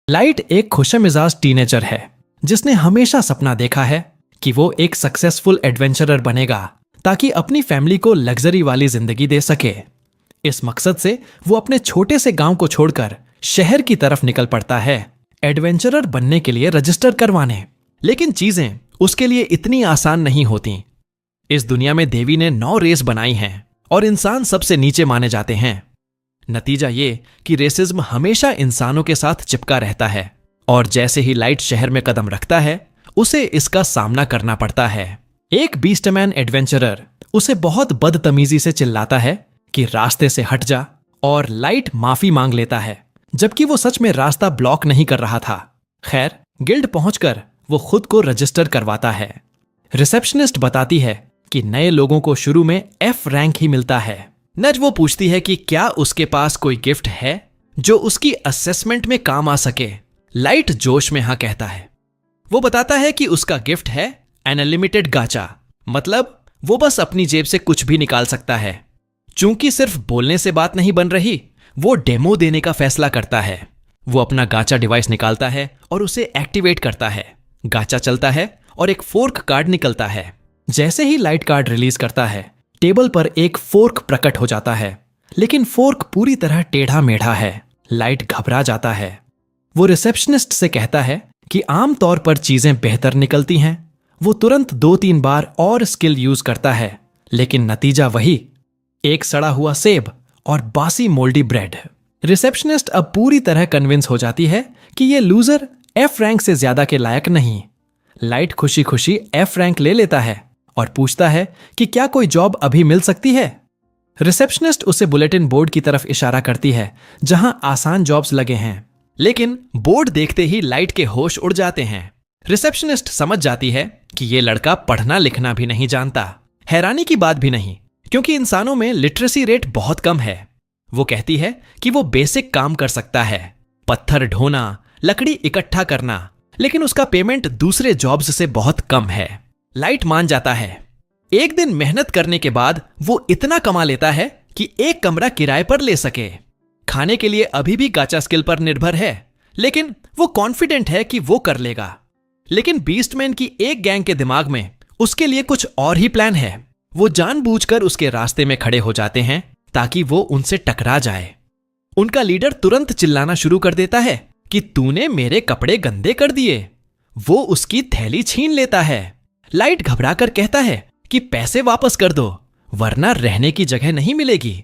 Light एक खुशमिजाज teenager है जिसने हमेशा सपना देखा है कि वो एक सक्सेसफुल एडवेंचरर बनेगा ताकि अपनी फैमिली को लग्जरी वाली जिंदगी दे सके। इस मकसद से वो अपने छोटे से गांव को छोड़कर शहर की तरफ निकल पड़ता है एडवेंचरर बनने के लिए रजिस्टर करवाने। लेकिन चीजें उसके लिए इतनी आसान नहीं होती। इस दुनिया में देवी ने 9 रेस बनाई हैं और इंसान सबसे नीचे माने जाते हैं। नतीजा ये कि रेसिज्म हमेशा इंसानों के साथ चिपका रहता है और जैसे ही लाइट शहर में कदम रखता है उसे इसका सामना करना पड़ता है। एक बीस्टमैन एडवेंचरर उसे बहुत बदतमीजी से चिल्लाता है कि रास्ते से हट जा, और लाइट माफी मांग लेता है जबकि वो सच में रास्ता ब्लॉक नहीं कर रहा था। खैर, गिल्ड पहुंचकर वो खुद को रजिस्टर करवाता है। रिसेप्शनिस्ट बताती है कि नए लोगों को शुरू में F रैंक ही मिलता है। नज वो पूछती है कि क्या उसके पास कोई गिफ्ट है जो उसकी असेसमेंट में काम आ सके। लाइट जोश में हाँ कहता है। वो बताता है कि उसका गिफ्ट है एन अनलिमिटेड गाचा, मतलब वो बस अपनी जेब से कुछ भी निकाल सकता है। चूंकि सिर्फ बोलने से बात नहीं बन रही, वो डेमो देने का फैसला करता है। वो अपना गाचा डिवाइस निकालता है और उसे एक्टिवेट करता है। गाचा चलता है और एक फोर्क कार्ड निकलता है। जैसे ही लाइट कार्ड रिलीज करता है, टेबल पर एक फोर्क प्रकट हो जाता है, लेकिन फोर्क पूरी तरह टेढ़ा मेढ़ा है। लाइट घबरा जाता है। वो रिसेप्शनिस्ट से कहता है कि आमतौर पर चीजें बेहतर निकलती हैं। वो तुरंत 2-3 बार और स्किल यूज करता है, लेकिन नतीजा वही, एक सड़ा हुआ सेब और बासी मोल्डी ब्रेड। रिसेप्शनिस्ट अब पूरी तरह कन्विंस हो जाती है कि ये लूजर F रैंक से ज्यादा के लायक नहीं। लाइट खुशी खुशी F रैंक ले लेता है और पूछता है कि क्या कोई जॉब अभी मिल सकती है। रिसेप्शनिस्ट उसे बुलेटिन बोर्ड की तरफ इशारा करती है जहां आसान जॉब्स लगे हैं, लेकिन बोर्ड देखते ही लाइट के होश उड़ जाते हैं। रिसेप्शनिस्ट समझ जाती है कि ये लड़का पढ़ना लिखना भी नहीं जानता। हैरानी की बात भी नहीं, क्योंकि इंसानों में लिटरेसी रेट बहुत कम है। वो कहती है कि वो बेसिक काम कर सकता है, पत्थर ढोना, लकड़ी इकट्ठा करना, लेकिन उसका पेमेंट दूसरे जॉब्स से बहुत कम है। लाइट मान जाता है। एक दिन मेहनत करने के बाद वो इतना कमा लेता है कि एक कमरा किराए पर ले सके। खाने के लिए अभी भी गाचा स्किल पर निर्भर है, लेकिन वो कॉन्फिडेंट है कि वो कर लेगा। लेकिन बीस्टमैन की एक गैंग के दिमाग में उसके लिए कुछ और ही प्लान है। वो जानबूझकर उसके रास्ते में खड़े हो जाते हैं ताकि वो उनसे टकरा जाए। उनका लीडर तुरंत चिल्लाना शुरू कर देता है कि तूने मेरे कपड़े गंदे कर दिए। वो उसकी थैली छीन लेता है। लाइट घबराकर कहता है कि पैसे वापस कर दो, वरना रहने की जगह नहीं मिलेगी।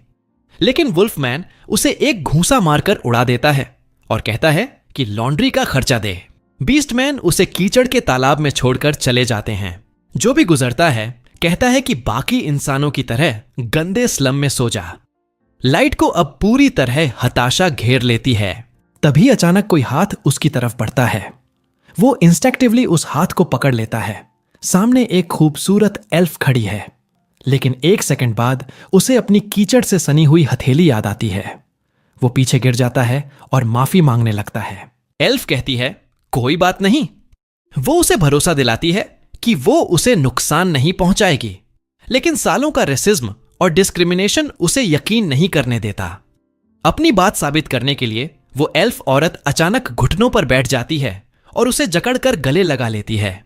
लेकिन वुल्फमैन उसे एक घूंसा मारकर उड़ा देता है और कहता है कि लॉन्ड्री का खर्चा दे। बीस्टमैन उसे कीचड़ के तालाब में छोड़कर चले जाते हैं। जो भी गुजरता है कहता है कि बाकी इंसानों की तरह गंदे स्लम में सो जा। लाइट को अब पूरी तरह हताशा घेर लेती है। तभी अचानक कोई हाथ उसकी तरफ बढ़ता है। वो इंस्टिंक्टिवली उस हाथ को पकड़ लेता है। सामने एक खूबसूरत एल्फ खड़ी है, लेकिन 1 सेकंड बाद उसे अपनी कीचड़ से सनी हुई हथेली याद आती है। वो पीछे गिर जाता है और माफी मांगने लगता है। एल्फ कहती है कोई बात नहीं। वो उसे भरोसा दिलाती है कि वो उसे नुकसान नहीं पहुंचाएगी, लेकिन सालों का रेसिज्म और डिस्क्रिमिनेशन उसे यकीन नहीं करने देता। अपनी बात साबित करने के लिए वो एल्फ औरत अचानक घुटनों पर बैठ जाती है और उसे जकड़कर गले लगा लेती है।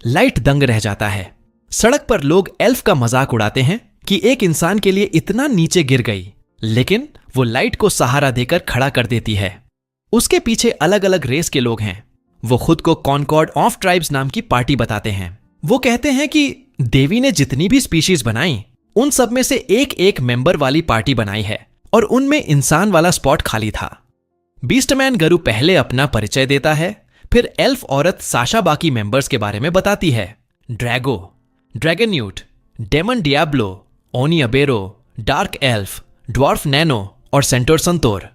लाइट दंग रह जाता है। सड़क पर लोग एल्फ का मजाक उड़ाते हैं कि एक इंसान के लिए इतना नीचे गिर गई, लेकिन वो लाइट को सहारा देकर खड़ा कर देती है। उसके पीछे अलग अलग रेस के लोग हैं। वो खुद को कॉनकॉर्ड ऑफ ट्राइब्स नाम की पार्टी बताते हैं। वो कहते हैं कि देवी ने जितनी भी स्पीशीज बनाई, उन सब में से एक एक मेंबर वाली पार्टी बनाई है और उनमें इंसान वाला स्पॉट खाली था। बीस्टमैन गरु पहले अपना परिचय देता है, फिर एल्फ औरत साशा बाकी मेंबर्स के बारे में बताती है। ड्रैगो, ड्रैगन्यूट, डेमन डियाब्लो, ओनी अबेरो, डार्क एल्फ, ड्वार्फ नैनो और सेंटोर संतोर।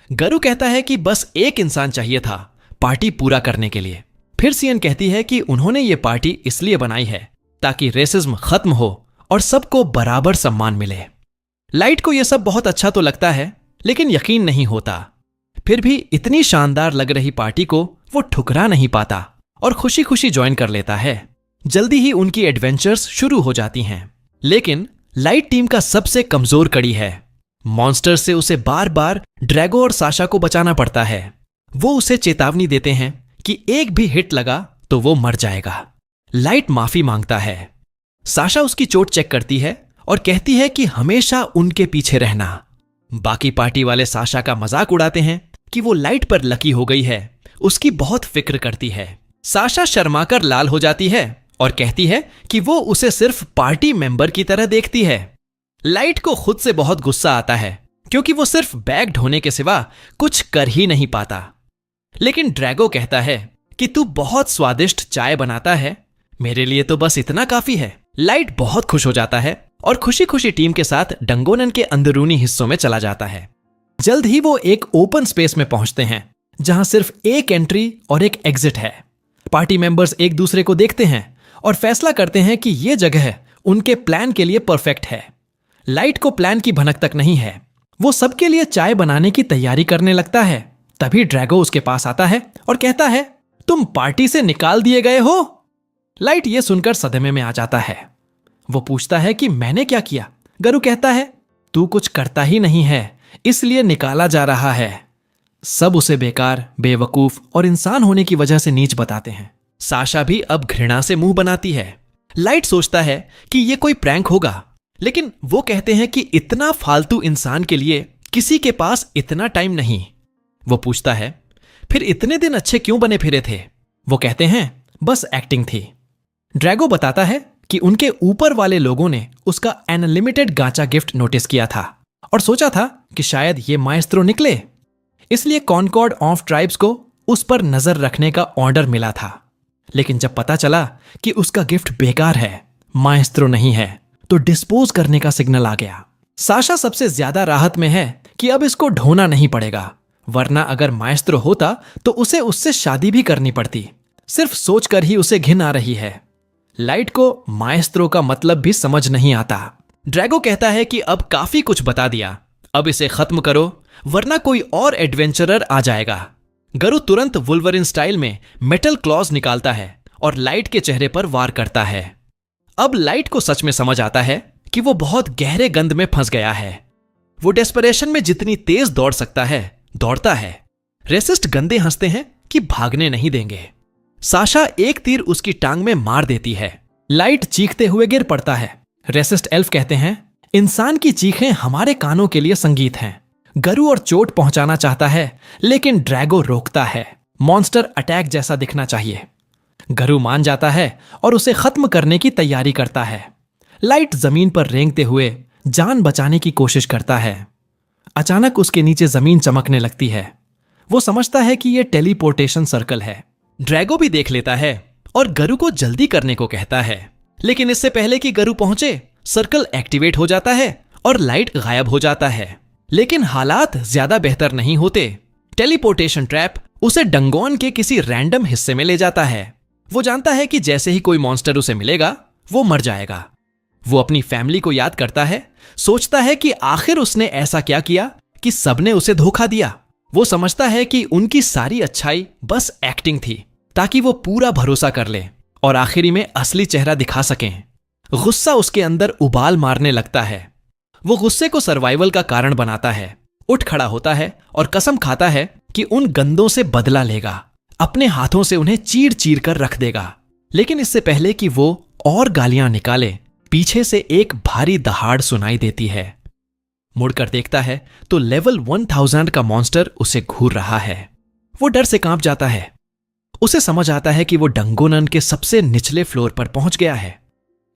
गरु कहता है कि बस एक इंसान चाहिए था पार्टी पूरा करने के लिए। फिर सियन कहती है कि उन्होंने ये पार्टी इसलिए बनाई है ताकि रेसिज्म खत्म हो और सबको बराबर सम्मान मिले। लाइट को यह सब बहुत अच्छा तो लगता है, लेकिन यकीन नहीं होता। फिर भी इतनी शानदार लग रही पार्टी को वो ठुकरा नहीं पाता और खुशी खुशी ज्वाइन कर लेता है। जल्दी ही उनकी एडवेंचर्स शुरू हो जाती हैं। लेकिन लाइट टीम का सबसे कमजोर कड़ी है। मॉन्स्टर से उसे बार बार ड्रैगो और साशा को बचाना पड़ता है। वो उसे चेतावनी देते हैं कि एक भी हिट लगा तो वो मर जाएगा। लाइट माफी मांगता है। साशा उसकी चोट चेक करती है और कहती है कि हमेशा उनके पीछे रहना। बाकी पार्टी वाले साशा का मजाक उड़ाते हैं कि वो लाइट पर लकी हो गई है, उसकी बहुत फिक्र करती है। साशा शर्माकर लाल हो जाती है और कहती है कि वो उसे सिर्फ पार्टी मेंबर की तरह देखती है। लाइट को खुद से बहुत गुस्सा आता है क्योंकि वो सिर्फ बैग ढोने के सिवा कुछ कर ही नहीं पाता। लेकिन ड्रैगो कहता है कि तू बहुत स्वादिष्ट चाय बनाता है, मेरे लिए तो बस इतना काफी है। लाइट बहुत खुश हो जाता है और खुशी खुशी टीम के साथ डंगोनन के अंदरूनी हिस्सों में चला जाता है। जल्द ही वो एक ओपन स्पेस में पहुंचते हैं जहां सिर्फ एक एंट्री और एक एग्जिट है। पार्टी मेंबर्स एक दूसरे को देखते हैं और फैसला करते हैं कि यह जगह उनके प्लान के लिए परफेक्ट है। लाइट को प्लान की भनक तक नहीं है। वो सबके लिए चाय बनाने की तैयारी करने लगता है। तभी ड्रैगो उसके पास आता है और कहता है, तुम पार्टी से निकाल दिए गए हो। लाइट ये सुनकर सदमे में आ जाता है। वो पूछता है कि मैंने क्या किया। गरु कहता है, तू कुछ करता ही नहीं है, इसलिए निकाला जा रहा है। सब उसे बेकार, बेवकूफ और इंसान होने की वजह से नीच बताते हैं। साशा भी अब घृणा से मुंह बनाती है। लाइट सोचता है कि ये कोई प्रैंक होगा, लेकिन वो कहते हैं कि इतना फालतू इंसान के लिए किसी के पास इतना टाइम नहीं। वो पूछता है, फिर इतने दिन अच्छे क्यों बने फिरे थे। वो कहते हैं, बस एक्टिंग थी। ड्रैगो बताता है कि उनके ऊपर वाले लोगों ने उसका अनलिमिटेड गांचा गिफ्ट नोटिस किया था और सोचा था कि शायद ये माएस्त्रो निकले, इसलिए कॉनकॉर्ड ऑफ ट्राइब्स को उस पर नजर रखने का ऑर्डर मिला था। लेकिन जब पता चला कि उसका गिफ्ट बेकार है, माएस्त्रो नहीं है, तो डिस्पोज करने का सिग्नल आ गया। साशा सबसे ज्यादा राहत में है कि अब इसको ढोना नहीं पड़ेगा, वरना अगर माएस्त्रो होता तो उसे उससे शादी भी करनी पड़ती। सिर्फ सोचकर ही उसे घिन आ रही है। लाइट को माएस्त्रो का मतलब भी समझ नहीं आता। ड्रैगो कहता है कि अब काफी कुछ बता दिया, अब इसे खत्म करो वरना कोई और एडवेंचरर आ जाएगा। गरु तुरंत वुल्वरिन स्टाइल में मेटल क्लॉज निकालता है और लाइट के चेहरे पर वार करता है। अब लाइट को सच में समझ आता है कि वो बहुत गहरे गंद में फंस गया है। वो डेस्परेशन में जितनी तेज दौड़ सकता है दौड़ता है। रेसिस्ट गंदे हंसते हैं कि भागने नहीं देंगे। साशा एक तीर उसकी टांग में मार देती है। लाइट चीखते हुए गिर पड़ता है। रेसिस्ट एल्फ कहते हैं, इंसान की चीखें हमारे कानों के लिए संगीत हैं। गरु और चोट पहुंचाना चाहता है, लेकिन ड्रैगो रोकता है। मॉन्स्टर अटैक जैसा दिखना चाहिए। गरु मान जाता है और उसे खत्म करने की तैयारी करता है। लाइट जमीन पर रेंगते हुए जान बचाने की कोशिश करता है। अचानक उसके नीचे जमीन चमकने लगती है। वो समझता है कि यह टेलीपोर्टेशन सर्कल है। ड्रैगो भी देख लेता है और गरु को जल्दी करने को कहता है, लेकिन इससे पहले कि गरु पहुंचे, सर्कल एक्टिवेट हो जाता है और लाइट गायब हो जाता है। लेकिन हालात ज्यादा बेहतर नहीं होते। टेलीपोर्टेशन ट्रैप उसे डंगोन के किसी रैंडम हिस्से में ले जाता है। वो जानता है कि जैसे ही कोई मॉन्स्टर उसे मिलेगा वो मर जाएगा। वो अपनी फैमिली को याद करता है, सोचता है कि आखिर उसने ऐसा क्या किया कि सबने उसे धोखा दिया। वो समझता है कि उनकी सारी अच्छाई बस एक्टिंग थी ताकि वो पूरा भरोसा कर ले और आखिरी में असली चेहरा दिखा सकें। गुस्सा उसके अंदर उबाल मारने लगता है। वो गुस्से को सर्वाइवल का कारण बनाता है। उठ खड़ा होता है और कसम खाता है कि उन गंदों से बदला लेगा, अपने हाथों से उन्हें चीर चीर कर रख देगा। लेकिन इससे पहले कि वो और गालियां निकाले, पीछे से एक भारी दहाड़ सुनाई देती है। मुड़कर देखता है तो लेवल 1000 का मॉन्स्टर उसे घूर रहा है। वो डर से कांप जाता है। उसे समझ आता है कि वो डंगोनन के सबसे निचले फ्लोर पर पहुंच गया है।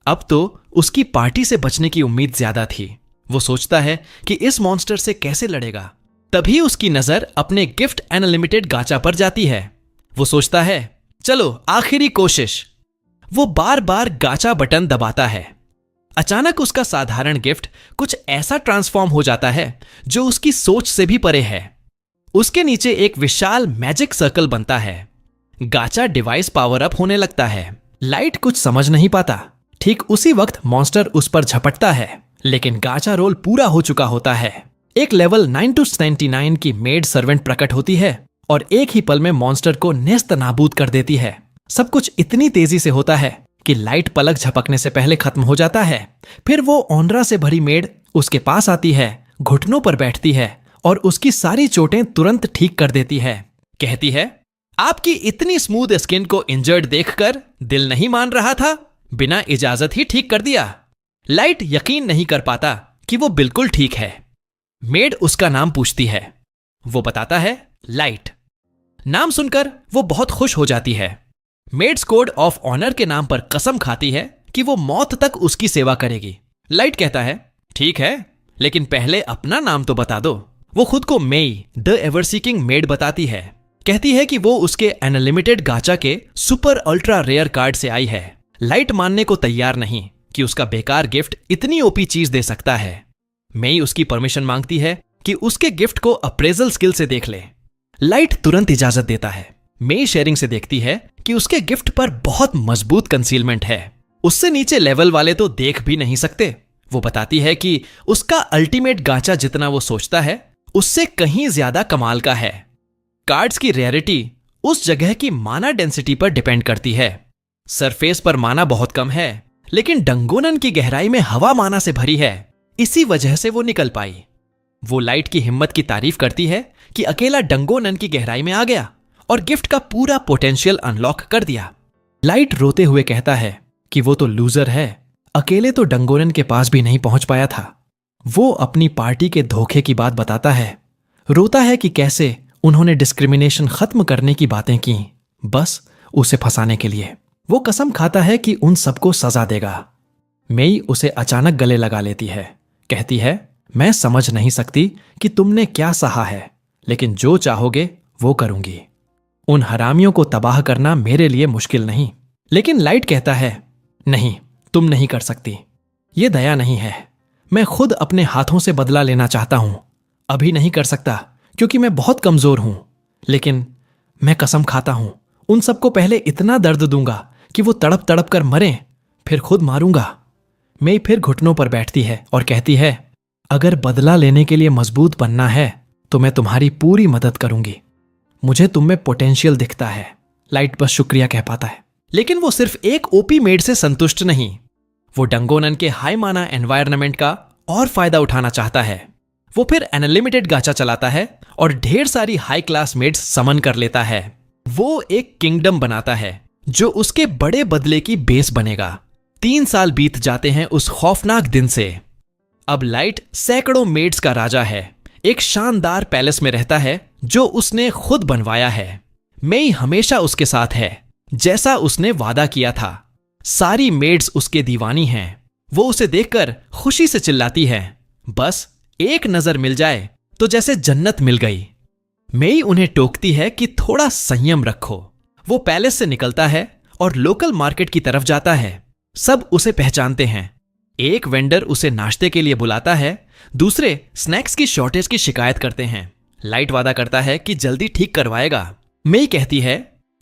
अब तो उसकी पार्टी से बचने की उम्मीद ज्यादा थी। वो सोचता है कि इस मॉन्स्टर से कैसे लड़ेगा। तभी उसकी नजर अपने गिफ्ट अनलिमिटेड गाचा पर जाती है। वो सोचता है, चलो आखिरी कोशिश। वो बार बार गाचा बटन दबाता है। अचानक उसका साधारण गिफ्ट कुछ ऐसा ट्रांसफॉर्म हो जाता है जो उसकी सोच से भी परे है। उसके नीचे एक विशाल मैजिक सर्कल बनता है। गाचा डिवाइस पावर अप होने लगता है। लाइट कुछ समझ नहीं पाता। ठीक उसी वक्त मॉन्स्टर उस पर झपटता है, लेकिन गाचा रोल पूरा हो चुका होता है। एक लेवल 9-99 की मेड सर्वेंट प्रकट होती है और एक ही पल में मॉन्स्टर को नेस्त नाबूद कर देती है। सब कुछ इतनी तेजी से होता है कि लाइट पलक झपकने से पहले खत्म हो जाता है। फिर वो ओनरा से भरी मेड उसके पास आती है, घुटनों पर बैठती है और उसकी सारी चोटें तुरंत ठीक कर देती है। कहती है, आपकी इतनी स्मूथ स्किन को इंजर्ड देखकर दिल नहीं मान रहा था, बिना इजाजत ही ठीक कर दिया। लाइट यकीन नहीं कर पाता कि वो बिल्कुल ठीक है। मेड उसका नाम पूछती है। वो बताता है लाइट। नाम सुनकर वो बहुत खुश हो जाती है। मेड्स कोड ऑफ ऑनर के नाम पर कसम खाती है कि वो मौत तक उसकी सेवा करेगी। लाइट कहता है, ठीक है, लेकिन पहले अपना नाम तो बता दो। वो खुद को Mei the ever seeking maid बताती है। कहती है कि वो उसके अनलिमिटेड गाचा के सुपर अल्ट्रा रेयर कार्ड से आई है। लाइट मानने को तैयार नहीं कि उसका बेकार गिफ्ट इतनी ओपी चीज दे सकता है। मेई उसकी परमिशन मांगती है कि उसके गिफ्ट को अप्रेजल स्किल से देख ले। लाइट तुरंत इजाजत देता है। मेई शेयरिंग से देखती है कि उसके गिफ्ट पर बहुत मजबूत कंसीलमेंट है। उससे नीचे लेवल वाले तो देख भी नहीं सकते। वो बताती है कि उसका अल्टीमेट गाचा जितना वो सोचता है उससे कहीं ज्यादा कमाल का है। कार्ड्स की रेयरिटी उस जगह की माना डेंसिटी पर डिपेंड करती है। सरफेस पर माना बहुत कम है, लेकिन डंगोनन की गहराई में हवा माना से भरी है। इसी वजह से वो निकल पाई। वो लाइट की हिम्मत की तारीफ करती है कि अकेला डंगोनन की गहराई में आ गया और गिफ्ट का पूरा पोटेंशियल अनलॉक कर दिया। लाइट रोते हुए कहता है कि वो तो लूजर है, अकेले तो डंगोनन के पास भी नहीं पहुंच पाया था। वो अपनी पार्टी के धोखे की बात बताता है। रोता है कि कैसे उन्होंने डिस्क्रिमिनेशन खत्म करने की बातें की, बस उसे फंसाने के लिए। वो कसम खाता है कि उन सबको सजा देगा। मेई उसे अचानक गले लगा लेती है। कहती है, मैं समझ नहीं सकती कि तुमने क्या सहा है, लेकिन जो चाहोगे वो करूंगी। उन हरामियों को तबाह करना मेरे लिए मुश्किल नहीं। लेकिन लाइट कहता है, नहीं, तुम नहीं कर सकती। ये दया नहीं है। मैं खुद अपने हाथों से बदला लेना चाहता हूं। अभी नहीं कर सकता क्योंकि मैं बहुत कमजोर हूं, लेकिन मैं कसम खाता हूं उन सबको पहले इतना दर्द दूंगा कि वो तड़प तड़प कर मरें, फिर खुद मारूंगा। मेई फिर घुटनों पर बैठती है और कहती है, अगर बदला लेने के लिए मजबूत बनना है तो मैं तुम्हारी पूरी मदद करूंगी। मुझे तुम में पोटेंशियल दिखता है। लाइट बस शुक्रिया कह पाता है। लेकिन वो सिर्फ एक ओपी मेड से संतुष्ट नहीं। वो डंगोनन के हाई माना एनवायरनमेंट का और फायदा उठाना चाहता है। वो फिर अनलिमिटेड गाचा चलाता है और ढेर सारी हाई क्लास मेड्स समन कर लेता है। वो एक किंगडम बनाता है जो उसके बड़े बदले की बेस बनेगा। 3 साल बीत जाते हैं उस खौफनाक दिन से। अब लाइट सैकड़ों मेड्स का राजा है। एक शानदार पैलेस में रहता है जो उसने खुद बनवाया है। मेई हमेशा उसके साथ है, जैसा उसने वादा किया था। सारी मेड्स उसके दीवानी हैं। वो उसे देखकर खुशी से चिल्लाती है, बस एक नजर मिल जाए तो जैसे जन्नत मिल गई। मेई उन्हें टोकती है कि थोड़ा संयम रखो। वो पैलेस से निकलता है और लोकल मार्केट की तरफ जाता है। सब उसे पहचानते हैं। एक वेंडर उसे नाश्ते के लिए बुलाता है, दूसरे स्नैक्स की शॉर्टेज की शिकायत करते हैं। लाइट वादा करता है कि जल्दी ठीक करवाएगा। मेई कहती है,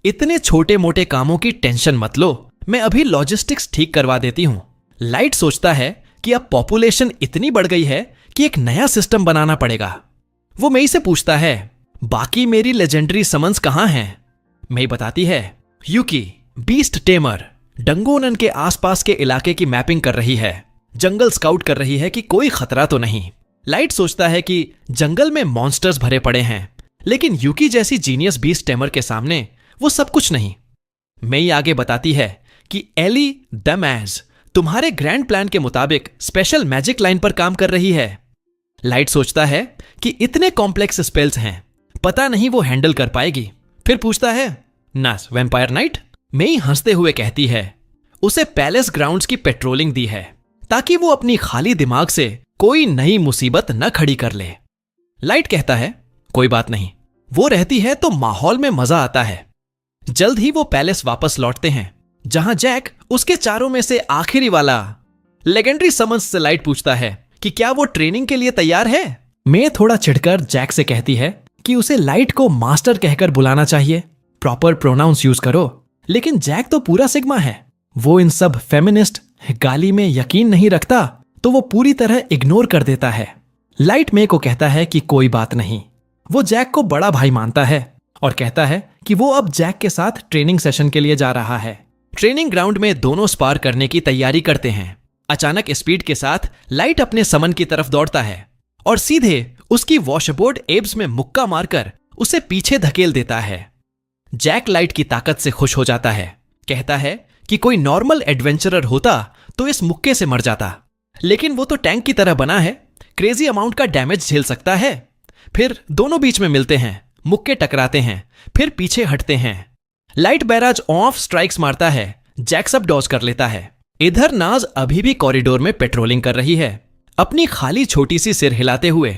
इतने छोटे मोटे कामों की टेंशन मत लो, मैं अभी लॉजिस्टिक्स ठीक करवा देती हूं। लाइट सोचता है कि अब पॉपुलेशन इतनी बढ़ गई है कि एक नया सिस्टम बनाना पड़ेगा। वो मेई से पूछता है, बाकी मेरी लेजेंडरी समन्स कहां हैं? मेई बताती है, यूकी बीस्ट टेमर डंगोनन के आसपास के इलाके की मैपिंग कर रही है, जंगल स्काउट कर रही है कि कोई खतरा तो नहीं। लाइट सोचता है कि जंगल में मॉन्स्टर्स भरे पड़े हैं, लेकिन यूकी जैसी जीनियस बीस्ट टेमर के सामने वो सब कुछ नहीं। मेई आगे बताती है कि एली द मैज तुम्हारे ग्रैंड प्लान के मुताबिक स्पेशल मैजिक लाइन पर काम कर रही है। लाइट सोचता है कि इतने कॉम्प्लेक्स स्पेल्स हैं, पता नहीं वो हैंडल कर पाएगी। फिर पूछता है, नास वैम्पायर नाइट? मेई हंसते हुए कहती है, उसे पैलेस ग्राउंड्स की पेट्रोलिंग दी है ताकि वो अपनी खाली दिमाग से कोई नई मुसीबत न खड़ी कर ले। लाइट कहता है, कोई बात नहीं, वो रहती है तो माहौल में मजा आता है। जल्द ही वो पैलेस वापस लौटते हैं, जहां जैक उसके चारों में से आखिरी वाला लेजेंडरी समन्स से लाइट पूछता है कि क्या वो ट्रेनिंग के लिए तैयार है। मैं थोड़ा चिढ़कर जैक से कहती है कि उसे लाइट को मास्टर कहकर बुलाना चाहिए, प्रॉपर प्रोनाउंस यूज करो। लेकिन जैक तो पूरा सिग्मा है। वो इन सब फेमिनिस्ट गाली में यकीन नहीं रखता, तो वो पूरी तरह इग्नोर कर देता है। लाइट मे को कहता है कि कोई बात नहीं। वो जैक को बड़ा भाई मानता है और कहता है कि वो अब जैक के साथ ट्रेनिंग सेशन के लिए जा रहा है। ट्रेनिंग ग्राउंड में दोनों स्पार करने की तैयारी करते हैं। अचानक स्पीड के साथ लाइट अपने समन की तरफ दौड़ता है और सीधे उसकी वॉशबोर्ड एब्स में मुक्का मारकर उसे पीछे धकेल देता है। जैक लाइट की ताकत से खुश हो जाता है, कहता है कि कोई नॉर्मल एडवेंचरर होता तो इस मुक्के से मर जाता, लेकिन वो तो टैंक की तरह बना है, क्रेजी अमाउंट का डैमेज झेल सकता है। फिर दोनों बीच में मिलते हैं, मुक्के टकराते हैं, फिर पीछे हटते हैं। लाइट बैराज ऑफ स्ट्राइक्स मारता है, जैक सब डॉज कर लेता है। इधर नाज अभी भी कॉरिडोर में पेट्रोलिंग कर रही है, अपनी खाली छोटी सी सिर हिलाते हुए।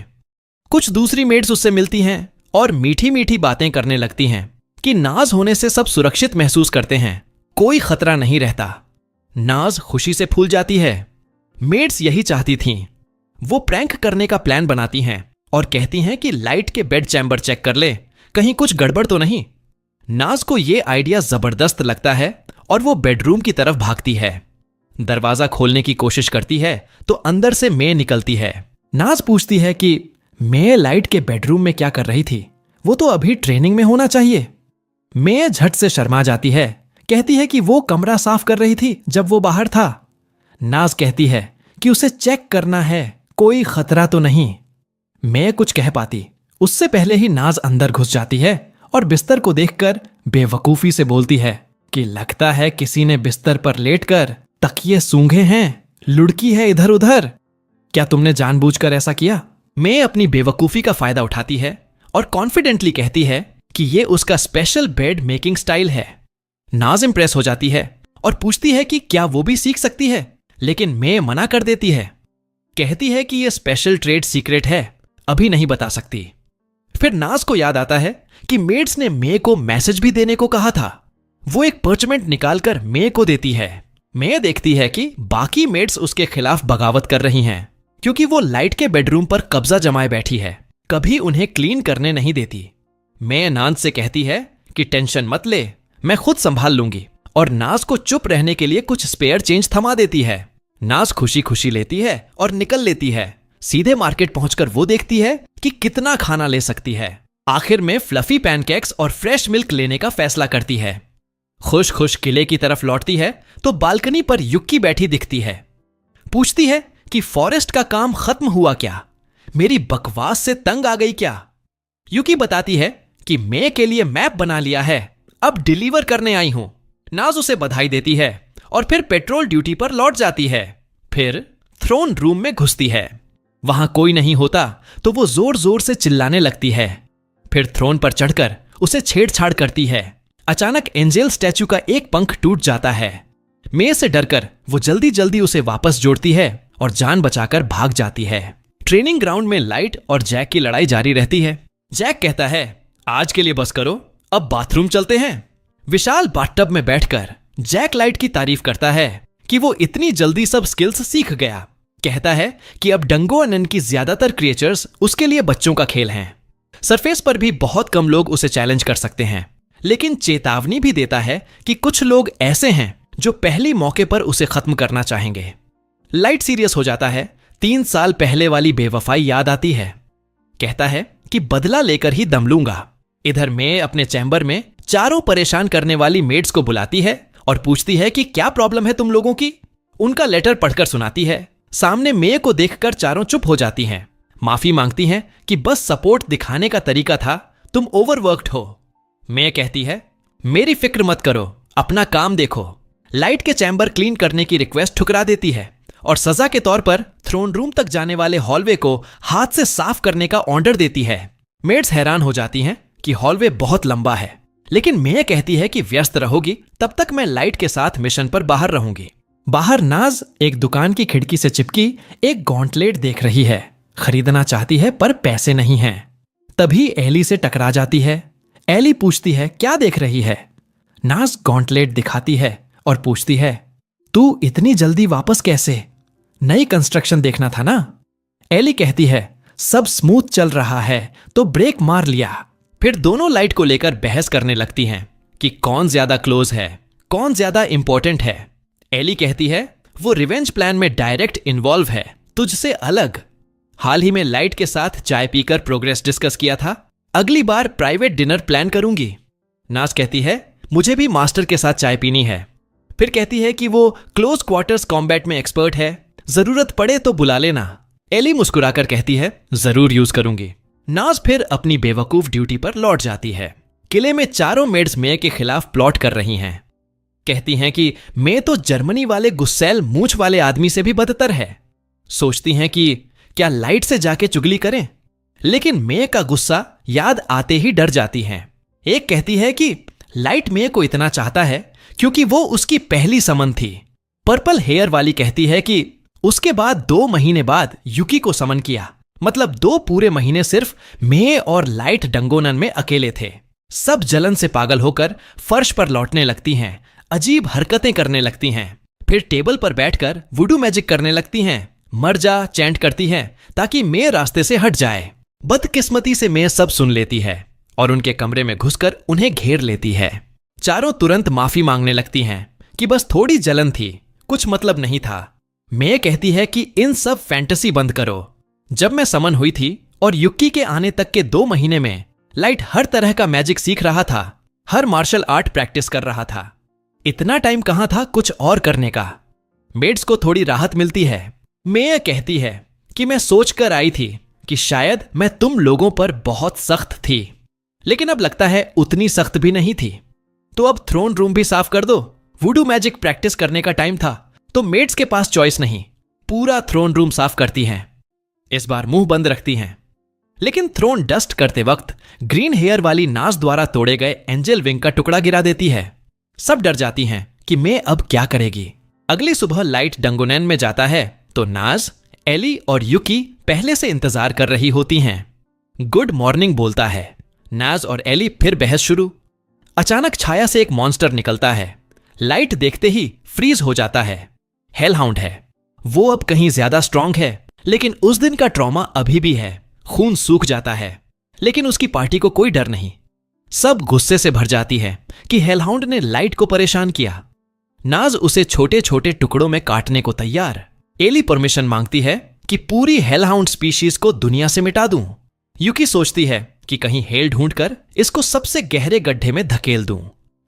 कुछ दूसरी मेड्स उससे मिलती हैं और मीठी मीठी बातें करने लगती हैं कि नाज होने से सब सुरक्षित महसूस करते हैं, कोई खतरा नहीं रहता। नाज खुशी से फूल जाती है। मेड्स यही चाहती थीं। वो प्रैंक करने का प्लान बनाती हैं और कहती हैं कि लाइट के बेड चैम्बर चेक कर ले, कहीं कुछ गड़बड़ तो नहीं। नाज को ये आइडिया जबरदस्त लगता है और वो बेडरूम की तरफ भागती है। दरवाजा खोलने की कोशिश करती है तो अंदर से मे निकलती है। नाज पूछती है कि मे लाइट के बेडरूम में क्या कर रही थी, वो तो अभी ट्रेनिंग में होना चाहिए। मे झट से शर्मा जाती है, कहती है कि वो कमरा साफ कर रही थी जब वो बाहर था। नाज कहती है कि उसे चेक करना है, कोई खतरा तो नहीं। मैं कुछ कह पाती, उससे पहले ही नाज अंदर घुस जाती है और बिस्तर को देखकर बेवकूफी से बोलती है कि लगता है किसी ने बिस्तर पर लेटकर तकिए सूंघे हैं, लुढ़की है इधर उधर। क्या तुमने जानबूझकर ऐसा किया? मैं अपनी बेवकूफी का फायदा उठाती है और कॉन्फिडेंटली कहती है कि ये उसका स्पेशल बेड मेकिंग स्टाइल है। नाज इंप्रेस हो जाती है और पूछती है कि क्या वो भी सीख सकती है, लेकिन मैं मना कर देती है। कहती है कि यह स्पेशल ट्रेड सीक्रेट है, अभी नहीं बता सकती। फिर नाज को याद आता है कि मेड्स ने मे को मैसेज भी देने को कहा था। वो एक पर्चमेंट निकालकर मे को देती है। मे देखती है कि बाकी मेड्स उसके खिलाफ बगावत कर रही हैं, क्योंकि वो लाइट के बेडरूम पर कब्जा जमाए बैठी है, कभी उन्हें क्लीन करने नहीं देती। मे नाज से कहती है कि टेंशन मत ले, मैं खुद संभाल लूंगी, और नाज को चुप रहने के लिए कुछ स्पेयर चेंज थमा देती है। नाज खुशी खुशी लेती है और निकल लेती है। सीधे मार्केट पहुंचकर वो देखती है कि कितना खाना ले सकती है। आखिर में फ्लफी पैनकेक्स और फ्रेश मिल्क लेने का फैसला करती है। खुश खुश किले की तरफ लौटती है तो बालकनी पर युक्की बैठी दिखती है। पूछती है कि फॉरेस्ट का काम खत्म हुआ क्या, मेरी बकवास से तंग आ गई क्या? युकी बताती है कि मैं के लिए मैप बना लिया है, अब डिलीवर करने आई हूं। नाज उसे बधाई देती है और फिर पेट्रोल ड्यूटी पर लौट जाती है। फिर थ्रोन रूम में घुसती है। वहां कोई नहीं होता तो वो जोर जोर से चिल्लाने लगती है। फिर थ्रोन पर चढ़कर उसे छेड़छाड़ करती है। अचानक एंजेल स्टैचू का एक पंख टूट जाता है। मे से डरकर वो जल्दी जल्दी उसे वापस जोड़ती है और जान बचाकर भाग जाती है। ट्रेनिंग ग्राउंड में लाइट और जैक की लड़ाई जारी रहती है। जैक कहता है, आज के लिए बस करो, अब बाथरूम चलते हैं। विशाल बाथटब में बैठकर जैक लाइट की तारीफ करता है कि वो इतनी जल्दी सब स्किल्स सीख गया। कहता है कि अब डंगो अनन की ज्यादातर क्रिएचर्स उसके लिए बच्चों का खेल हैं। सरफेस पर भी बहुत कम लोग उसे चैलेंज कर सकते हैं, लेकिन चेतावनी भी देता है कि कुछ लोग ऐसे हैं जो पहली मौके पर उसे खत्म करना चाहेंगे। लाइट सीरियस हो जाता है। 3 साल पहले वाली बेवफाई याद आती है। कहता है कि बदला लेकर ही दम लूंगा। इधर मैं अपने चैम्बर में चारों परेशान करने वाली मेड्स को बुलाती है और पूछती है कि क्या प्रॉब्लम है तुम लोगों की। उनका लेटर पढ़कर सुनाती है। सामने मे को देखकर चारों चुप हो जाती हैं। माफी मांगती हैं कि बस सपोर्ट दिखाने का तरीका था, तुम ओवरवर्क्ड हो। मे कहती है, मेरी फिक्र मत करो, अपना काम देखो। लाइट के चैम्बर क्लीन करने की रिक्वेस्ट ठुकरा देती है और सजा के तौर पर थ्रोन रूम तक जाने वाले हॉलवे को हाथ से साफ करने का ऑर्डर देती है। मेड्स हैरान हो जाती हैं कि हॉलवे बहुत लंबा है, लेकिन मे कहती है कि व्यस्त रहोगी, तब तक मैं लाइट के साथ मिशन पर बाहर रहूंगी। बाहर नाज एक दुकान की खिड़की से चिपकी एक गॉन्टलेट देख रही है। खरीदना चाहती है पर पैसे नहीं हैं। तभी एली से टकरा जाती है। एली पूछती है, क्या देख रही है? नाज गॉन्टलेट दिखाती है और पूछती है, तू इतनी जल्दी वापस कैसे? नई कंस्ट्रक्शन देखना था ना? एली कहती है, सब स्मूथ चल रहा है तो ब्रेक मार लिया। फिर दोनों लाइट को लेकर बहस करने लगती हैं कि कौन ज्यादा क्लोज है, कौन ज्यादा इंपॉर्टेंट है। एली कहती है, वो रिवेंज प्लान में डायरेक्ट इन्वॉल्व है, तुझसे अलग। हाल ही में लाइट के साथ चाय पीकर प्रोग्रेस डिस्कस किया था, अगली बार प्राइवेट डिनर प्लान करूंगी। नाज कहती है, मुझे भी मास्टर के साथ चाय पीनी है। फिर कहती है कि वो क्लोज क्वार्टर्स कॉम्बैट में एक्सपर्ट है, जरूरत पड़े तो बुला लेना। एली मुस्कुराकर कहती है, जरूर यूज करूंगी। नाज फिर अपनी बेवकूफ ड्यूटी पर लौट जाती है। किले में चारों मेड्स मे के खिलाफ प्लॉट कर रही हैं। कहती हैं कि मे तो जर्मनी वाले गुस्सैल मूंछ वाले आदमी से भी बदतर है। सोचती हैं कि क्या लाइट से जाके चुगली करें, लेकिन मे का गुस्सा याद आते ही डर जाती हैं। एक कहती है कि लाइट मे को इतना चाहता है क्योंकि वो उसकी पहली समन थी। पर्पल हेयर वाली कहती है कि उसके बाद 2 महीने बाद युकी को समन किया, मतलब 2 पूरे महीने सिर्फ मे और लाइट डंगोनन में अकेले थे। सब जलन से पागल होकर फर्श पर लौटने लगती हैं, अजीब हरकतें करने लगती हैं, फिर टेबल पर बैठकर वुडू मैजिक करने लगती हैं, मर जा चैंट करती हैं ताकि मे रास्ते से हट जाए। बदकिस्मती से मे सब सुन लेती है और उनके कमरे में घुसकर उन्हें घेर लेती है। चारों तुरंत माफी मांगने लगती हैं कि बस थोड़ी जलन थी, कुछ मतलब नहीं था। मे कहती है कि इन सब फैंटेसी बंद करो। जब मैं समन हुई थी और युक्की के आने तक के 2 महीने में लाइट हर तरह का मैजिक सीख रहा था, हर मार्शल आर्ट प्रैक्टिस कर रहा था। इतना टाइम कहां था कुछ और करने का। मेड्स को थोड़ी राहत मिलती है। मे कहती है कि मैं सोच कर आई थी कि शायद मैं तुम लोगों पर बहुत सख्त थी, लेकिन अब लगता है उतनी सख्त भी नहीं थी। तो अब थ्रोन रूम भी साफ कर दो। वुडू मैजिक प्रैक्टिस करने का टाइम था, तो मेड्स के पास चॉइस नहीं, पूरा थ्रोन रूम साफ करती हैं। इस बार मुंह बंद रखती हैं, लेकिन थ्रोन डस्ट करते वक्त ग्रीन हेयर वाली नाज द्वारा तोड़े गए एंजल विंग का टुकड़ा गिरा देती है। सब डर जाती हैं कि मैं अब क्या करेगी। अगली सुबह लाइट डंगोनेन में जाता है तो नाज, एली और युकी पहले से इंतजार कर रही होती हैं। गुड मॉर्निंग बोलता है। नाज और एली फिर बहस शुरू। अचानक छाया से एक मॉन्स्टर निकलता है। लाइट देखते ही फ्रीज हो जाता है। हेलहाउंड है। वो अब कहीं ज्यादा स्ट्रांग है, लेकिन उस दिन का ट्रॉमा अभी भी है। खून सूख जाता है, लेकिन उसकी पार्टी को कोई डर नहीं। सब गुस्से से भर जाती है कि हेलहाउंड ने लाइट को परेशान किया। नाज उसे छोटे छोटे टुकड़ों में काटने को तैयार। एली परमिशन मांगती है कि पूरी हेलहाउंड स्पीशीज को दुनिया से मिटा दूं। युकी सोचती है कि कहीं हेल ढूंढकर इसको सबसे गहरे गड्ढे में धकेल दूं।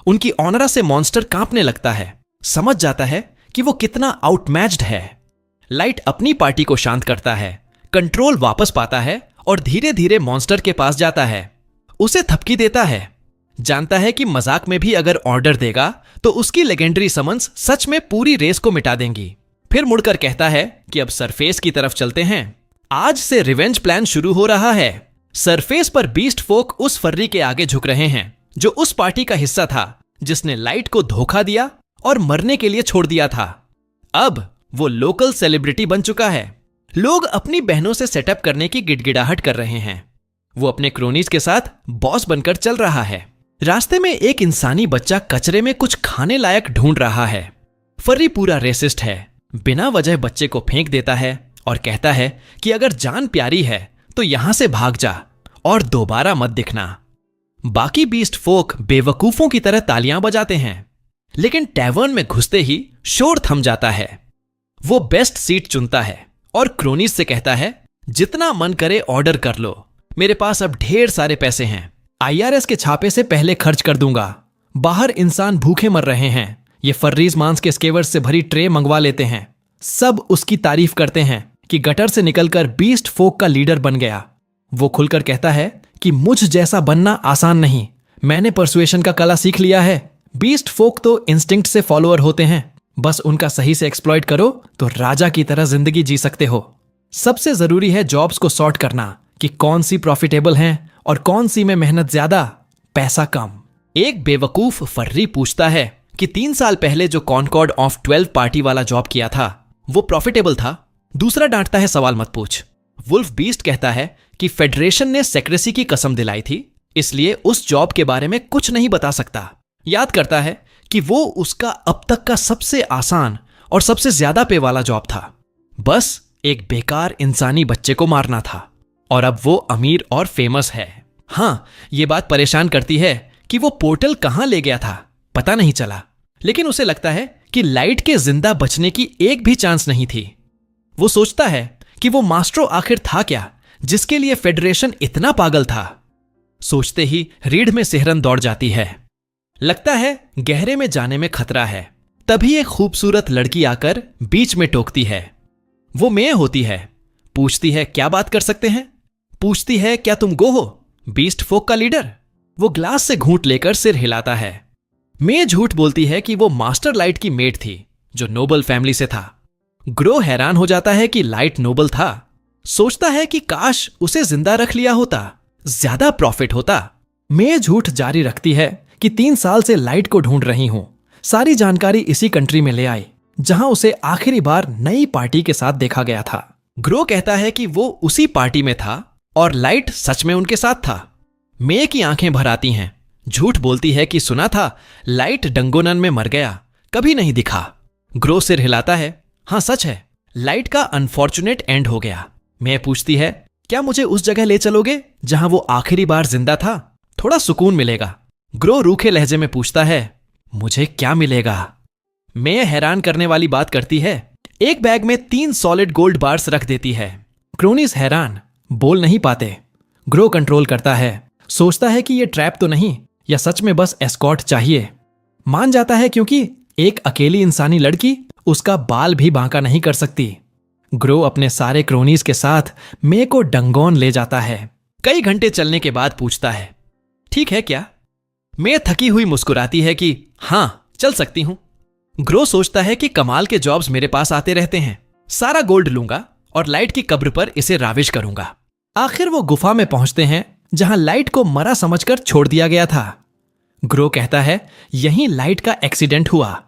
उनकी ऑनरा से मॉन्स्टर कांपने लगता है। समझ जाता है कि वो कितना आउटमैच्ड है। लाइट अपनी पार्टी को शांत करता है, कंट्रोल वापस पाता है और धीरे धीरे मॉन्स्टर के पास जाता है। उसे थपकी देता है। जानता है कि मजाक में भी अगर ऑर्डर देगा तो उसकी लेजेंडरी समन्स सच में पूरी रेस को मिटा देंगी। फिर मुड़कर कहता है कि अब सरफेस की तरफ चलते हैं। आज से रिवेंज प्लान शुरू हो रहा है। सरफेस पर बीस्ट फोक उस फर्री के आगे झुक रहे हैं जो उस पार्टी का हिस्सा था जिसने लाइट को धोखा दिया और मरने के लिए छोड़ दिया था। अब वो लोकल सेलिब्रिटी बन चुका है। लोग अपनी बहनों से सेटअप करने की गिड़गिड़ाहट कर रहे हैं। वो अपने क्रोनीज के साथ बॉस बनकर चल रहा है। रास्ते में एक इंसानी बच्चा कचरे में कुछ खाने लायक ढूंढ रहा है। फर्री पूरा रेसिस्ट है, बिना वजह बच्चे को फेंक देता है और कहता है कि अगर जान प्यारी है तो यहां से भाग जा और दोबारा मत दिखना। बाकी बीस्ट फोक बेवकूफों की तरह तालियां बजाते हैं, लेकिन टैवर्न में घुसते ही शोर थम जाता है। वो बेस्ट सीट चुनता है और क्रोनीज से कहता है, जितना मन करे ऑर्डर कर लो, मेरे पास अब ढेर सारे पैसे हैं। IRS के छापे से पहले खर्च कर दूंगा। बाहर इंसान भूखे मर रहे हैं। ये फर्रीज मांस के स्केवर्स से भरी ट्रे मंगवा लेते हैं। सब उसकी तारीफ करते हैं कि गटर से निकलकर बीस्ट फोक का लीडर बन गया। वो खुलकर कहता है कि मुझ जैसा बनना आसान नहीं, मैंने परसुएशन का कला सीख लिया है। बीस्ट फोक तो इंस्टिंक्ट से फॉलोअर होते हैं, बस उनका सही से एक्सप्लॉइट करो तो राजा की तरह जिंदगी जी सकते हो। सबसे जरूरी है जॉब्स को सॉर्ट करना कि कौन सी प्रॉफिटेबल हैं और कौन सी में मेहनत ज्यादा, पैसा कम। एक बेवकूफ फर्री पूछता है कि 3 साल पहले जो कॉनकॉर्ड ऑफ 12 पार्टी वाला जॉब किया था वो प्रॉफिटेबल था। दूसरा डांटता है, सवाल मत पूछ। वुल्फ बीस्ट कहता है कि फेडरेशन ने सेक्रेसी की कसम दिलाई थी, इसलिए उस जॉब के बारे में कुछ नहीं बता सकता। याद करता है कि वो उसका अब तक का सबसे आसान और सबसे ज्यादा पे वाला जॉब था। बस एक बेकार इंसानी बच्चे को मारना था और अब वो अमीर और फेमस है। हाँ, ये बात परेशान करती है कि वो पोर्टल कहां ले गया था पता नहीं चला, लेकिन उसे लगता है कि लाइट के जिंदा बचने की एक भी चांस नहीं थी। वो सोचता है कि वो मास्ट्रो आखिर था क्या जिसके लिए फेडरेशन इतना पागल था। सोचते ही रीढ़ में सिहरन दौड़ जाती है। लगता है गहरे में जाने में खतरा है। तभी एक खूबसूरत लड़की आकर बीच में टोकती है। वो मे होती है। पूछती है, क्या बात कर सकते हैं? पूछती है, क्या तुम गो हो, बीस्ट फोक का लीडर? वो ग्लास से घूंट लेकर सिर हिलाता है। मे झूठ बोलती है कि वो मास्टर लाइट की मेट थी जो नोबल फैमिली से था। ग्रो हैरान हो जाता है कि लाइट नोबल था। सोचता है कि काश उसे जिंदा रख लिया होता, ज्यादा प्रॉफिट होता। मे झूठ जारी रखती है कि 3 साल से लाइट को ढूंढ रही हूं। सारी जानकारी इसी कंट्री में ले आई जहां उसे आखिरी बार नई पार्टी के साथ देखा गया था। ग्रो कहता है कि वो उसी पार्टी में था और लाइट सच में उनके साथ था। मे की आंखें भर आती हैं। झूठ बोलती है कि सुना था लाइट डंगोनन में मर गया, कभी नहीं दिखा। ग्रो सिर हिलाता है, हाँ सच है, लाइट का अनफॉर्चुनेट एंड हो गया। मे पूछती है, क्या मुझे उस जगह ले चलोगे जहां वो आखिरी बार जिंदा था? थोड़ा सुकून मिलेगा। ग्रो रूखे लहजे में पूछता है, मुझे क्या मिलेगा? मे हैरान करने वाली बात करती है, एक बैग में 3 सॉलिड गोल्ड बार्स रख देती है। क्रोनीज हैरान, बोल नहीं पाते। ग्रो कंट्रोल करता है, सोचता है कि ये ट्रैप तो नहीं या सच में बस एस्कॉर्ट चाहिए। मान जाता है क्योंकि एक अकेली इंसानी लड़की उसका बाल भी बांका नहीं कर सकती। ग्रो अपने सारे क्रोनीज के साथ मे को डंगोन ले जाता है। कई घंटे चलने के बाद पूछता है, ठीक है क्या? मे थकी हुई मुस्कुराती है कि हां, चल सकती हूं। ग्रो सोचता है कि कमाल के जॉब्स मेरे पास आते रहते हैं, सारा गोल्ड लूंगा और लाइट की कब्र पर इसे राविश करूंगा। आखिर वो गुफा में पहुंचते हैं जहां लाइट को मरा समझकर छोड़ दिया गया था। ग्रो कहता है यहीं लाइट का एक्सीडेंट हुआ।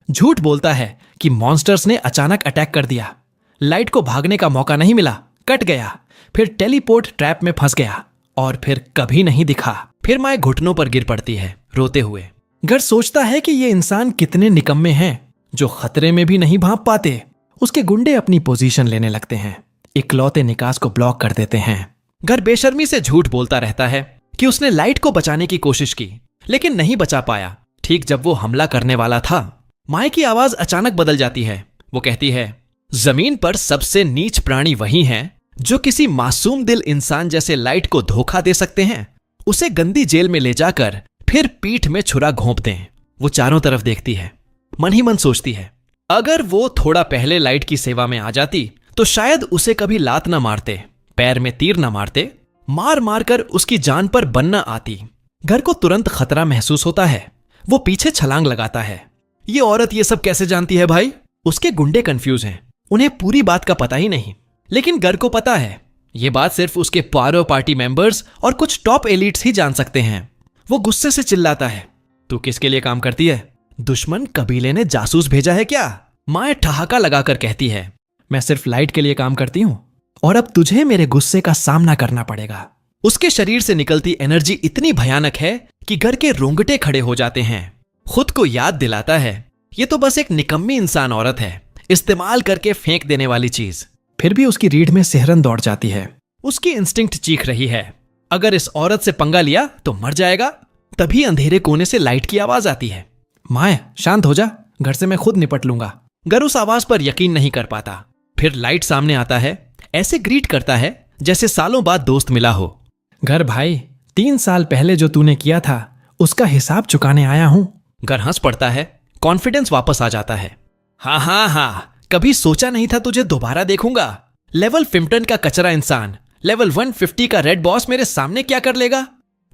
झूठ बोलता है कि मॉन्स्टर्स ने अचानक अटैक कर दिया। लाइट को भागने का मौका नहीं मिला, कट गया, फिर टेलीपोर्ट ट्रैप में फंस गया और फिर कभी नहीं दिखा। फिर माए घुटनों पर गिर पड़ती है रोते हुए। घर सोचता है कि ये इंसान कितने निकम्मे हैं जो खतरे में भी नहीं भांप पाते। उसके गुंडे अपनी पोजीशन लेने लगते हैं, इकलौते निकास को ब्लॉक कर देते हैं। घर बेशर्मी से झूठ बोलता रहता है कि उसने लाइट को बचाने की कोशिश की लेकिन नहीं बचा पाया। ठीक जब वो हमला करने वाला था, माए की आवाज अचानक बदल जाती है। वो कहती है, जमीन पर सबसे नीच प्राणी वही हैं जो किसी मासूम दिल इंसान जैसे लाइट को धोखा दे सकते हैं। उसे गंदी जेल में ले जाकर फिर पीठ में छुरा घोंप दें। वो चारों तरफ देखती है, मन ही मन सोचती है, अगर वो थोड़ा पहले लाइट की सेवा में आ जाती तो शायद उसे कभी लात न मारते, पैर में तीर न मारते, मार मार कर उसकी जान पर बन न आती। घर को तुरंत खतरा महसूस होता है। वो पीछे छलांग लगाता है। ये औरत ये सब कैसे जानती है भाई? उसके गुंडे कंफ्यूज हैं, उन्हें पूरी बात का पता ही नहीं। लेकिन घर को पता है ये बात सिर्फ उसके पारो पार्टी मेंबर्स और कुछ टॉप एलिट्स ही जान सकते हैं। वो गुस्से से चिल्लाता है, तू किसके लिए काम करती है? दुश्मन कबीले ने जासूस भेजा है क्या? माए ठहाका लगाकर कहती है, मैं सिर्फ लाइट के लिए काम करती हूं और अब तुझे मेरे गुस्से का सामना करना पड़ेगा। उसके शरीर से निकलती एनर्जी इतनी भयानक है कि घर के रोंगटे खड़े हो जाते हैं। खुद को याद दिलाता है ये तो बस एक निकम्मी इंसान औरत है, इस्तेमाल करके फेंक देने वाली चीज। फिर भी उसकी रीढ़ में सिहरन दौड़ जाती है। उसकी इंस्टिंक्ट चीख रही है, अगर इस औरत से पंगा लिया तो मर जाएगा। तभी अंधेरे कोने से लाइट की आवाज आती है, माए शांत हो जा, घर से मैं खुद निपट लूंगा। घर उस आवाज पर यकीन नहीं कर पाता। फिर लाइट सामने आता है, ऐसे ग्रीट करता है जैसे सालों बाद दोस्त मिला हो। घर भाई, 3 साल पहले जो तूने किया था उसका हिसाब चुकाने आया हूं। घर हंस पड़ता है, कॉन्फिडेंस वापस आ जाता है। हाँ हाँ हाँ, कभी सोचा नहीं था तुझे दोबारा देखूंगा। लेवल 15 का कचरा इंसान लेवल 150 का रेड बॉस मेरे सामने क्या कर लेगा?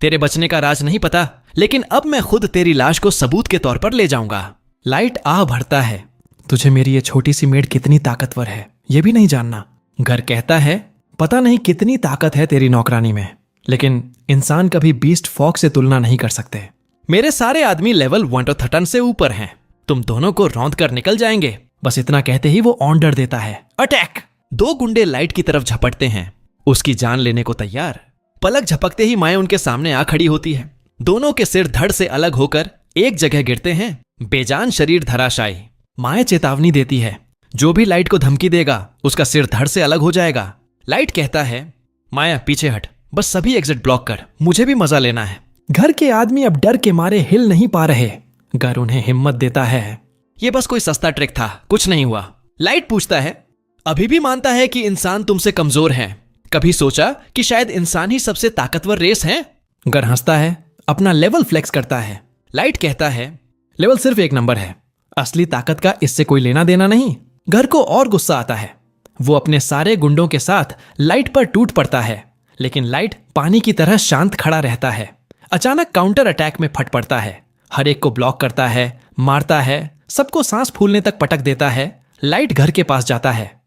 तेरे बचने का राज नहीं पता, लेकिन अब मैं खुद तेरी लाश को सबूत के तौर पर ले जाऊंगा। लाइट आह भरता है, तुझे मेरी ये छोटी सी मेड कितनी ताकतवर है ये भी नहीं जानना। घर कहता है, पता नहीं कितनी ताकत है तेरी नौकरानी में, लेकिन इंसान कभी बीस्ट फॉक से तुलना नहीं कर सकते। मेरे सारे आदमी लेवल 130 से ऊपर हैं, तुम दोनों को रौंद कर निकल जाएंगे। बस इतना कहते ही वो ऑर्डर देता है, अटैक। 2 गुंडे लाइट की तरफ झपटते हैं, उसकी जान लेने को तैयार। पलक झपकते ही माए उनके सामने आ खड़ी होती है। दोनों के सिर धड़ से अलग होकर एक जगह गिरते हैं, बेजान शरीर धराशायी। माए चेतावनी देती है, जो भी लाइट को धमकी देगा उसका सिर धड़ से अलग हो जाएगा। लाइट कहता है, माया पीछे हट, बस सभी एग्जिट ब्लॉक कर, मुझे भी मजा लेना है। घर के आदमी अब डर के मारे हिल नहीं पा रहे। घर उन्हें हिम्मत देता है, ये बस कोई सस्ता ट्रिक था, कुछ नहीं हुआ। लाइट पूछता है, अभी भी मानता है कि इंसान तुमसे कमजोर हैं? कभी सोचा कि शायद इंसान ही सबसे ताकतवर रेस है? घर हंसता है, अपना लेवल फ्लेक्स करता है। लाइट कहता है, लेवल सिर्फ एक नंबर है, असली ताकत का इससे कोई लेना देना नहीं। घर को और गुस्सा आता है। वो अपने सारे गुंडों के साथ लाइट पर टूट पड़ता है, लेकिन लाइट पानी की तरह शांत खड़ा रहता है। अचानक काउंटर अटैक में फट पड़ता है, हर एक को ब्लॉक करता है, मारता है, सबको सांस फूलने तक पटक देता है। लाइट घर के पास जाता है।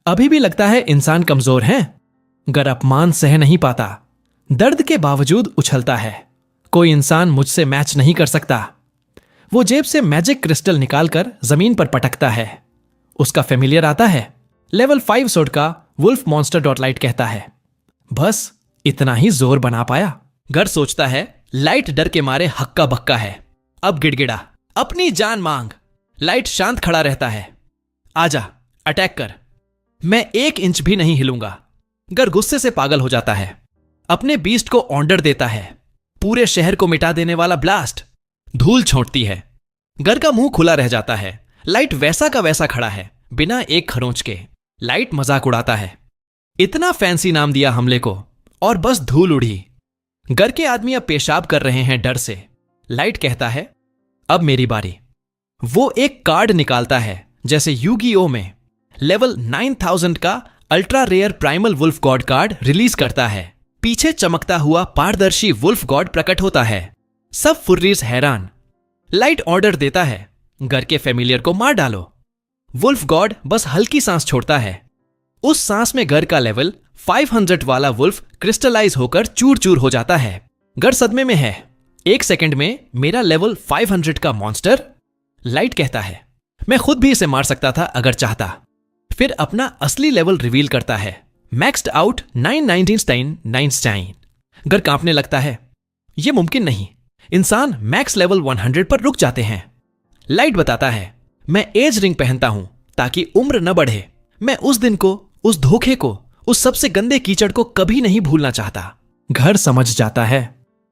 अभी भी लगता है इंसान कमजोर है। गर अपमान सह नहीं पाता, दर्द के बावजूद उछलता है। कोई इंसान मुझसे मैच नहीं कर सकता। वो जेब से मैजिक क्रिस्टल निकालकर जमीन पर पटकता है। उसका फेमिलियर आता है। लेवल 5 सोड का वुल्फ मॉन्स्टर डॉट लाइट कहता है। बस इतना ही जोर बना पाया। गर सोचता है लाइट डर के मारे हक्का बक्का है। अब गिड़गिड़ा, अपनी जान मांग। लाइट शांत खड़ा रहता है। आजा, अटैक कर, मैं 1 इंच भी नहीं हिलूंगा। गर गुस्से से पागल हो जाता है। अपने बीस्ट को ऑर्डर देता है। पूरे शहर को मिटा देने वाला ब्लास्ट। धूल छोड़ती है। गर का मुंह खुला रह जाता है। लाइट वैसा का वैसा खड़ा है, बिना एक खरोंच के। लाइट मजाक उड़ाता है। इतना फैंसी नाम दिया हमले को, और बस धूल उड़ी। गर के आदमी अब पेशाब कर रहे हैं डर से। लाइट कहता है, अब मेरी बारी। वो एक कार्ड निकालता है, जैसे यूगी-ओ में। लेवल 9000 का ultra rare primal wolf god card release करता है। पीछे चमकता हुआ पारदर्शी वुल्फ गॉड प्रकट होता है। सब फुर्रीज हैरान। लाइट ऑर्डर देता है, गर के फेमिलियर को मार डालो। वुल्फ गॉड बस हल्की सांस छोड़ता है। उस सांस में गर का लेवल 500 वाला वुल्फ क्रिस्टलाइज होकर चूर चूर हो जाता है। गर सदमे में है। 1 सेकंड में मेरा लेवल 500 का मॉन्स्टर। लाइट कहता है, मैं खुद भी इसे मार सकता था अगर चाहता। फिर अपना असली लेवल रिवील करता है। मैक्स्ड आउट 999 गर कांपने लगता है। यह मुमकिन नहीं, इंसान मैक्स लेवल 100 पर रुक जाते हैं। लाइट बताता है, मैं एज रिंग पहनता हूं ताकि उम्र न बढ़े। मैं उस दिन को, उस धोखे को, उस सबसे गंदे कीचड़ को कभी नहीं भूलना चाहता। घर समझ जाता है,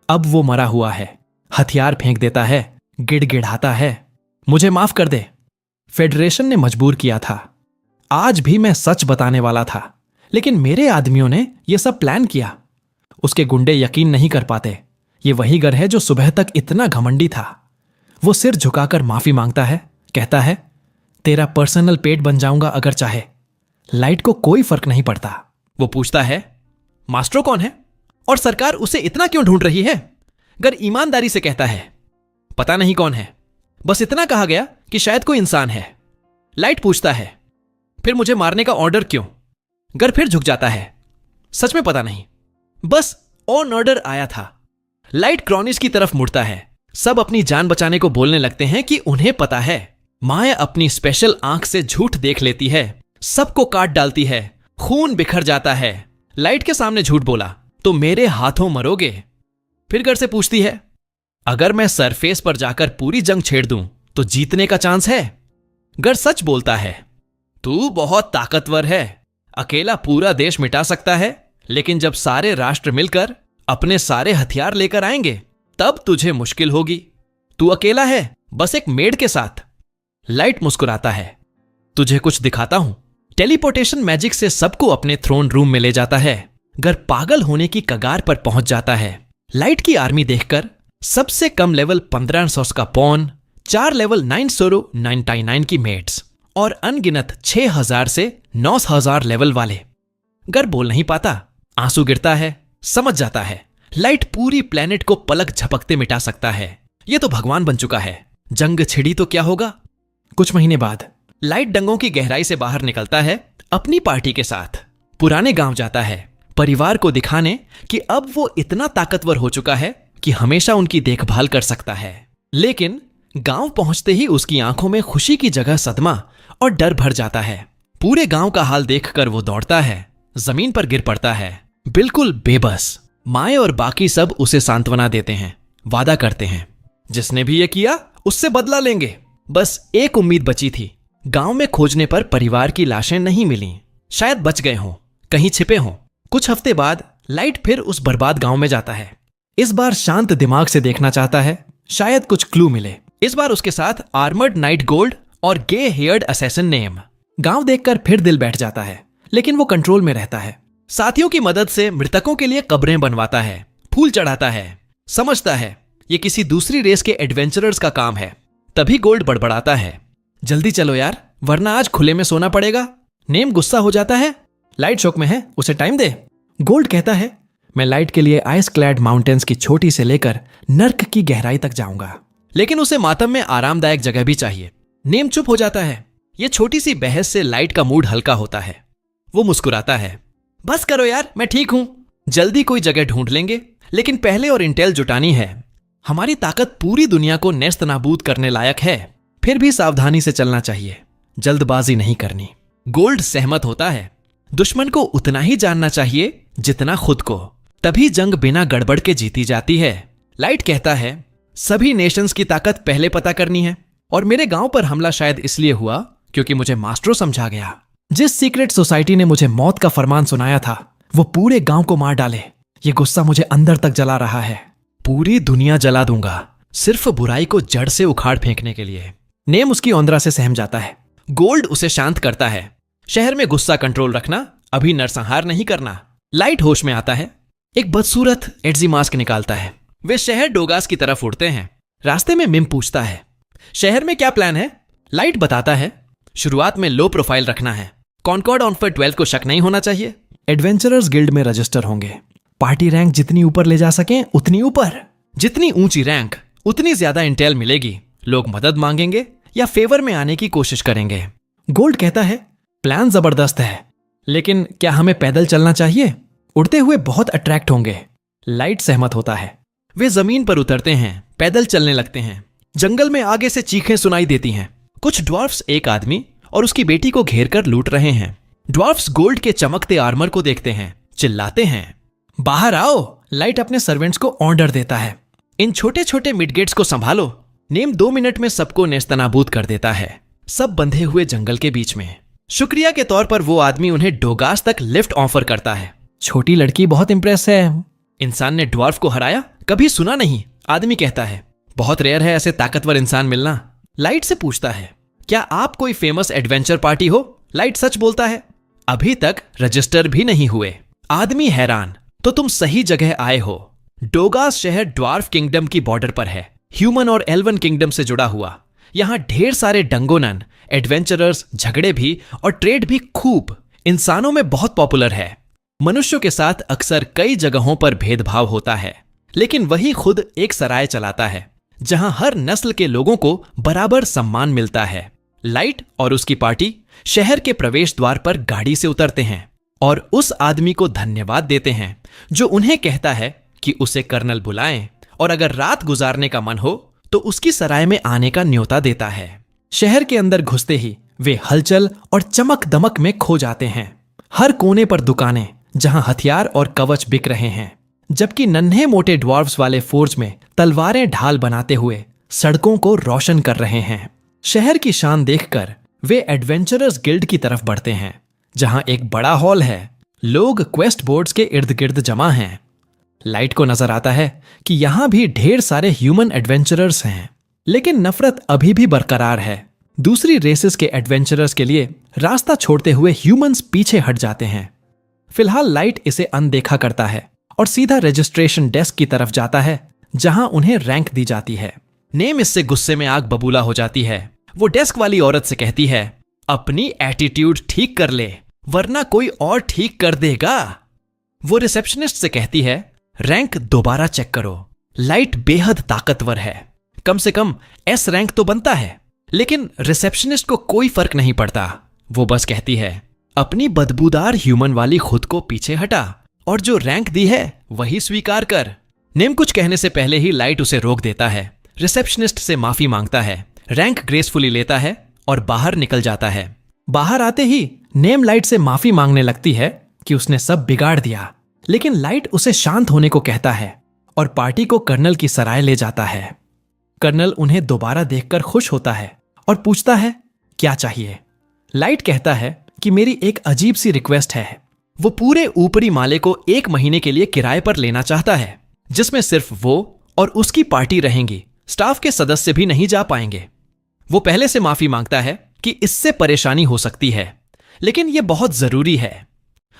अब वो मरा हुआ है। हथियार फेंक देता है, गिड़गिड़ाता है, मुझे माफ कर दे। फेडरेशन ने मजबूर किया था। आज भी मैं सच बताने वाला था, लेकिन मेरे आदमियों ने यह सब प्लान किया। उसके गुंडे यकीन नहीं कर पाते। ये वही गर है जो सुबह तक इतना घमंडी था। वो सिर झुकाकर माफी मांगता है, कहता है, तेरा पर्सनल पेट बन जाऊंगा अगर चाहे। लाइट को कोई फर्क नहीं पड़ता। वो पूछता है, मास्ट्रो कौन है और सरकार उसे इतना क्यों ढूंढ रही है? गर ईमानदारी से कहता है, पता नहीं कौन है, बस इतना कहा गया कि शायद कोई इंसान है। लाइट पूछता है, फिर मुझे मारने का ऑर्डर क्यों? गर फिर झुक जाता है, सच में पता नहीं, बस ऑन ऑर्डर आया था। लाइट क्रॉनिस की तरफ मुड़ता है। सब अपनी जान बचाने को बोलने लगते हैं कि उन्हें पता है। माया अपनी स्पेशल आंख से झूठ देख लेती है, सबको काट डालती है, खून बिखर जाता है। लाइट के सामने झूठ बोला तो मेरे हाथों मरोगे। फिर गर से पूछती है, अगर मैं सरफेस पर जाकर पूरी जंग छेड़ दूं तो जीतने का चांस है? गर सच बोलता है, तू बहुत ताकतवर है, अकेला पूरा देश मिटा सकता है, लेकिन जब सारे राष्ट्र मिलकर अपने सारे हथियार लेकर आएंगे तब तुझे मुश्किल होगी। तू अकेला है, बस एक मेड के साथ। लाइट मुस्कुराता है, तुझे कुछ दिखाता हूं। टेलीपोर्टेशन मैजिक से सबको अपने थ्रोन रूम में ले जाता है। गर पागल होने की कगार पर पहुंच जाता है। लाइट की आर्मी देखकर सबसे कम लेवल 1500 का पॉन, 4 लेवल 999 की मेट्स और अनगिनत 6000 से 9000 लेवल वाले। गर बोल नहीं पाता, आंसू गिरता है, समझ जाता है लाइट पूरी प्लेनेट को पलक झपकते मिटा सकता है। यह तो भगवान बन चुका है। जंग छिड़ी तो क्या होगा? कुछ महीने बाद लाइट डंगों की गहराई से बाहर निकलता है। अपनी पार्टी के साथ पुराने गांव जाता है, परिवार को दिखाने कि अब वो इतना ताकतवर हो चुका है कि हमेशा उनकी देखभाल कर सकता है। लेकिन गांव पहुंचते ही उसकी आंखों में खुशी की जगह सदमा और डर भर जाता है। पूरे गांव का हाल देखकर वो दौड़ता है, जमीन पर गिर पड़ता है, बिल्कुल बेबस। माए और बाकी सब उसे सांत्वना देते हैं, वादा करते हैं, जिसने भी ये किया उससे बदला लेंगे। बस एक उम्मीद बची थी। गांव में खोजने पर परिवार की लाशें नहीं मिली। शायद बच गए हों, कहीं छिपे हों। कुछ हफ्ते बाद लाइट फिर उस बर्बाद गांव में जाता है। इस बार शांत दिमाग से देखना चाहता है, शायद कुछ क्लू मिले। इस बार उसके साथ आर्मर्ड नाइट गोल्ड और गे हेयर्ड असैसिन नेम। गांव देखकर फिर दिल बैठ जाता है, लेकिन वो कंट्रोल में रहता है। साथियों की मदद से मृतकों के लिए कब्रें बनवाता है, फूल चढ़ाता है। समझता है ये किसी दूसरी रेस के एडवेंचरर्स का काम है। तभी गोल्ड बड़बड़ाता है, जल्दी चलो यार, वरना आज खुले में सोना पड़ेगा। नेम गुस्सा हो जाता है, लाइट शॉक में है, उसे टाइम दे। गोल्ड कहता है, मैं लाइट के लिए आइस क्लैड माउंटेन्स की छोटी से लेकर नर्क की गहराई तक जाऊंगा, लेकिन उसे मातम में आरामदायक जगह भी चाहिए। नेम चुप हो जाता है। यह छोटी सी बहस से लाइट का मूड हल्का होता है। वो मुस्कुराता है। बस करो यार, मैं ठीक हूं। जल्दी कोई जगह ढूंढ लेंगे, लेकिन पहले और इंटेल जुटानी है। हमारी ताकत पूरी दुनिया को नेस्त नाबूद करने लायक है, फिर भी सावधानी से चलना चाहिए, जल्दबाजी नहीं करनी। गोल्ड सहमत होता है। दुश्मन को उतना ही जानना चाहिए जितना खुद को, तभी जंग बिना गड़बड़ के जीती जाती है। लाइट कहता है, सभी नेशंस की ताकत पहले पता करनी है, और मेरे गांव पर हमला शायद इसलिए हुआ क्योंकि मुझे मास्ट्रो समझा गया। जिस सीक्रेट सोसाइटी ने मुझे मौत का फरमान सुनाया था, वो पूरे गांव को मार डाले। ये गुस्सा मुझे अंदर तक जला रहा है। पूरी दुनिया जला दूंगा, सिर्फ बुराई को जड़ से उखाड़ फेंकने के लिए। नेम उसकी औंदरा से सहम जाता है। गोल्ड उसे शांत करता है। शहर में गुस्सा कंट्रोल रखना, अभी नरसंहार नहीं करना। लाइट होश में आता है। एक बदसूरत एड्जी मास्क निकालता है। वे शहर डोगास की तरफ उड़ते हैं। रास्ते में मिम पूछता है, शहर में क्या प्लान है? लाइट बताता है, शुरुआत में लो प्रोफाइल रखना है। कॉनकॉर्ड ऑनफर 12 को शक नहीं होना चाहिए। एडवेंचरर्स गिल्ड में रजिस्टर होंगे। पार्टी रैंक जितनी ऊपर ले जा सकें उतनी ऊपर। जितनी ऊंची रैंक उतनी ज्यादा इंटेल मिलेगी। लोग मदद मांगेंगे या फेवर में आने की कोशिश करेंगे। गोल्ड कहता है, प्लान जबरदस्त है, लेकिन क्या हमें पैदल चलना चाहिए? उड़ते हुए बहुत अट्रैक्ट होंगे। लाइट सहमत होता है। वे जमीन पर उतरते हैं, पैदल चलने लगते हैं। जंगल में आगे से चीखें सुनाई देती हैं। कुछ ड्वार्फ्स एक आदमी और उसकी बेटी को घेर कर लूट रहे हैं। ड्वार्फ्स गोल्ड के चमकते आर्मर को देखते हैं, चिल्लाते हैं, बाहर आओ। लाइट अपने सर्वेंट्स को ऑर्डर देता है, इन छोटे छोटे मिडगेट्स को संभालो। नेम 2 मिनट में सबको नेस्तनाबूद कर देता है, सब बंधे हुए जंगल के बीच में। शुक्रिया के तौर पर वो आदमी उन्हें डोगास तक लिफ्ट ऑफर करता है। छोटी लड़की बहुत इंप्रेस है। इंसान ने ड्वार्फ को हराया? कभी सुना नहीं, आदमी कहता है। बहुत रेयर है ऐसे ताकतवर इंसान मिलना। लाइट से पूछता है, क्या आप कोई फेमस एडवेंचर पार्टी हो? लाइट सच बोलता है, अभी तक रजिस्टर भी नहीं हुए। आदमी हैरान, तो तुम सही जगह आए हो। डोगास शहर ड्वार्फ किंगडम की बॉर्डर पर है, ह्यूमन और एल्वन किंगडम से जुड़ा हुआ। यहां ढेर सारे डंगोनन, एडवेंचरर्स, झगड़े भी और ट्रेड भी खूब। इंसानों में बहुत पॉपुलर है। मनुष्यों के साथ अक्सर कई जगहों पर भेदभाव होता है, लेकिन वही खुद एक सराय चलाता है जहां हर नस्ल के लोगों को बराबर सम्मान मिलता है। लाइट और उसकी पार्टी शहर के प्रवेश द्वार पर गाड़ी से उतरते हैं और उस आदमी को धन्यवाद देते हैं जो उन्हें कहता है कि उसे कर्नल बुलाएं, और अगर रात गुजारने का मन हो तो उसकी सराय में आने का न्योता देता है। शहर के अंदर घुसते ही वे हलचल और चमक दमक में खो जाते हैं। हर कोने पर दुकानें जहां हथियार और कवच बिक रहे हैं, जबकि नन्हे मोटे ड्वार्फ्स वाले फोर्ज में तलवारें ढाल बनाते हुए सड़कों को रोशन कर रहे हैं। शहर की शान देखकर वे एडवेंचरर्स गिल्ड की तरफ बढ़ते हैं, जहां एक बड़ा हॉल है। लोग क्वेस्ट बोर्ड्स के इर्द गिर्द जमा हैं। लाइट को नजर आता है कि यहां भी ढेर सारे ह्यूमन एडवेंचरर्स हैं, लेकिन नफरत अभी भी बरकरार है। दूसरी रेसेस के एडवेंचरर्स के लिए रास्ता छोड़ते हुए ह्यूमंस पीछे हट जाते हैं। फिलहाल लाइट इसे अनदेखा करता है और सीधा रजिस्ट्रेशन डेस्क की तरफ जाता है, जहां उन्हें रैंक दी जाती है। नेम इससे गुस्से में आग बबूला हो जाती है। वो डेस्क वाली औरत से कहती है, अपनी एटीट्यूड ठीक कर ले, वरना कोई और ठीक कर देगा। वो रिसेप्शनिस्ट से कहती है, रैंक दोबारा चेक करो। लाइट बेहद ताकतवर है, कम से कम एस रैंक तो बनता है, लेकिन रिसेप्शनिस्ट को कोई फर्क नहीं पड़ता। वो बस कहती है, अपनी बदबूदार ह्यूमन वाली खुद को पीछे हटा और जो रैंक दी है वही स्वीकार कर। नेम कुछ कहने से पहले ही लाइट उसे रोक देता है। रिसेप्शनिस्ट से माफी मांगता है, रैंक ग्रेसफुली लेता है और बाहर निकल जाता है। बाहर आते ही नेम लाइट से माफी मांगने लगती है कि उसने सब बिगाड़ दिया, लेकिन लाइट उसे शांत होने को कहता है और पार्टी को कर्नल की सराय ले जाता है। कर्नल उन्हें दोबारा देखकर खुश होता है और पूछता है, क्या चाहिए? लाइट कहता है कि मेरी एक अजीब सी रिक्वेस्ट है। वो पूरे ऊपरी माले को 1 महीने के लिए किराए पर लेना चाहता है, जिसमें सिर्फ वो और उसकी पार्टी रहेंगी। स्टाफ के सदस्य भी नहीं जा पाएंगे। वो पहले से माफी मांगता है कि इससे परेशानी हो सकती है, लेकिन यह बहुत जरूरी है।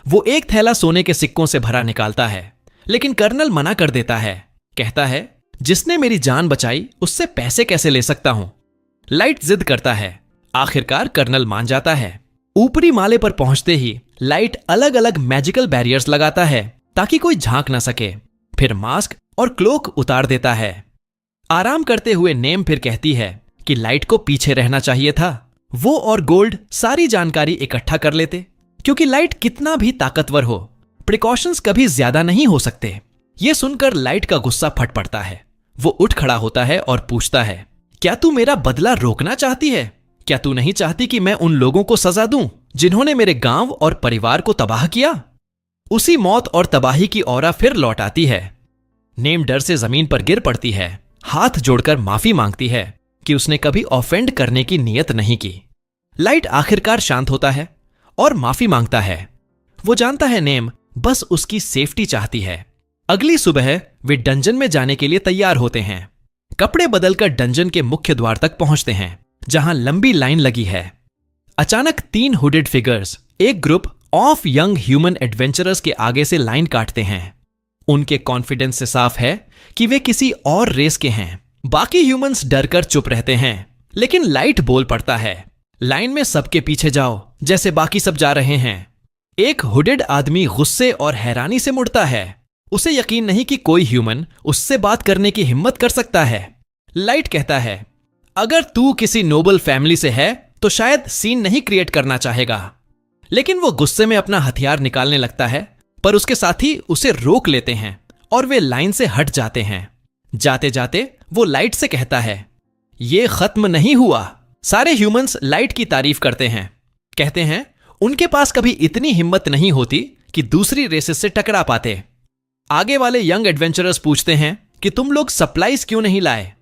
वो एक थैला सोने के सिक्कों से भरा निकालता है, लेकिन कर्नल मना कर देता है। कहता है, जिसने मेरी जान बचाई उससे पैसे कैसे ले सकता हूं? लाइट जिद करता है। आखिरकार कर्नल मान जाता है। ऊपरी माले पर पहुंचते ही लाइट अलग अलग मैजिकल बैरियर्स लगाता है ताकि कोई झांक न सके। फिर मास्क और क्लोक उतार देता है। आराम करते हुए नेम फिर कहती है कि लाइट को पीछे रहना चाहिए था। वो और गोल्ड सारी जानकारी इकट्ठा कर लेते, क्योंकि लाइट कितना भी ताकतवर हो, प्रिकॉशंस कभी ज्यादा नहीं हो सकते। ये सुनकर लाइट का गुस्सा फट पड़ता है। वो उठ खड़ा होता है और पूछता है, क्या तू मेरा बदला रोकना चाहती है? क्या तू नहीं चाहती कि मैं उन लोगों को सजा दूं जिन्होंने मेरे गांव और परिवार को तबाह किया? उसी मौत और तबाही की औरा फिर लौट आती है। नेम डर से जमीन पर गिर पड़ती है, हाथ जोड़कर माफी मांगती है कि उसने कभी ऑफेंड करने की नियत नहीं की। लाइट आखिरकार शांत होता है और माफी मांगता है। वो जानता है नेम बस उसकी सेफ्टी चाहती है। अगली सुबह वे डंजन में जाने के लिए तैयार होते हैं। कपड़े बदलकर डंजन के मुख्य द्वार तक पहुंचते हैं, जहां लंबी लाइन लगी है। अचानक 3 हुडेड फिगर्स, एक group of young human adventurers के आगे से लाइन काटते हैं। उनके कॉन्फिडेंस से साफ है कि वे किसी और रेस के हैं। बाकी ह्यूमंस डरकर चुप रहते हैं, लेकिन लाइट बोल पड़ता है, लाइन में सबके पीछे जाओ जैसे बाकी सब जा रहे हैं। एक हुडेड आदमी गुस्से और हैरानी से मुड़ता है। उसे यकीन नहीं कि कोई ह्यूमन उससे बात करने की हिम्मत कर सकता है। लाइट कहता है, अगर तू किसी नोबल फैमिली से है तो शायद सीन नहीं क्रिएट करना चाहेगा। लेकिन वो गुस्से में अपना हथियार निकालने लगता है, पर उसके साथी उसे रोक लेते हैं और वे लाइन से हट जाते हैं। जाते जाते वो लाइट से कहता है, ये खत्म नहीं हुआ। सारे ह्यूमंस लाइट की तारीफ करते हैं, कहते हैं उनके पास कभी इतनी हिम्मत नहीं होती कि दूसरी रेसेस से टकरा पाते। आगे वाले यंग एडवेंचरर्स पूछते हैं कि तुम लोग सप्लाईज क्यों नहीं लाए?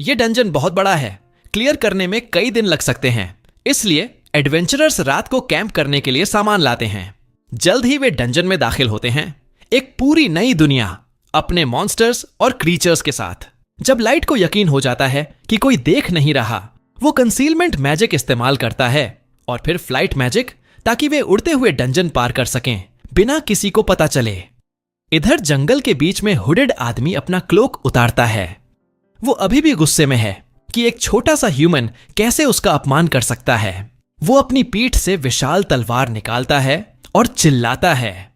ये डंजन बहुत बड़ा है, क्लियर करने में कई दिन लग सकते हैं, इसलिए एडवेंचरर्स रात को कैंप करने के लिए सामान लाते हैं। जल्द ही वे डंजन में दाखिल होते हैं, एक पूरी नई दुनिया अपने मॉन्स्टर्स और क्रीचर्स के साथ। जब लाइट को यकीन हो जाता है कि कोई देख नहीं रहा, वो कंसीलमेंट मैजिक इस्तेमाल करता है और फिर फ्लाइट मैजिक, ताकि वे उड़ते हुए डंजन पार कर सकें बिना किसी को पता चले। इधर जंगल के बीच में हुडेड आदमी अपना क्लोक उतारता है। वो अभी भी गुस्से में है कि एक छोटा सा ह्यूमन कैसे उसका अपमान कर सकता है। वो अपनी पीठ से विशाल तलवार निकालता है और चिल्लाता है,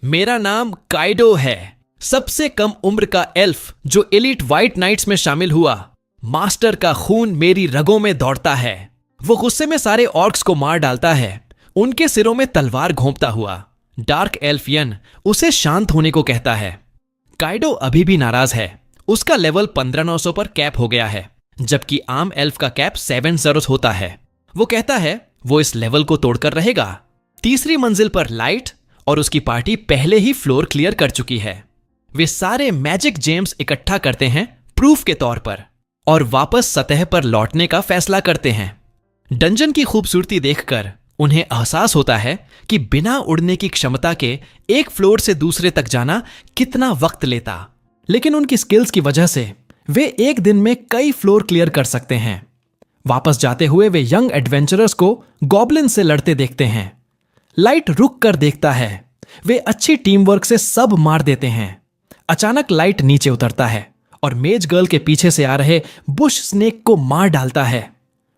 मेरा नाम काइडो है, सबसे कम उम्र का एल्फ जो एलीट व्हाइट नाइट्स में शामिल हुआ। मास्टर का खून मेरी रगों में दौड़ता है। वो गुस्से में सारे ऑर्क्स को मार डालता है, उनके सिरों में तलवार घोंपता हुआ। डार्क एल्फ यन उसे शांत होने को कहता है। काइडो अभी भी नाराज है। उसका लेवल 15900 पर कैप हो गया है, जबकि आम एल्फ का कैप 7 होता है। वो कहता है वो इस लेवल को तोड़कर रहेगा। तीसरी मंजिल पर लाइट और उसकी पार्टी पहले ही फ्लोर क्लियर कर चुकी है। वे सारे मैजिक जेम्स इकट्ठा करते हैं प्रूफ के तौर पर और वापस सतह पर लौटने का फैसला करते हैं। डंजन की खूबसूरती देखकर उन्हें एहसास होता है कि बिना उड़ने की क्षमता के एक फ्लोर से दूसरे तक जाना कितना वक्त लेता, लेकिन उनकी स्किल्स की वजह से वे एक दिन में कई फ्लोर क्लियर कर सकते हैं। वापस जाते हुए वे यंग एडवेंचरर्स को गॉब्लिन से लड़ते देखते हैं। लाइट रुक कर देखता है। वे अच्छी टीम वर्क से सब मार देते हैं। अचानक लाइट नीचे उतरता है और मेज गर्ल के पीछे से आ रहे बुश स्नेक को मार डालता है।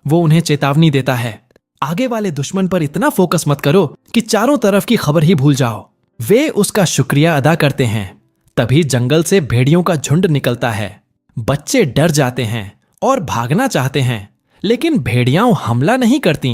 वो उन्हें चेतावनी देता है, आगे वाले दुश्मन पर इतना फोकस मत करो कि चारों तरफ की खबर ही भूल जाओ। वे उसका शुक्रिया अदा करते हैं। तभी जंगल से भेड़ियों का झुंड निकलता है। बच्चे डर जाते हैं और भागना चाहते हैं, लेकिन भेड़ियां हमला नहीं करती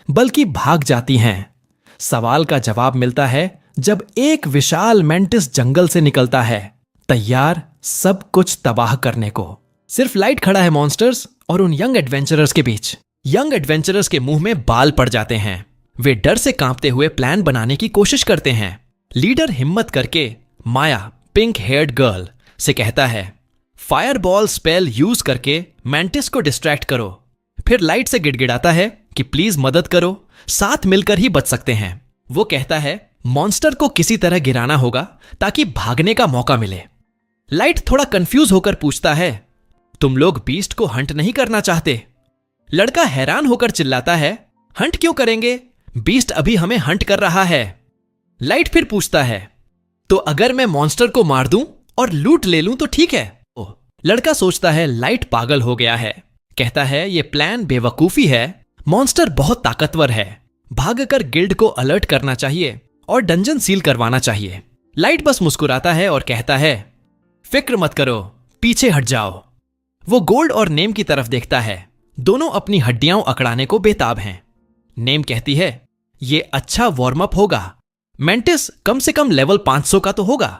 बल्कि भाग जाती हैं। सवाल का जवाब मिलता है जब एक विशाल मेंटिस जंगल से निकलता है, तैयार सब कुछ तबाह करने को। सिर्फ लाइट खड़ा है मॉन्स्टर्स और उन यंग एडवेंचरर्स के बीच। यंग एडवेंचरर्स के मुंह में बाल पड़ जाते हैं। वे डर से कांपते हुए प्लान बनाने की कोशिश करते हैं। लीडर हिम्मत करके माया, पिंक हेयर्ड गर्ल, से कहता है, फायरबॉल स्पेल यूज करके मैंटिस को डिस्ट्रैक्ट करो। फिर लाइट से गिड़गिड़ाता है कि प्लीज मदद करो, साथ मिलकर ही बच सकते हैं। वो कहता है मॉन्स्टर को किसी तरह गिराना होगा ताकि भागने का मौका मिले। लाइट थोड़ा कंफ्यूज होकर पूछता है, तुम लोग बीस्ट को हंट नहीं करना चाहते? लड़का हैरान होकर चिल्लाता है, हंट क्यों करेंगे? बीस्ट अभी हमें हंट कर रहा है। लाइट फिर पूछता है, तो अगर मैं मॉन्स्टर को मार दूं और लूट ले लूं तो ठीक है? लड़का सोचता है लाइट पागल हो गया है। कहता है यह प्लान बेवकूफी है, मॉन्स्टर बहुत ताकतवर है, भागकर गिल्ड को अलर्ट करना चाहिए और डंजन सील करवाना चाहिए। लाइट बस मुस्कुराता है और कहता है, फिक्र मत करो, पीछे हट जाओ। वो गोल्ड और नेम की तरफ देखता है। दोनों अपनी हड्डियां अकड़ाने को बेताब हैं। नेम कहती है, ये अच्छा वार्म अप होगा। मेंटिस कम से कम लेवल 500 का तो होगा।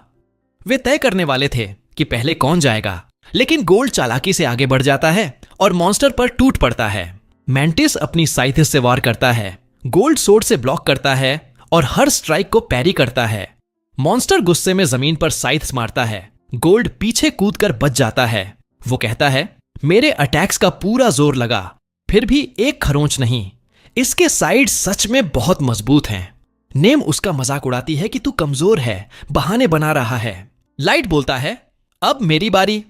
वे तय करने वाले थे कि पहले कौन जाएगा, लेकिन गोल्ड चालाकी से आगे बढ़ जाता है और मॉन्स्टर पर टूट पड़ता है। मेंटिस अपनी साइथ से वार करता है, गोल्ड सोर्ड से ब्लॉक करता है और हर स्ट्राइक को पैरी करता है। मॉन्स्टर गुस्से में जमीन पर साइथ्स मारता है। गोल्ड पीछे कूदकर बच जाता है। वो कहता है, मेरे अटैक्स का पूरा जोर लगा, फिर भी एक खरोंच नहीं। इसके साइड सच में बहुत मजबूत हैं। नेम उसका मजाक उड़ाती है कि तू कमजोर है, बहाने बना रहा है। लाइट बोलता है, अब मेरी बारी।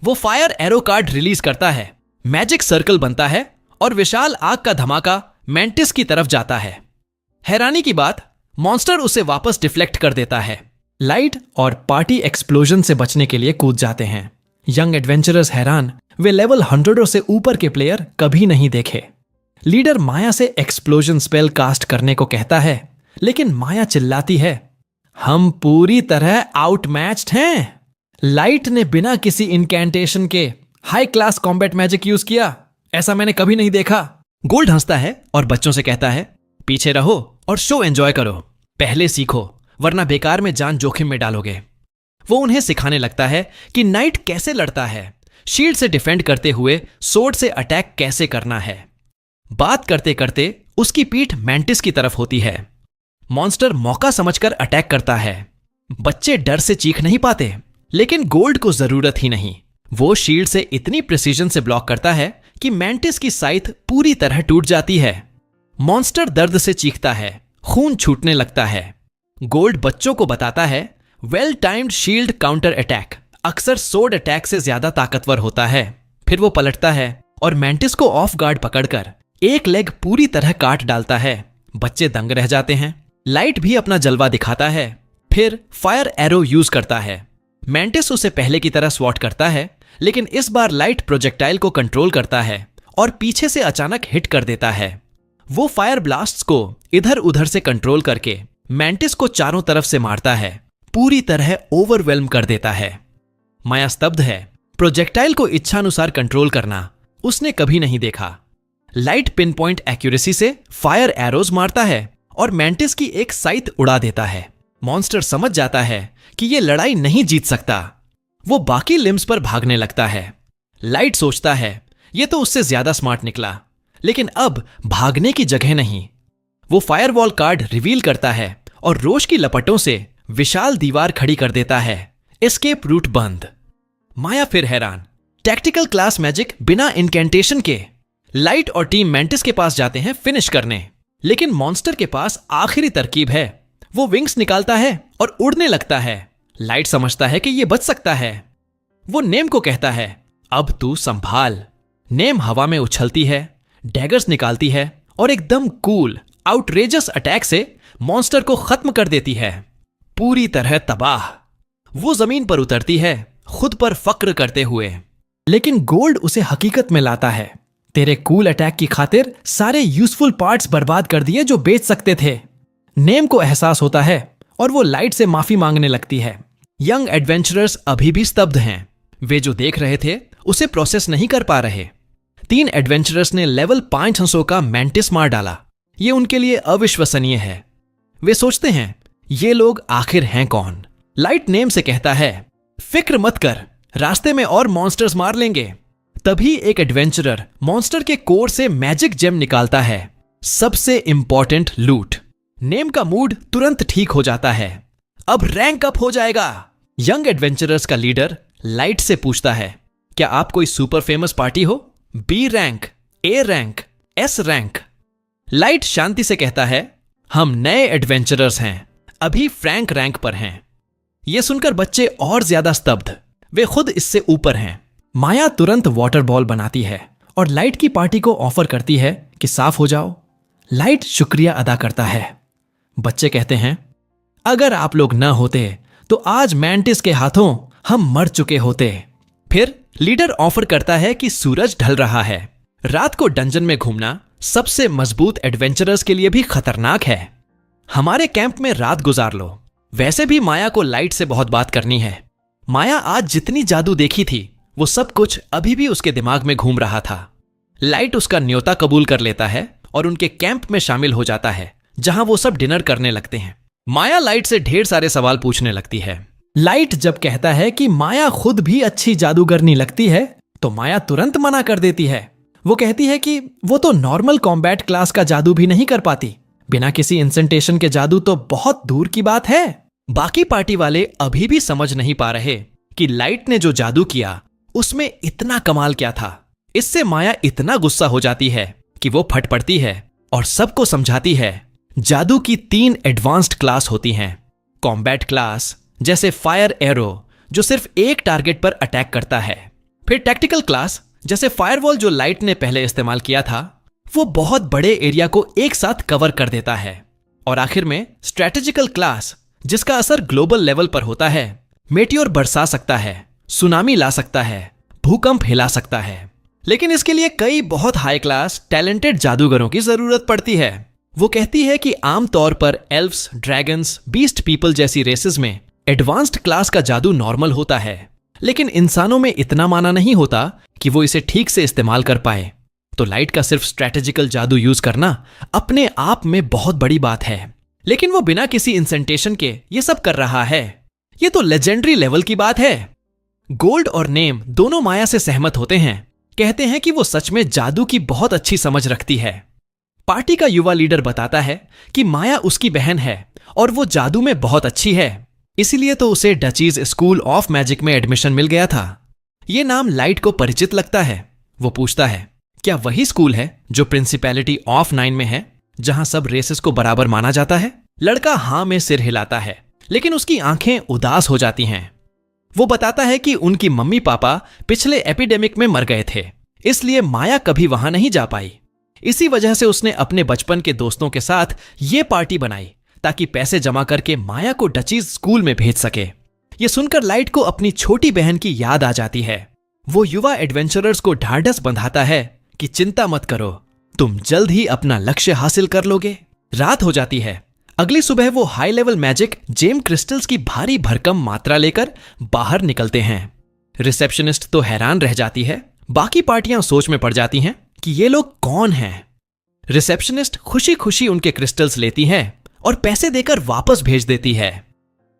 वो फायर एरो कार्ड रिलीज करता है। मैजिक सर्कल बनता है और विशाल आग का धमाका मेंटिस की तरफ जाता है। हैरानी की बात, मॉन्स्टर उसे वापस डिफ्लेक्ट कर देता है। लाइट और पार्टी एक्सप्लोजन से बचने के लिए कूद जाते हैं। यंग एडवेंचरर्स हैरान, वे लेवल 100 से ऊपर के प्लेयर कभी नहीं देखे। लीडर माया से एक्सप्लोजन स्पेल कास्ट करने को कहता है, लेकिन माया चिल्लाती है, हम पूरी तरह आउटमैच्ड हैं। लाइट ने बिना किसी इनकैंटेशन के high class combat magic use किया, ऐसा मैंने कभी नहीं देखा। गोल्ड हंसता है और बच्चों से कहता है, पीछे रहो और शो एंजॉय करो। पहले सीखो, वरना बेकार में जान जोखिम में डालोगे। वो उन्हें सिखाने लगता है कि नाइट कैसे लड़ता है, शील्ड से डिफेंड करते हुए सोर्ड से अटैक कैसे करना है। बात करते करते उसकी पीठ मेंटिस की तरफ होती है। मॉन्स्टर मौका समझकर अटैक करता है। बच्चे डर से चीख नहीं पाते, लेकिन गोल्ड को जरूरत ही नहीं। वो शील्ड से इतनी प्रिसीजन से ब्लॉक करता है कि मेंटिस की साइथ पूरी तरह टूट जाती है। मॉन्स्टर दर्द से चीखता है, खून छूटने लगता है। गोल्ड बच्चों को बताता है, well timed shield counter attack अक्सर सोर्ड अटैक से ज्यादा ताकतवर होता है। फिर वो पलटता है और मेंटिस को ऑफ गार्ड पकड़कर एक लेग पूरी तरह काट डालता है। बच्चे दंग रह जाते हैं। लाइट भी अपना जलवा दिखाता है, फिर फायर एरो यूज करता है। मेंटिस उसे पहले की तरह स्वॉट करता है, लेकिन इस बार लाइट प्रोजेक्टाइल को कंट्रोल करता है और पीछे से अचानक हिट कर देता है। वो फायर ब्लास्ट्स को इधर उधर से कंट्रोल करके मेंटिस को चारों तरफ से मारता है, पूरी तरह ओवरवेल्म कर देता है। माया स्तब्ध है। प्रोजेक्टाइल को इच्छानुसार कंट्रोल करना उसने कभी नहीं देखा। लाइट पिन पॉइंट एक्यूरेसी से फायर एरोज मारता है और मेंटिस की एक साइथ उड़ा देता है। मॉन्स्टर समझ जाता है कि ये लड़ाई नहीं जीत सकता। वो बाकी लिम्स पर भागने लगता है। लाइट सोचता है, ये तो उससे ज्यादा स्मार्ट निकला, लेकिन अब भागने की जगह नहीं। वो फायरवॉल कार्ड रिवील करता है और रोश की लपटों से विशाल दीवार खड़ी कर देता है। एस्केप रूट बंद। माया फिर हैरान। टैक्टिकल क्लास मैजिक बिना इनकैंटेशन के। लाइट और टीम मेंटिस के पास जाते हैं फिनिश करने, लेकिन मॉन्स्टर के पास आखिरी तरकीब है। वो विंग्स निकालता है और उड़ने लगता है। लाइट समझता है कि ये बच सकता है। वो नेम को कहता है, अब तू संभाल। नेम हवा में उछलती है, डैगर्स निकालती है और एकदम कूल आउटरेजस अटैक से मॉन्स्टर को खत्म कर देती है, पूरी तरह तबाह। वो जमीन पर उतरती है, खुद पर फक्र करते हुए। लेकिन गोल्ड उसे हकीकत में लाता है। तेरे कूल अटैक की खातिर सारे यूजफुल पार्ट्स बर्बाद कर दिए जो बेच सकते थे। नेम को एहसास होता है और वो लाइट से माफी मांगने लगती है। यंग एडवेंचरर्स अभी भी स्तब्ध हैं। वे जो देख रहे थे उसे प्रोसेस नहीं कर पा रहे। 3 एडवेंचरर्स ने लेवल 500 का मेंटिस मार डाला। ये उनके लिए अविश्वसनीय है। वे सोचते हैं, ये लोग आखिर हैं कौन? लाइट नेम से कहता है, फिक्र मत कर, रास्ते में और मॉन्स्टर्स मार लेंगे। तभी एक एडवेंचरर मॉन्स्टर के कोर से मैजिक जेम निकालता है, सबसे इंपॉर्टेंट लूट। नेम का मूड तुरंत ठीक हो जाता है। अब रैंक अप हो जाएगा। यंग एडवेंचरर्स का लीडर लाइट से पूछता है, क्या आप कोई सुपर फेमस पार्टी हो? B rank, A rank, S rank? Light शांति से कहता है, हम नए एडवेंचरर्स हैं, अभी फ्रैंक रैंक पर हैं। यह सुनकर बच्चे और ज्यादा स्तब्ध। वे खुद इससे ऊपर हैं। माया तुरंत वाटर बॉल बनाती है और लाइट की पार्टी को ऑफर करती है कि साफ हो जाओ। लाइट शुक्रिया अदा करता है। बच्चे कहते हैं, अगर आप लोग न होते तो आज मेंटिस के हाथों हम मर चुके होते। फिर लीडर ऑफर करता है कि सूरज ढल रहा है। रात को डंजन में घूमना सबसे मजबूत एडवेंचरर्स के लिए भी खतरनाक है। हमारे कैंप में रात गुजार लो। वैसे भी माया को लाइट से बहुत बात करनी है। माया आज जितनी जादू देखी थी वो सब कुछ अभी भी उसके दिमाग में घूम रहा था। लाइट उसका न्योता कबूल कर लेता है और उनके कैंप में शामिल हो जाता है, जहां वो सब डिनर करने लगते हैं। माया लाइट से ढेर सारे सवाल पूछने लगती है। लाइट जब कहता है कि माया खुद भी अच्छी जादूगरनी लगती है तो माया तुरंत मना कर देती है। वो कहती है कि वो तो नॉर्मल कॉम्बैट क्लास का जादू भी नहीं कर पाती, बिना किसी इंसेंटेशन के जादू तो बहुत दूर की बात है। बाकी पार्टी वाले अभी भी समझ नहीं पा रहे कि लाइट ने जो जादू किया उसमें इतना कमाल क्या था। इससे माया इतना गुस्सा हो जाती है कि वो फट पड़ती है और सबको समझाती है जादू की 3 एडवांस्ड क्लास होती हैं। कॉम्बैट क्लास जैसे फायर एरो जो सिर्फ एक टारगेट पर अटैक करता है, फिर टैक्टिकल क्लास जैसे फायरवॉल जो लाइट ने पहले इस्तेमाल किया था, वो बहुत बड़े एरिया को एक साथ कवर कर देता है, और आखिर में स्ट्रैटेजिकल क्लास जिसका असर ग्लोबल लेवल पर होता है। मेटियोर बरसा सकता है, सुनामी ला सकता है, भूकंप हिला सकता है। लेकिन इसके लिए कई बहुत हाई क्लास टैलेंटेड जादूगरों की जरूरत पड़ती है। वो कहती है कि आमतौर पर एल्व्स, ड्रैगन्स, बीस्ट पीपल जैसी रेसेस में एडवांस्ड क्लास का जादू नॉर्मल होता है, लेकिन इंसानों में इतना माना नहीं होता कि वो इसे ठीक से इस्तेमाल कर पाए। तो लाइट का सिर्फ स्ट्रैटेजिकल जादू यूज करना अपने आप में बहुत बड़ी बात है, लेकिन वो बिना किसी इंसेंटेशन के ये सब कर रहा है। ये तो लेजेंडरी लेवल की बात है। गोल्ड और नेम दोनों माया से सहमत होते हैं, कहते हैं कि वो सच में जादू की बहुत अच्छी समझ रखती है। पार्टी का युवा लीडर बताता है कि माया उसकी बहन है और वो जादू में बहुत अच्छी है, इसीलिए तो उसे डचीज स्कूल ऑफ मैजिक में एडमिशन मिल गया था। ये नाम लाइट को परिचित लगता है। वो पूछता है, क्या वही स्कूल है जो प्रिंसिपैलिटी ऑफ 9 में है, जहां सब रेसेस को बराबर माना जाता है? लड़का हां में सिर हिलाता है, लेकिन उसकी आंखें उदास हो जाती हैं। वो बताता है कि उनकी मम्मी पापा पिछले एपिडेमिक में मर गए थे, इसलिए माया कभी वहां नहीं जा पाई। इसी वजह से उसने अपने बचपन के दोस्तों के साथ ये पार्टी बनाई ताकि पैसे जमा करके माया को डचीज स्कूल में भेज सके। ये सुनकर लाइट को अपनी छोटी बहन की याद आ जाती है। वो युवा एडवेंचरर्स को ढाढ़स बंधाता है कि चिंता मत करो, तुम जल्द ही अपना लक्ष्य हासिल कर लोगे। रात हो जाती है। अगली सुबह वो high level magic gem crystals की भारी भरकम मात्रा लेकर बाहर निकलते हैं। रिसेप्शनिस्ट तो हैरान रह जाती है। बाकी पार्टियां सोच में पड़ जाती हैं कि ये लोग कौन हैं। रिसेप्शनिस्ट खुशी खुशी उनके क्रिस्टल्स लेती है और पैसे देकर वापस भेज देती है।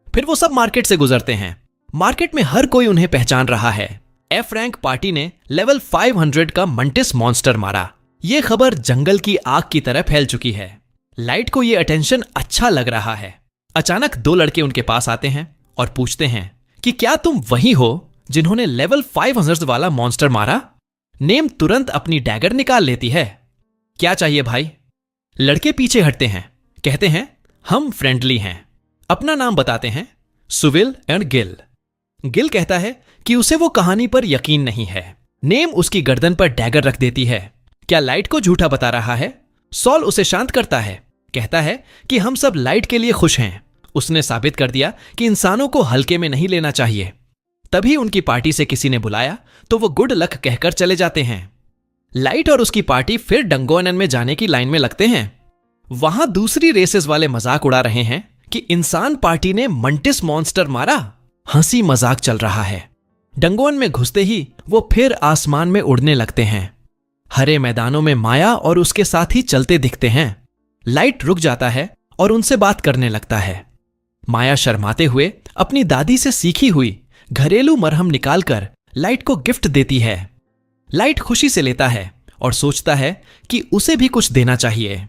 फिर वो सब मार्केट से गुजरते हैं। मार्केट में हर कोई उन्हें पहचान रहा है। एफ रैंक पार्टी ने लेवल 500 का मंटिस मॉन्स्टर मारा। ये खबर जंगल की आग की तरह फैल चुकी है। लाइट को ये अटेंशन अच्छा लग रहा है। अचानक 2 लड़के उनके पास आते हैं और पूछते हैं कि क्या तुम वही हो जिन्होंने लेवल 500 वाला मॉन्स्टर मारा? नेम तुरंत अपनी डैगर निकाल लेती है। क्या चाहिए भाई? लड़के पीछे हटते हैं, कहते हैं हम फ्रेंडली हैं। अपना नाम बताते हैं, सुविल एंड गिल। गिल कहता है कि उसे वो कहानी पर यकीन नहीं है। नेम उसकी गर्दन पर डैगर रख देती है। क्या लाइट को झूठा बता रहा है? सॉल उसे शांत करता है, कहता है कि हम सब लाइट के लिए खुश हैं। उसने साबित कर दिया कि इंसानों को हल्के में नहीं लेना चाहिए। तभी उनकी पार्टी से किसी ने बुलाया तो वो गुड लक कहकर चले जाते हैं। लाइट और उसकी पार्टी फिर डंगोनन में जाने की लाइन में लगते हैं। वहां दूसरी रेसेस वाले मजाक उड़ा रहे हैं कि इंसान पार्टी ने मंटिस मॉन्स्टर मारा। हंसी मजाक चल रहा है। डंगोन में घुसते ही वो फिर आसमान में उड़ने लगते हैं। हरे मैदानों में माया और उसके साथी चलते दिखते हैं। लाइट रुक जाता है और उनसे बात करने लगता है। माया शर्माते हुए अपनी दादी से सीखी हुई घरेलू मरहम निकालकर लाइट को गिफ्ट देती है। लाइट खुशी से लेता है और सोचता है कि उसे भी कुछ देना चाहिए।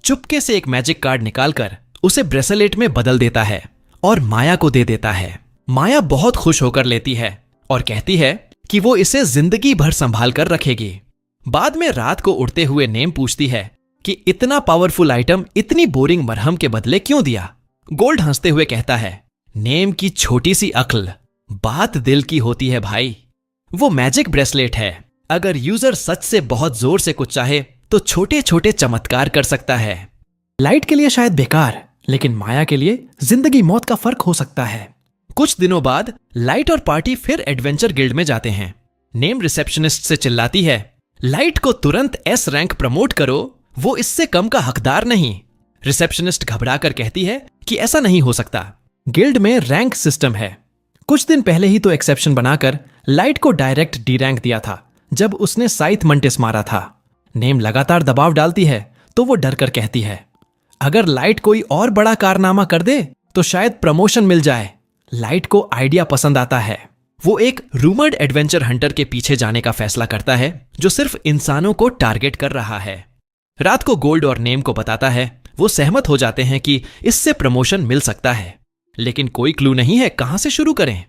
चुपके से एक मैजिक कार्ड निकालकर उसे ब्रेसलेट में बदल देता है और माया को दे देता है। माया बहुत खुश होकर लेती है और कहती है कि वो इसे जिंदगी भर संभाल कर रखेगी। बाद में रात को उड़ते हुए नेम पूछती है कि इतना पावरफुल आइटम इतनी बोरिंग मरहम के बदले क्यों दिया? गोल्ड हंसते हुए कहता है, नेम की छोटी सी अक्ल, बात दिल की होती है भाई। वो मैजिक ब्रेसलेट है। अगर यूजर सच से बहुत जोर से कुछ चाहे तो छोटे छोटे चमत्कार कर सकता है। लाइट के लिए शायद बेकार, लेकिन माया के लिए जिंदगी मौत का फर्क हो सकता है। कुछ दिनों बाद लाइट और पार्टी फिर एडवेंचर गिल्ड में जाते हैं। नेम रिसेप्शनिस्ट से चिल्लाती है, लाइट को तुरंत एस रैंक प्रमोट करो, वो इससे कम का हकदार नहीं। रिसेप्शनिस्ट घबराकर कहती है कि ऐसा नहीं हो सकता। गिल्ड में रैंक सिस्टम है। कुछ दिन पहले ही तो एक्सेप्शन बनाकर लाइट को डायरेक्ट डी रैंक दिया था जब उसने साइथ मंटिस मारा था। नेम लगातार दबाव डालती है तो वो डर कर कहती है अगर लाइट कोई और बड़ा कारनामा कर दे तो शायद प्रमोशन मिल जाए। लाइट को आइडिया पसंद आता है। वो एक रूमर्ड एडवेंचर हंटर के पीछे जाने का फैसला करता है जो सिर्फ इंसानों को टारगेट कर रहा है। रात को गोल्ड और नेम को बताता है। वो सहमत हो जाते हैं कि इससे प्रमोशन मिल सकता है, लेकिन कोई क्लू नहीं है कहां से शुरू करें।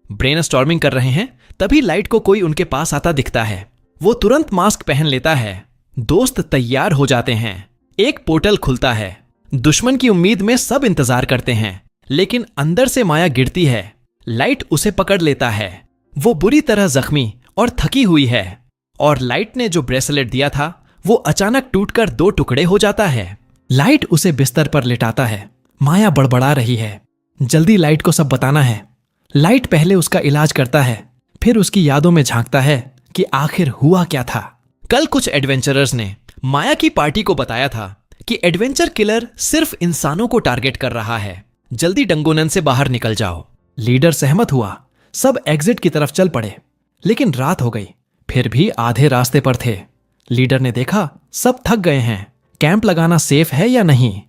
ब्रेनस्टॉर्मिंग कर रहे हैं तभी लाइट को कोई उनके पास आता दिखता है। वो तुरंत मास्क पहन लेता है। दोस्त तैयार हो जाते हैं। एक पोर्टल खुलता है। दुश्मन की उम्मीद में सब इंतजार करते हैं, लेकिन अंदर से माया गिरती है। लाइट उसे पकड़ लेता है। वो बुरी तरह जख्मी और थकी हुई है, और लाइट ने जो ब्रेसलेट दिया था वो अचानक टूटकर 2 टुकड़े हो जाता है। लाइट उसे बिस्तर पर लिटाता है। माया बड़बड़ा रही है, जल्दी लाइट को सब बताना है। लाइट पहले उसका इलाज करता है, फिर उसकी यादों में झांकता है कि आखिर हुआ क्या था। कल कुछ एडवेंचरर्स ने माया की पार्टी को बताया था कि एडवेंचर किलर सिर्फ इंसानों को टारगेट कर रहा है, जल्दी डंगोनन से बाहर निकल जाओ। लीडर सहमत हुआ। सब एग्जिट की तरफ चल पड़े, लेकिन रात हो गई। फिर भी आधे रास्ते पर थे। लीडर ने देखा सब थक गए हैं, कैंप लगाना सेफ है या नहीं।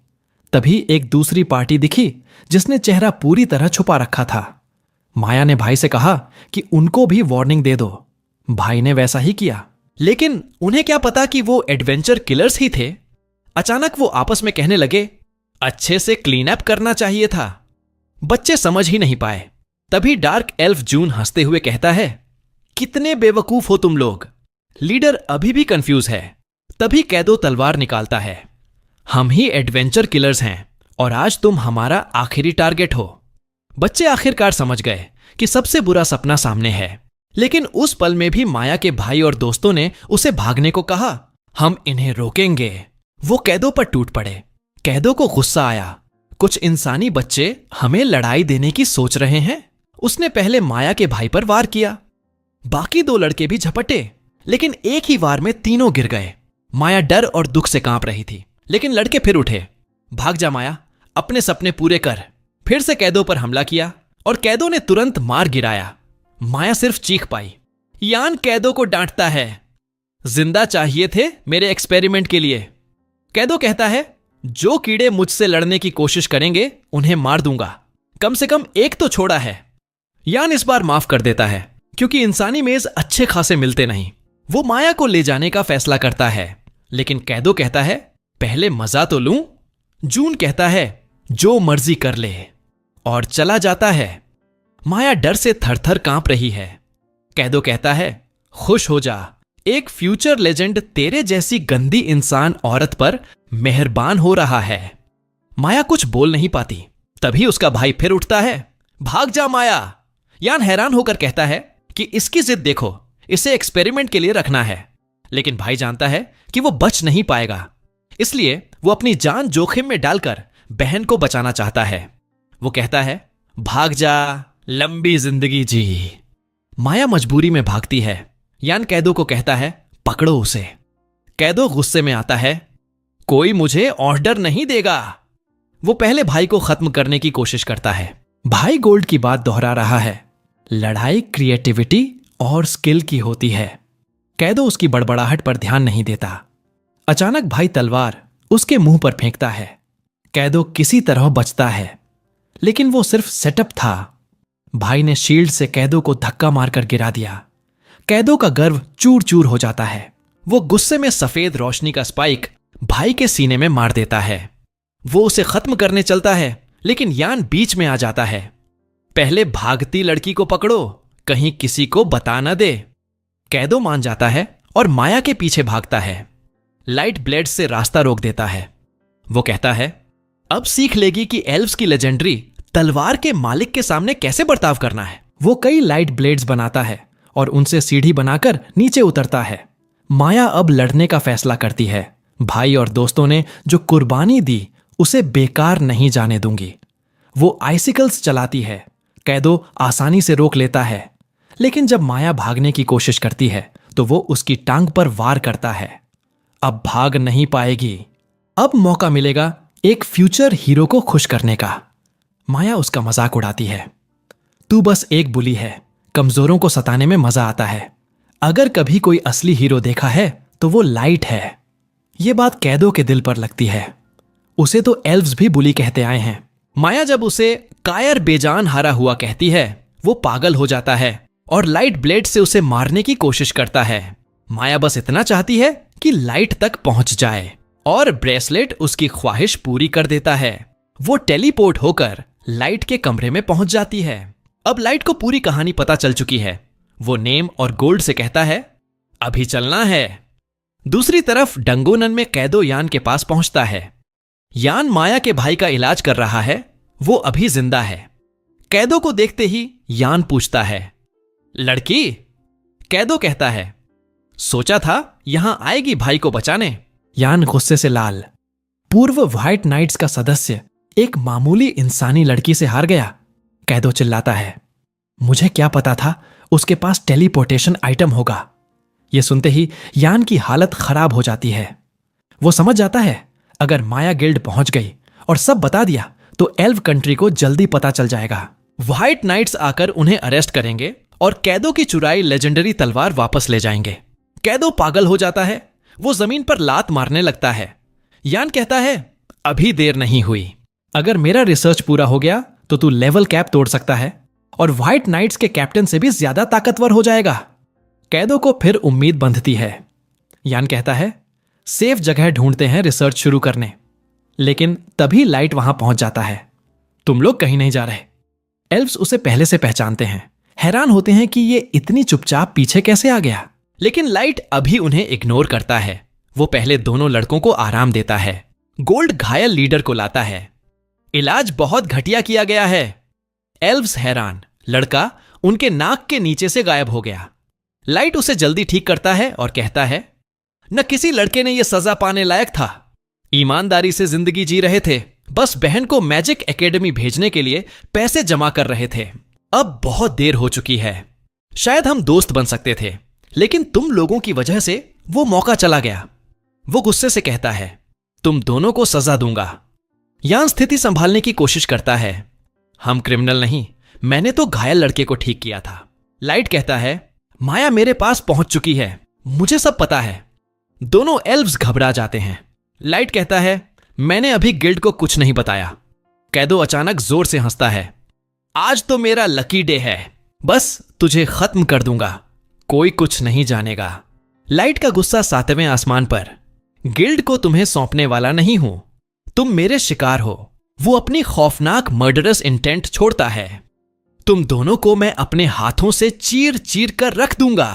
तभी एक दूसरी पार्टी दिखी जिसने चेहरा पूरी तरह छुपा रखा था। माया ने भाई से कहा कि उनको भी वार्निंग दे दो। भाई ने वैसा ही किया, लेकिन उन्हें क्या पता कि वो एडवेंचर किलर्स ही थे। अचानक वो आपस में कहने लगे अच्छे से क्लीन अप करना चाहिए था। बच्चे समझ ही नहीं पाए। तभी डार्क एल्फ जून हंसते हुए कहता है कितने बेवकूफ हो तुम लोग। लीडर अभी भी कंफ्यूज है। तभी कैदो तलवार निकालता है। हम ही एडवेंचर किलर्स हैं और आज तुम हमारा आखिरी टारगेट हो। बच्चे आखिरकार समझ गए कि सबसे बुरा सपना सामने है, लेकिन उस पल में भी माया के भाई और दोस्तों ने उसे भागने को कहा। हम इन्हें रोकेंगे। वो कैदो पर टूट पड़े। कैदो को गुस्सा आया। कुछ इंसानी बच्चे हमें लड़ाई देने की सोच रहे हैं। उसने पहले माया के भाई पर वार किया। बाकी 2 लड़के भी झपटे, लेकिन एक ही वार में तीनों गिर गए। माया डर और दुख से कांप रही थी, लेकिन लड़के फिर उठे। भाग जा माया, अपने सपने पूरे कर। फिर से कैदो पर हमला किया और कैदो ने तुरंत मार गिराया। माया सिर्फ चीख पाई। यान कैदो को डांटता है जिंदा चाहिए थे मेरे एक्सपेरिमेंट के लिए। कैदो कहता है जो कीड़े मुझसे लड़ने की कोशिश करेंगे उन्हें मार दूंगा, कम से कम एक तो छोड़ा है। यान इस बार माफ कर देता है, क्योंकि इंसानी मेज अच्छे खासे मिलते नहीं। वो माया को ले जाने का फैसला करता है, लेकिन कैदो कहता है पहले मजा तो लूं। जून कहता है जो मर्जी कर ले, और चला जाता है। माया डर से थर-थर कांप रही है। कैदो कहता है खुश हो जा, एक फ्यूचर लेजेंड तेरे जैसी गंदी इंसान औरत पर मेहरबान हो रहा है। माया कुछ बोल नहीं पाती। तभी उसका भाई फिर उठता है। भाग जा माया। यान हैरान होकर कहता है कि इसकी जिद देखो, इसे एक्सपेरिमेंट के लिए रखना है। लेकिन भाई जानता है कि वो बच नहीं पाएगा, इसलिए वो अपनी जान जोखिम में डालकर बहन को बचाना चाहता है। वो कहता है भाग जा, लंबी जिंदगी जी। माया मजबूरी में भागती है। यान कैदो को कहता है पकड़ो उसे। कैदो गुस्से में आता है कोई मुझे ऑर्डर नहीं देगा। वो पहले भाई को खत्म करने की कोशिश करता है। भाई गोल्ड की बात दोहरा रहा है, लड़ाई क्रिएटिविटी और स्किल की होती है। कैदो उसकी बड़बड़ाहट पर ध्यान नहीं देता। अचानक भाई तलवार उसके मुंह पर फेंकता है। कैदो किसी तरह बचता है, लेकिन वो सिर्फ सेटअप था। भाई ने शील्ड से कैदो को धक्का मारकर गिरा दिया। कैदो का गर्व चूर चूर हो जाता है। वो गुस्से में सफेद रोशनी का स्पाइक भाई के सीने में मार देता है। वो उसे खत्म करने चलता है, लेकिन यान बीच में आ जाता है। पहले भागती लड़की को पकड़ो, कहीं किसी को बता न दे। कैदो मान जाता है और माया के पीछे भागता है। लाइट ब्लेड से रास्ता रोक देता है। वो कहता है अब सीख लेगी कि एल्व्स की लेजेंडरी तलवार के मालिक के सामने कैसे बर्ताव करना है। वो कई लाइट ब्लेड्स बनाता है और उनसे सीढ़ी बनाकर नीचे उतरता है। माया अब लड़ने का फैसला करती है। भाई और दोस्तों ने जो कुर्बानी दी उसे बेकार नहीं जाने दूंगी। वो आइसिकल्स चलाती है। कैदो आसानी से रोक लेता है, लेकिन जब माया भागने की कोशिश करती है तो वो उसकी टांग पर वार करता है। अब भाग नहीं पाएगी। अब मौका मिलेगा एक फ्यूचर हीरो को खुश करने का। माया उसका मजाक उड़ाती है। तू बस एक बुली है, कमजोरों को सताने में मजा आता है। अगर कभी कोई असली हीरो देखा है तो वो लाइट है। ये बात कैदो के दिल पर लगती है। उसे तो एल्व्स भी बुली कहते आए हैं। माया जब उसे कायर बेजान हारा हुआ कहती है, वो पागल हो जाता है और लाइट ब्लेड से उसे मारने की कोशिश करता है। माया बस इतना चाहती है कि लाइट तक पहुंच जाए और ब्रेसलेट उसकी ख्वाहिश पूरी कर देता है। वो टेलीपोर्ट होकर लाइट के कमरे में पहुंच जाती है। अब लाइट को पूरी कहानी पता चल चुकी है। वो नेम और गोल्ड से कहता है, अभी चलना है। दूसरी तरफ डंगोनन में कैदो यान के पास पहुंचता है। यान माया के भाई का इलाज कर रहा है। वो अभी जिंदा है। कैदो को देखते ही यान पूछता है, लड़की? कैदो कहता है, सोचा था यहां आएगी भाई को बचाने। यान गुस्से से लाल। पूर्व व्हाइट नाइट्स का सदस्य एक मामूली इंसानी लड़की से हार गया। कैदो चिल्लाता है, मुझे क्या पता था उसके पास टेलीपोर्टेशन आइटम होगा। यह सुनते ही यान की हालत खराब हो जाती है। वो समझ जाता है अगर माया गिल्ड पहुंच गई और सब बता दिया तो एल्व कंट्री को जल्दी पता चल जाएगा। व्हाइट नाइट्स आकर उन्हें अरेस्ट करेंगे और कैदो की चुराई लेजेंडरी तलवार वापस ले जाएंगे। कैदो पागल हो जाता है। वो जमीन पर लात मारने लगता है। यान कहता है, अभी देर नहीं हुई। अगर मेरा रिसर्च पूरा हो गया तो तू लेवल कैप तोड़ सकता है और व्हाइट नाइट्स के कैप्टन से भी ज्यादा ताकतवर हो जाएगा। कैदो को फिर उम्मीद बंधती है। यान कहता है, सेफ जगह ढूंढते हैं रिसर्च शुरू करने। लेकिन तभी लाइट वहां पहुंच जाता है। तुम लोग कहीं नहीं जा रहे। एल्व्स उसे पहले से पहचानते हैं। हैरान होते हैं कि ये इतनी चुपचाप पीछे कैसे आ गया। लेकिन लाइट अभी उन्हें इग्नोर करता है। वो पहले दोनों लड़कों को आराम देता है। गोल्ड घायल लीडर को लाता है। इलाज बहुत घटिया किया गया है। एल्व्स हैरान। लड़का उनके नाक के नीचे से गायब हो गया। लाइट उसे जल्दी ठीक करता है और कहता है, न किसी लड़के ने यह सजा पाने लायक था। ईमानदारी से जिंदगी जी रहे थे, बस बहन को मैजिक एकेडमी भेजने के लिए पैसे जमा कर रहे थे। अब बहुत देर हो चुकी है। शायद हम दोस्त बन सकते थे, लेकिन तुम लोगों की वजह से वो मौका चला गया। वो गुस्से से कहता है, तुम दोनों को सजा दूंगा। यान स्थिति संभालने की कोशिश करता है। हम क्रिमिनल नहीं, मैंने तो घायल लड़के को ठीक किया था। लाइट कहता है, माया मेरे पास पहुंच चुकी है, मुझे सब पता है। दोनों एल्व्स घबरा जाते हैं। लाइट कहता है, मैंने अभी गिल्ड को कुछ नहीं बताया। कैदो अचानक जोर से हंसता है, आज तो मेरा लकी डे है, बस तुझे खत्म कर दूंगा, कोई कुछ नहीं जानेगा। लाइट का गुस्सा 7वें आसमान पर। गिल्ड को तुम्हें सौंपने वाला नहीं हूं, तुम मेरे शिकार हो। वो अपनी खौफनाक मर्डरस इंटेंट छोड़ता है। तुम दोनों को मैं अपने हाथों से चीर चीर कर रख दूंगा।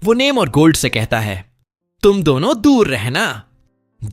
वो नेम और गोल्ड से कहता है, तुम दोनों दूर रहना।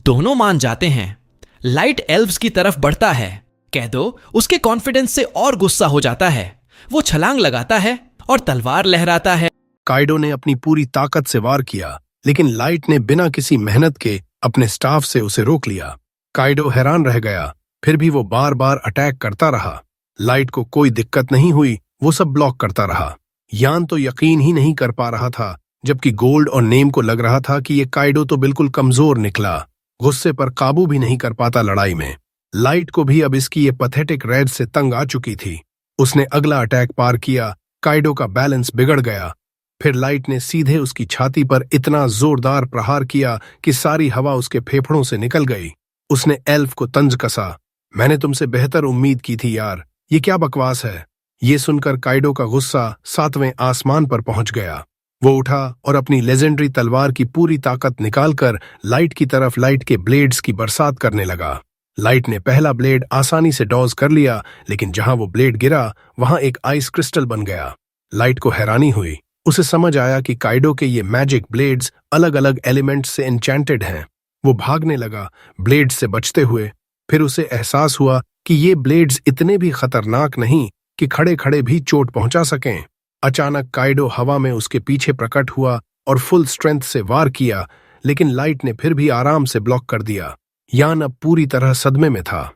दोनों मान जाते हैं। लाइट एल्व्स की तरफ बढ़ता है। कैदो उसके कॉन्फिडेंस से और गुस्सा हो जाता है। वो छलांग लगाता है और तलवार लहराता है। काइडो ने अपनी पूरी ताकत से वार किया, लेकिन लाइट ने बिना किसी मेहनत के अपने स्टाफ से उसे रोक लिया। काइडो हैरान रह गया, फिर भी वो बार बार अटैक करता रहा। लाइट को कोई दिक्कत नहीं हुई, वो सब ब्लॉक करता रहा। यान तो यकीन ही नहीं कर पा रहा था, जबकि गोल्ड और नेम को लग रहा था कि ये काइडो तो बिल्कुल कमजोर निकला। गुस्से पर काबू भी नहीं कर पाता लड़ाई में। लाइट को भी अब इसकी ये पैथेटिक रेड से तंग आ चुकी थी। उसने अगला अटैक पार किया। काइडो का बैलेंस बिगड़ गया। फिर लाइट ने सीधे उसकी छाती पर इतना जोरदार प्रहार किया कि सारी हवा उसके फेफड़ों से निकल गई। उसने एल्फ को तंज कसा, मैंने तुमसे बेहतर उम्मीद की थी यार, ये क्या बकवास है। ये सुनकर काइडो का गुस्सा 7वें आसमान पर पहुंच गया। वो उठा और अपनी लेजेंडरी तलवार की पूरी ताकत निकालकर लाइट की तरफ लाइट के ब्लेड्स की बरसात करने लगा। लाइट ने पहला ब्लेड आसानी से डॉज कर लिया, लेकिन जहां वो ब्लेड गिरा वहां एक आइस क्रिस्टल बन गया। लाइट को हैरानी हुई। उसे समझ आया कि काइडो के ये मैजिक ब्लेड्स अलग अलग एलिमेंट्स से एन्चेंटेड हैं। वो भागने लगा, ब्लेड्स से बचते हुए। फिर उसे एहसास हुआ कि ये ब्लेड्स इतने भी खतरनाक नहीं कि खड़े खड़े भी चोट पहुंचा सकें। अचानक काइडो हवा में उसके पीछे प्रकट हुआ और फुल स्ट्रेंथ से वार किया, लेकिन लाइट ने फिर भी आराम से ब्लॉक कर दिया। यान अब पूरी तरह सदमे में था।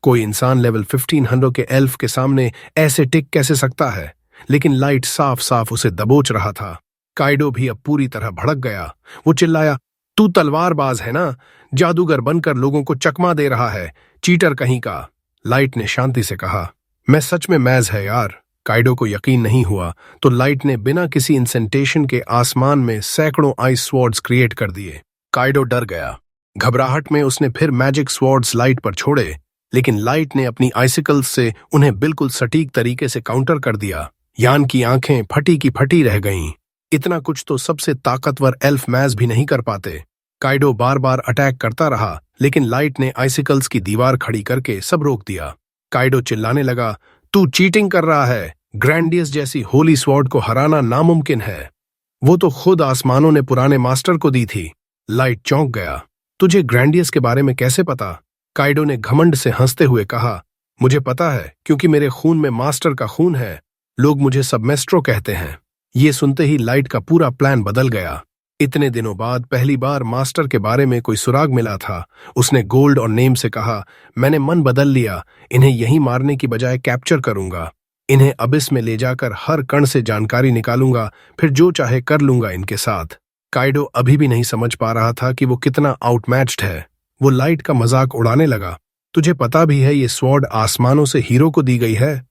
कोई इंसान लेवल 1500 के एल्फ के सामने ऐसे टिक कैसे सकता है, लेकिन लाइट साफ साफ उसे दबोच रहा था। काइडो भी अब पूरी तरह भड़क गया। वो चिल्लाया, तू तलवारबाज है ना, जादूगर बनकर लोगों को चकमा दे रहा है, चीटर कहीं का। लाइट ने शांति से कहा, मैं सच में मैज है यार। काइडो को यकीन नहीं हुआ तो लाइट ने बिना किसी इंसेंटेशन के आसमान में सैकड़ों आइस स्वॉर्ड्स क्रिएट कर दिए। काइडो डर गया। घबराहट में उसने फिर मैजिक स्वॉर्ड्स लाइट पर छोड़े, लेकिन लाइट ने अपनी आइसिकल्स से उन्हें बिल्कुल सटीक तरीके से काउंटर कर दिया। यान की आंखें फटी की फटी रह गईं। इतना कुछ तो सबसे ताकतवर एल्फ मैज भी नहीं कर पाते। काइडो बार बार अटैक करता रहा, लेकिन लाइट ने आइसिकल्स की दीवार खड़ी करके सब रोक दिया। काइडो चिल्लाने लगा, तू चीटिंग कर रहा है। ग्रैंडियस जैसी होली स्वॉर्ड को हराना नामुमकिन है। वो तो खुद आसमानों ने पुराने मास्टर को दी थी। लाइट चौंक गया। तुझे ग्रैंडियस के बारे में कैसे पता? काइडो ने घमंड से हंसते हुए कहा, मुझे पता है क्योंकि मेरे खून में मास्टर का खून है। लोग मुझे सबमेस्ट्रो कहते हैं। ये सुनते ही लाइट का पूरा प्लान बदल गया। इतने दिनों बाद पहली बार मास्टर के बारे में कोई सुराग मिला था। उसने गोल्ड और नेम से कहा, मैंने मन बदल लिया। इन्हें यहीं मारने की बजाय कैप्चर करूंगा। इन्हें अबिस में ले जाकर हर कण से जानकारी निकालूंगा, फिर जो चाहे कर लूंगा इनके साथ। काइडो अभी भी नहीं समझ पा रहा था कि वो कितना आउटमैच्ड है। वो लाइट का मजाक उड़ाने लगा, तुझे पता भी है ये स्वॉर्ड आसमानों से हीरो को दी गई है।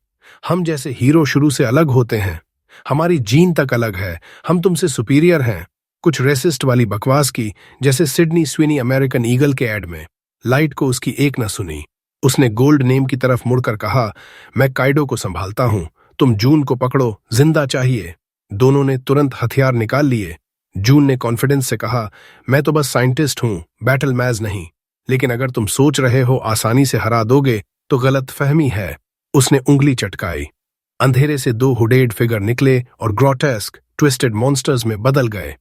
हम जैसे हीरो शुरू से अलग होते हैं। हमारी जीन तक अलग है। हम तुमसे सुपीरियर हैं। कुछ रेसिस्ट वाली बकवास की, जैसे सिडनी स्विनी अमेरिकन ईगल के एड में। लाइट को उसकी एक न सुनी। उसने गोल्ड नेम की तरफ मुड़कर कहा, मैं काइडो को संभालता हूं, तुम जून को पकड़ो, जिंदा चाहिए। दोनों ने तुरंत हथियार निकाल लिए। जून ने कॉन्फिडेंस से कहा, मैं तो बस साइंटिस्ट हूं, बैटल मैज नहीं। लेकिन अगर तुम सोच रहे हो आसानी से हरा दोगे तो गलत फहमी है। उसने उंगली चटकाई। अंधेरे से दो हुडेड फिगर निकले और ग्रोटेस्क ट्विस्टेड मॉन्स्टर्स में बदल गए।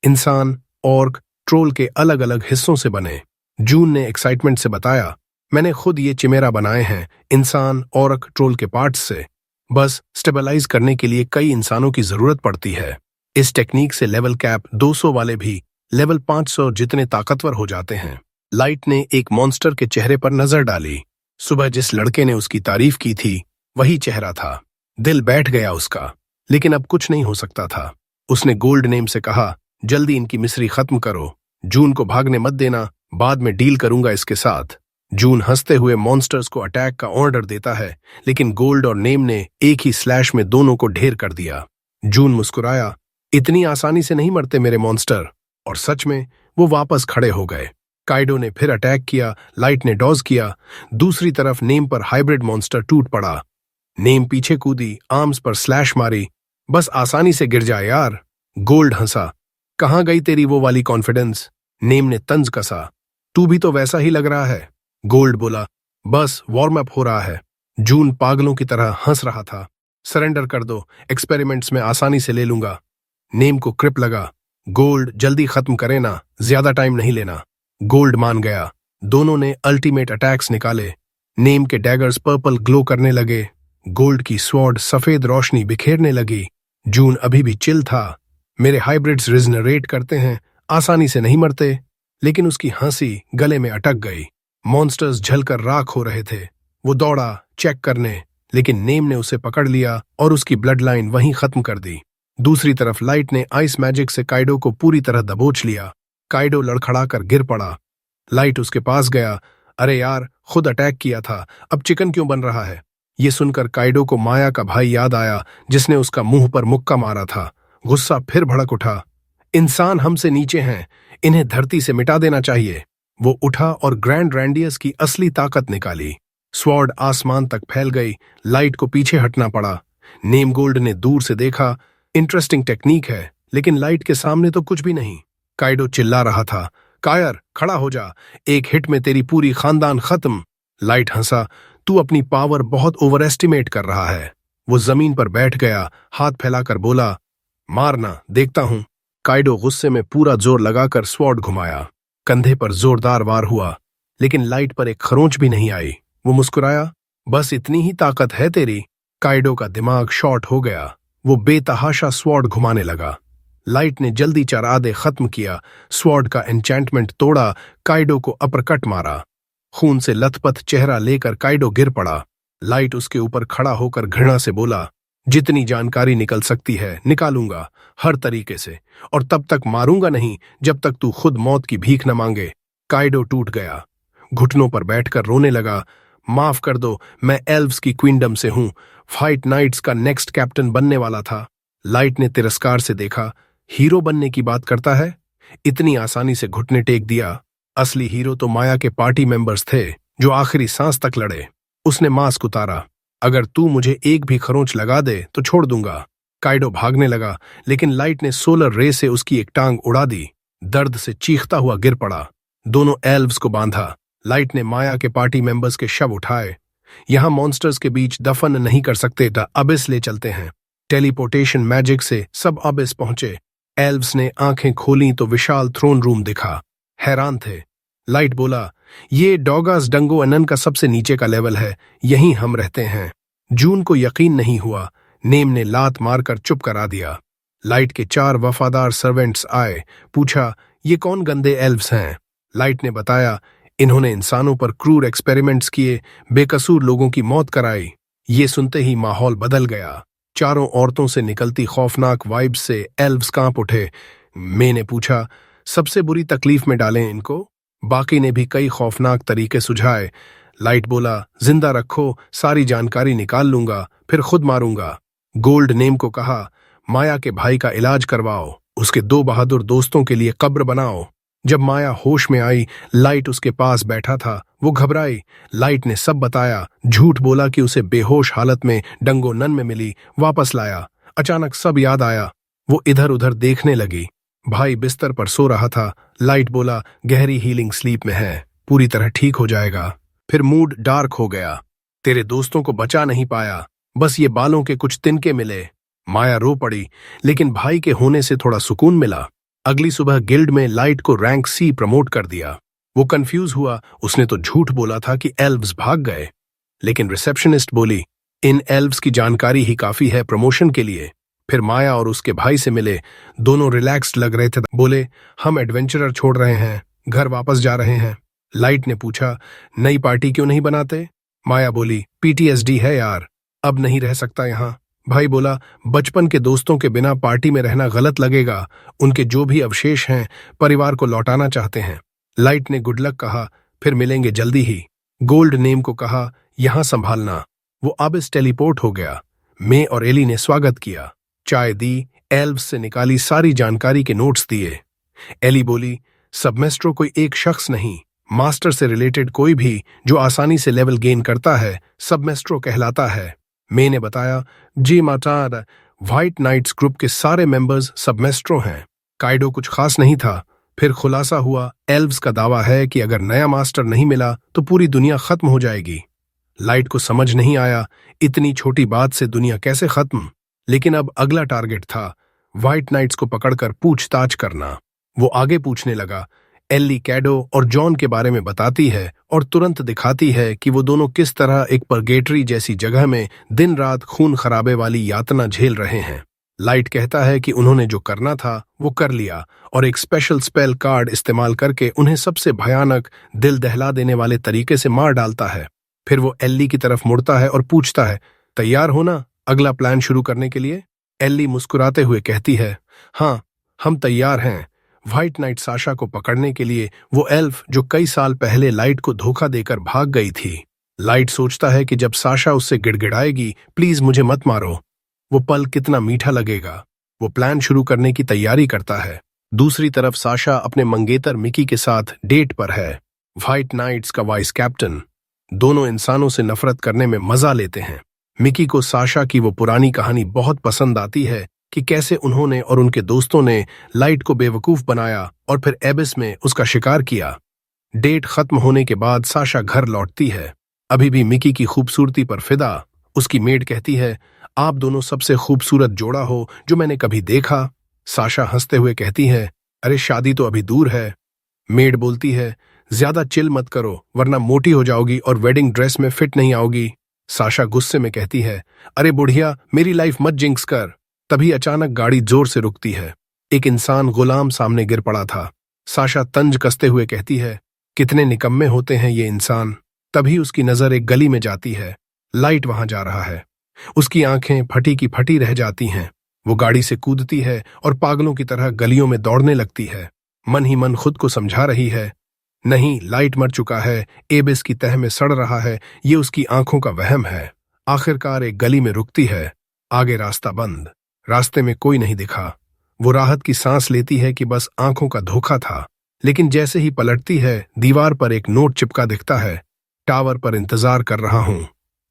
इंसान, ऑर्क, ट्रोल के अलग अलग हिस्सों से बने। जून ने एक्साइटमेंट से बताया, मैंने खुद ये चिमेरा बनाए हैं, इंसान, ऑर्क, ट्रोल के पार्ट्स से। बस स्टेबलाइज करने के लिए कई इंसानों की जरूरत पड़ती है। इस टेक्निक से लेवल कैप 200 वाले भी लेवल 500 जितने ताकतवर हो जाते हैं। लाइट ने एक मॉन्स्टर के चेहरे पर नजर डाली। सुबह जिस लड़के ने उसकी तारीफ की थी वही चेहरा था। दिल बैठ गया उसका, लेकिन अब कुछ नहीं हो सकता था। उसने गोल्ड नेम से कहा, जल्दी इनकी मिस्री खत्म करो। जून को भागने मत देना, बाद में डील करूंगा इसके साथ। जून हंसते हुए मॉन्स्टर्स को अटैक का ऑर्डर देता है, लेकिन गोल्ड और नेम ने एक ही स्लैश में दोनों को ढेर कर दिया। जून मुस्कुराया, इतनी आसानी से नहीं मरते मेरे मॉन्स्टर। और सच में वो वापस खड़े हो गए। काइडो ने फिर अटैक किया। लाइट ने डॉज किया। दूसरी तरफ नेम पर हाइब्रिड मॉन्स्टर टूट पड़ा। नेम पीछे कूदी, आर्म्स पर स्लैश मारी, बस आसानी से गिर जाए यार। गोल्ड हंसा, कहां गई तेरी वो वाली कॉन्फिडेंस? नेम ने तंज कसा, तू भी तो वैसा ही लग रहा है। गोल्ड बोला, बस वार्म अप हो रहा है। जून पागलों की तरह हंस रहा था, सरेंडर कर दो, एक्सपेरिमेंट्स में आसानी से ले लूंगा। नेम को क्रिप लगा, गोल्ड जल्दी खत्म करे ना, ज्यादा टाइम नहीं लेना। गोल्ड मान गया। दोनों ने अल्टीमेट अटैक्स निकाले। नेम के डैगर्स पर्पल ग्लो करने लगे। गोल्ड की स्वॉर्ड सफेद रोशनी बिखेरने लगी। जून अभी भी चिल था। मेरे हाइब्रिड्स रिजनरेट करते हैं, आसानी से नहीं मरते। लेकिन उसकी हंसी गले में अटक गई। मॉन्स्टर्स झलकर राख हो रहे थे। वो दौड़ा चेक करने, लेकिन नेम ने उसे पकड़ लिया और उसकी ब्लड लाइन वहीं खत्म कर दी। दूसरी तरफ लाइट ने आइस मैजिक से काइडो को पूरी तरह दबोच लिया। काइडो लड़खड़ाकर गिर पड़ा। लाइट उसके पास गया, अरे यार, खुद अटैक किया था, अब चिकन क्यों बन रहा है? ये सुनकर काइडो को माया का भाई याद आया, जिसने उसका मुंह पर मुक्का मारा था। गुस्सा फिर भड़क उठा, इंसान हमसे नीचे हैं, इन्हें धरती से मिटा देना चाहिए। वो उठा और ग्रैंड रैंडियस की असली ताकत निकाली। स्वॉर्ड आसमान तक फैल गई। लाइट को पीछे हटना पड़ा। नेम गोल्ड ने दूर से देखा, इंटरेस्टिंग टेक्निक है, लेकिन लाइट के सामने तो कुछ भी नहीं। काइडो चिल्ला रहा था, कायर खड़ा हो जा, एक हिट में तेरी पूरी खानदान खत्म। लाइट हंसा, तू अपनी पावर बहुत ओवर एस्टिमेट कर रहा है। वो जमीन पर बैठ गया, हाथ फैलाकर बोला, मारना देखता हूं। काइडो गुस्से में पूरा जोर लगाकर स्वॉर्ड घुमाया। कंधे पर जोरदार वार हुआ, लेकिन लाइट पर एक खरोंच भी नहीं आई। वो मुस्कुराया, बस इतनी ही ताकत है तेरी। काइडो का दिमाग शॉर्ट हो गया। वो बेतहाशा स्वॉर्ड घुमाने लगा। लाइट ने जल्दी चरादे खत्म किया, स्वॉर्ड का एन्चेंटमेंट तोड़ा, काइडो को अपरकट मारा। खून से लथपथ चेहरा लेकर काइडो गिर पड़ा। लाइट उसके ऊपर खड़ा होकर घृणा से बोला, जितनी जानकारी निकल सकती है निकालूंगा, हर तरीके से, और तब तक मारूंगा नहीं जब तक तू खुद मौत की भीख न मांगे। काइडो टूट गया, घुटनों पर बैठकर रोने लगा। माफ कर दो, मैं एल्व्स की क्वीनडम से हूं, फाइट नाइट्स का नेक्स्ट कैप्टन बनने वाला था। लाइट ने तिरस्कार से देखा। हीरो बनने की बात करता है? इतनी आसानी से घुटने टेक दिया। असली हीरो तो माया के पार्टी मेंबर्स थे, जो आखिरी सांस तक लड़े। उसने मास्क उतारा। अगर तू मुझे एक भी खरोंच लगा दे तो छोड़ दूंगा। काइडो भागने लगा, लेकिन लाइट ने सोलर रे से उसकी एक टांग उड़ा दी। दर्द से चीखता हुआ गिर पड़ा। दोनों एल्व्स को बांधा। लाइट ने माया के पार्टी मेंबर्स के शव उठाए। यहां मॉन्स्टर्स के बीच दफन नहीं कर सकते तो अबिस ले चलते हैं। टेलीपोर्टेशन मैजिक से सब अबिस पहुंचे। एल्व्स ने आंखें खोली तो विशाल थ्रोन रूम दिखा। हैरान थे। लाइट बोला, ये डॉगास डंगो अनन का सबसे नीचे का लेवल है, यहीं हम रहते हैं। जून को यकीन नहीं हुआ। नेम ने लात मारकर चुप करा दिया। लाइट के 4 वफादार सर्वेंट्स आए। पूछा, ये कौन गंदे एल्व्स हैं? लाइट ने बताया, इन्होंने इंसानों पर क्रूर एक्सपेरिमेंट्स किए, बेकसूर लोगों की मौत कराई। ये सुनते ही माहौल बदल गया। चारों औरतों से निकलती खौफनाक वाइब्स से एल्व्स कांप उठे। मैं ने पूछा, सबसे बुरी तकलीफ में डालें इनको? बाकी ने भी कई खौफनाक तरीके सुझाए। लाइट बोला, जिंदा रखो, सारी जानकारी निकाल लूंगा, फिर खुद मारूंगा। गोल्ड नेम को कहा, माया के भाई का इलाज करवाओ, उसके 2 बहादुर दोस्तों के लिए कब्र बनाओ। जब माया होश में आई, लाइट उसके पास बैठा था। वो घबराई। लाइट ने सब बताया, झूठ बोला कि उसे बेहोश हालत में डंगो नन में मिली, वापस लाया। अचानक सब याद आया। वो इधर उधर देखने लगी। भाई बिस्तर पर सो रहा था। लाइट बोला, गहरी हीलिंग स्लीप में है, पूरी तरह ठीक हो जाएगा। फिर मूड डार्क हो गया। तेरे दोस्तों को बचा नहीं पाया, बस ये बालों के कुछ तिनके मिले। माया रो पड़ी, लेकिन भाई के होने से थोड़ा सुकून मिला। अगली सुबह गिल्ड में लाइट को रैंक C प्रमोट कर दिया। वो कंफ्यूज हुआ। उसने तो झूठ बोला था कि एल्व्स भाग गए, लेकिन रिसेप्शनिस्ट बोली, इन एल्व्स की जानकारी ही काफी है प्रमोशन के लिए। फिर माया और उसके भाई से मिले। दोनों रिलैक्स्ड लग रहे थे। बोले, हम एडवेंचरर छोड़ रहे हैं, घर वापस जा रहे हैं। लाइट ने पूछा, नई पार्टी क्यों नहीं बनाते? माया बोली, PTSD है यार, अब नहीं रह सकता यहाँ। भाई बोला, बचपन के दोस्तों के बिना पार्टी में रहना गलत लगेगा, उनके जो भी अवशेष हैं परिवार को लौटाना चाहते हैं। लाइट ने गुड लक कहा, फिर मिलेंगे जल्दी ही। गोल्ड नेम को कहा, यहां संभालना। वो अबिस टेलीपोर्ट हो गया। मे और एली ने स्वागत किया, चाय दी, एल्व्स से निकाली सारी जानकारी के नोट्स दिए। एली बोली, सबमेस्ट्रो कोई एक शख्स नहीं, मास्टर से रिलेटेड कोई भी जो आसानी से लेवल गेन करता है सबमेस्ट्रो कहलाता है। मे ने बताया, जी मातार, व्हाइट नाइट्स ग्रुप के सारे मेंबर्स सबमेस्ट्रो हैं। काइडो कुछ खास नहीं था। फिर खुलासा हुआ, एल्व्स का दावा है कि अगर नया मास्टर नहीं मिला तो पूरी दुनिया खत्म हो जाएगी। लाइट को समझ नहीं आया, इतनी छोटी बात से दुनिया कैसे खत्म। लेकिन अब अगला टारगेट था, व्हाइट नाइट्स को पकड़कर पूछताछ करना। वो आगे पूछने लगा। एल्ली कैडो और जॉन के बारे में बताती है और तुरंत दिखाती है कि वो दोनों किस तरह एक परगेटरी जैसी जगह में दिन रात खून खराबे वाली यातना झेल रहे हैं। लाइट कहता है कि उन्होंने जो करना था वो कर लिया और एक स्पेशल स्पेल कार्ड इस्तेमाल करके उन्हें सबसे भयानक, दिल दहला देने वाले तरीके से मार डालता है। फिर वो एल्ली की तरफ मुड़ता है और पूछता है, तैयार हो ना अगला प्लान शुरू करने के लिए? एल्ली मुस्कुराते हुए कहती है, हाँ, हम तैयार हैं। व्हाइट नाइट साशा को पकड़ने के लिए, वो एल्फ जो कई साल पहले लाइट को धोखा देकर भाग गई थी। लाइट सोचता है कि जब साशा उससे गिड़गिड़ाएगी, प्लीज मुझे मत मारो, वो पल कितना मीठा लगेगा। वो प्लान शुरू करने की तैयारी करता है। दूसरी तरफ साशा अपने मंगेतर मिकी के साथ डेट पर है, व्हाइट नाइट्स का वाइस कैप्टन। दोनों इंसानों से नफरत करने में मजा लेते हैं। मिकी को साशा की वो पुरानी कहानी बहुत पसंद आती है कि कैसे उन्होंने और उनके दोस्तों ने लाइट को बेवकूफ बनाया और फिर एबिस में उसका शिकार किया। डेट खत्म होने के बाद साशा घर लौटती है, अभी भी मिकी की खूबसूरती पर फिदा। उसकी मेड कहती है, आप दोनों सबसे खूबसूरत जोड़ा हो जो मैंने कभी देखा। साशा हंसते हुए कहती है, अरे शादी तो अभी दूर है। मेड बोलती है, ज्यादा चिल मत करो वरना मोटी हो जाओगी और वेडिंग ड्रेस में फिट नहीं आओगी। साशा गुस्से में कहती है, अरे बुढ़िया, मेरी लाइफ मत जिंक्स कर। तभी अचानक गाड़ी जोर से रुकती है। एक इंसान गुलाम सामने गिर पड़ा था। साशा तंज कसते हुए कहती है, कितने निकम्मे होते हैं ये इंसान। तभी उसकी नजर एक गली में जाती है। लाइट वहां जा रहा है। उसकी आंखें फटी की फटी रह जाती हैं। वो गाड़ी से कूदती है और पागलों की तरह गलियों में दौड़ने लगती है। मन ही मन खुद को समझा रही है, नहीं, लाइट मर चुका है, एबिस की तह में सड़ रहा है, ये उसकी आंखों का वहम है। आखिरकार एक गली में रुकती है। आगे रास्ता बंद, रास्ते में कोई नहीं दिखा। वो राहत की सांस लेती है कि बस आंखों का धोखा था। लेकिन जैसे ही पलटती है, दीवार पर एक नोट चिपका दिखता है, टावर पर इंतजार कर रहा हूं।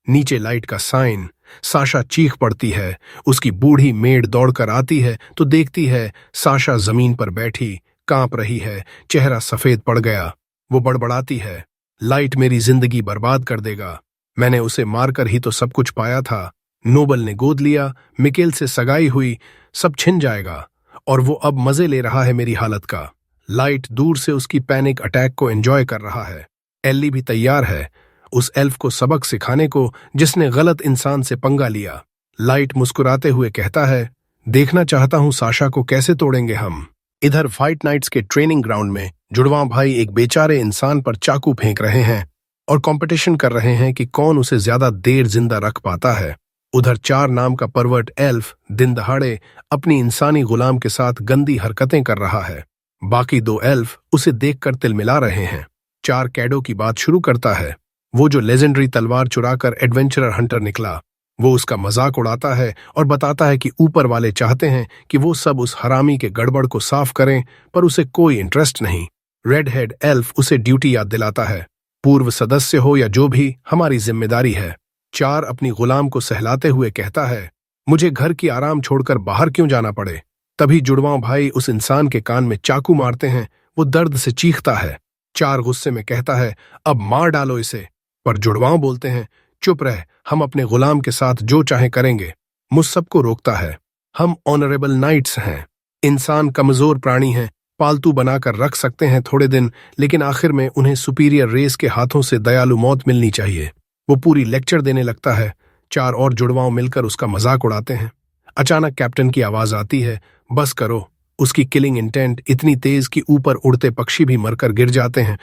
नीचे लाइट का साइन। साशा चीख पड़ती है। उसकी बूढ़ी मेड दौड़कर आती है तो देखती है साशा जमीन पर बैठी कांप रही है, चेहरा सफेद पड़ गया। वो बड़बड़ाती है, लाइट मेरी जिंदगी बर्बाद कर देगा। मैंने उसे मारकर ही तो सब कुछ पाया था। नोबल ने गोद लिया, मिकेल से सगाई हुई, सब छिन जाएगा और वो अब मजे ले रहा है मेरी हालत का। लाइट दूर से उसकी पैनिक अटैक को एंजॉय कर रहा है। एल्ली भी तैयार है उस एल्फ को सबक सिखाने को जिसने गलत इंसान से पंगा लिया। लाइट मुस्कुराते हुए कहता है, देखना चाहता हूं साशा को कैसे तोड़ेंगे हम। इधर फाइट नाइट्स के ट्रेनिंग ग्राउंड में जुड़वां भाई एक बेचारे इंसान पर चाकू फेंक रहे हैं और कंपटीशन कर रहे हैं कि कौन उसे ज्यादा देर जिंदा रख पाता है। उधर 4 नाम का परवर्ट एल्फ दिन दहाड़े अपनी इंसानी गुलाम के साथ गंदी हरकतें कर रहा है। बाकी 2 एल्फ उसे देखकर तिलमिला रहे हैं। 4 कैडो की बात शुरू करता है। वो जो लेजेंडरी तलवार चुराकर एडवेंचरर हंटर निकला, वो उसका मजाक उड़ाता है और बताता है कि ऊपर वाले चाहते हैं कि वो सब उस हरामी के गड़बड़ को साफ करें, पर उसे कोई इंटरेस्ट नहीं। रेड हेड एल्फ उसे ड्यूटी याद दिलाता है, पूर्व सदस्य हो या जो भी, हमारी जिम्मेदारी है। 4 अपनी गुलाम को सहलाते हुए कहता है, मुझे घर की आराम छोड़कर बाहर क्यों जाना पड़े। तभी जुड़वां भाई उस इंसान के कान में चाकू मारते हैं। वो दर्द से चीखता है। 4 गुस्से में कहता है, अब मार डालो इसे। पर जुड़वां बोलते हैं, चुप रह, हम अपने गुलाम के साथ जो चाहे करेंगे। मुझ सबको रोकता है, हम ऑनरेबल नाइट्स हैं। इंसान कमजोर प्राणी हैं, पालतू बनाकर रख सकते हैं थोड़े दिन, लेकिन आखिर में उन्हें सुपीरियर रेस के हाथों से दयालु मौत मिलनी चाहिए। वो पूरी लेक्चर देने लगता है। 4 और जुड़वां मिलकर उसका मजाक उड़ाते हैं। अचानक कैप्टन की आवाज आती है, बस करो। उसकी किलिंग इंटेंट इतनी तेज कि ऊपर उड़ते पक्षी भी मरकर गिर जाते हैं।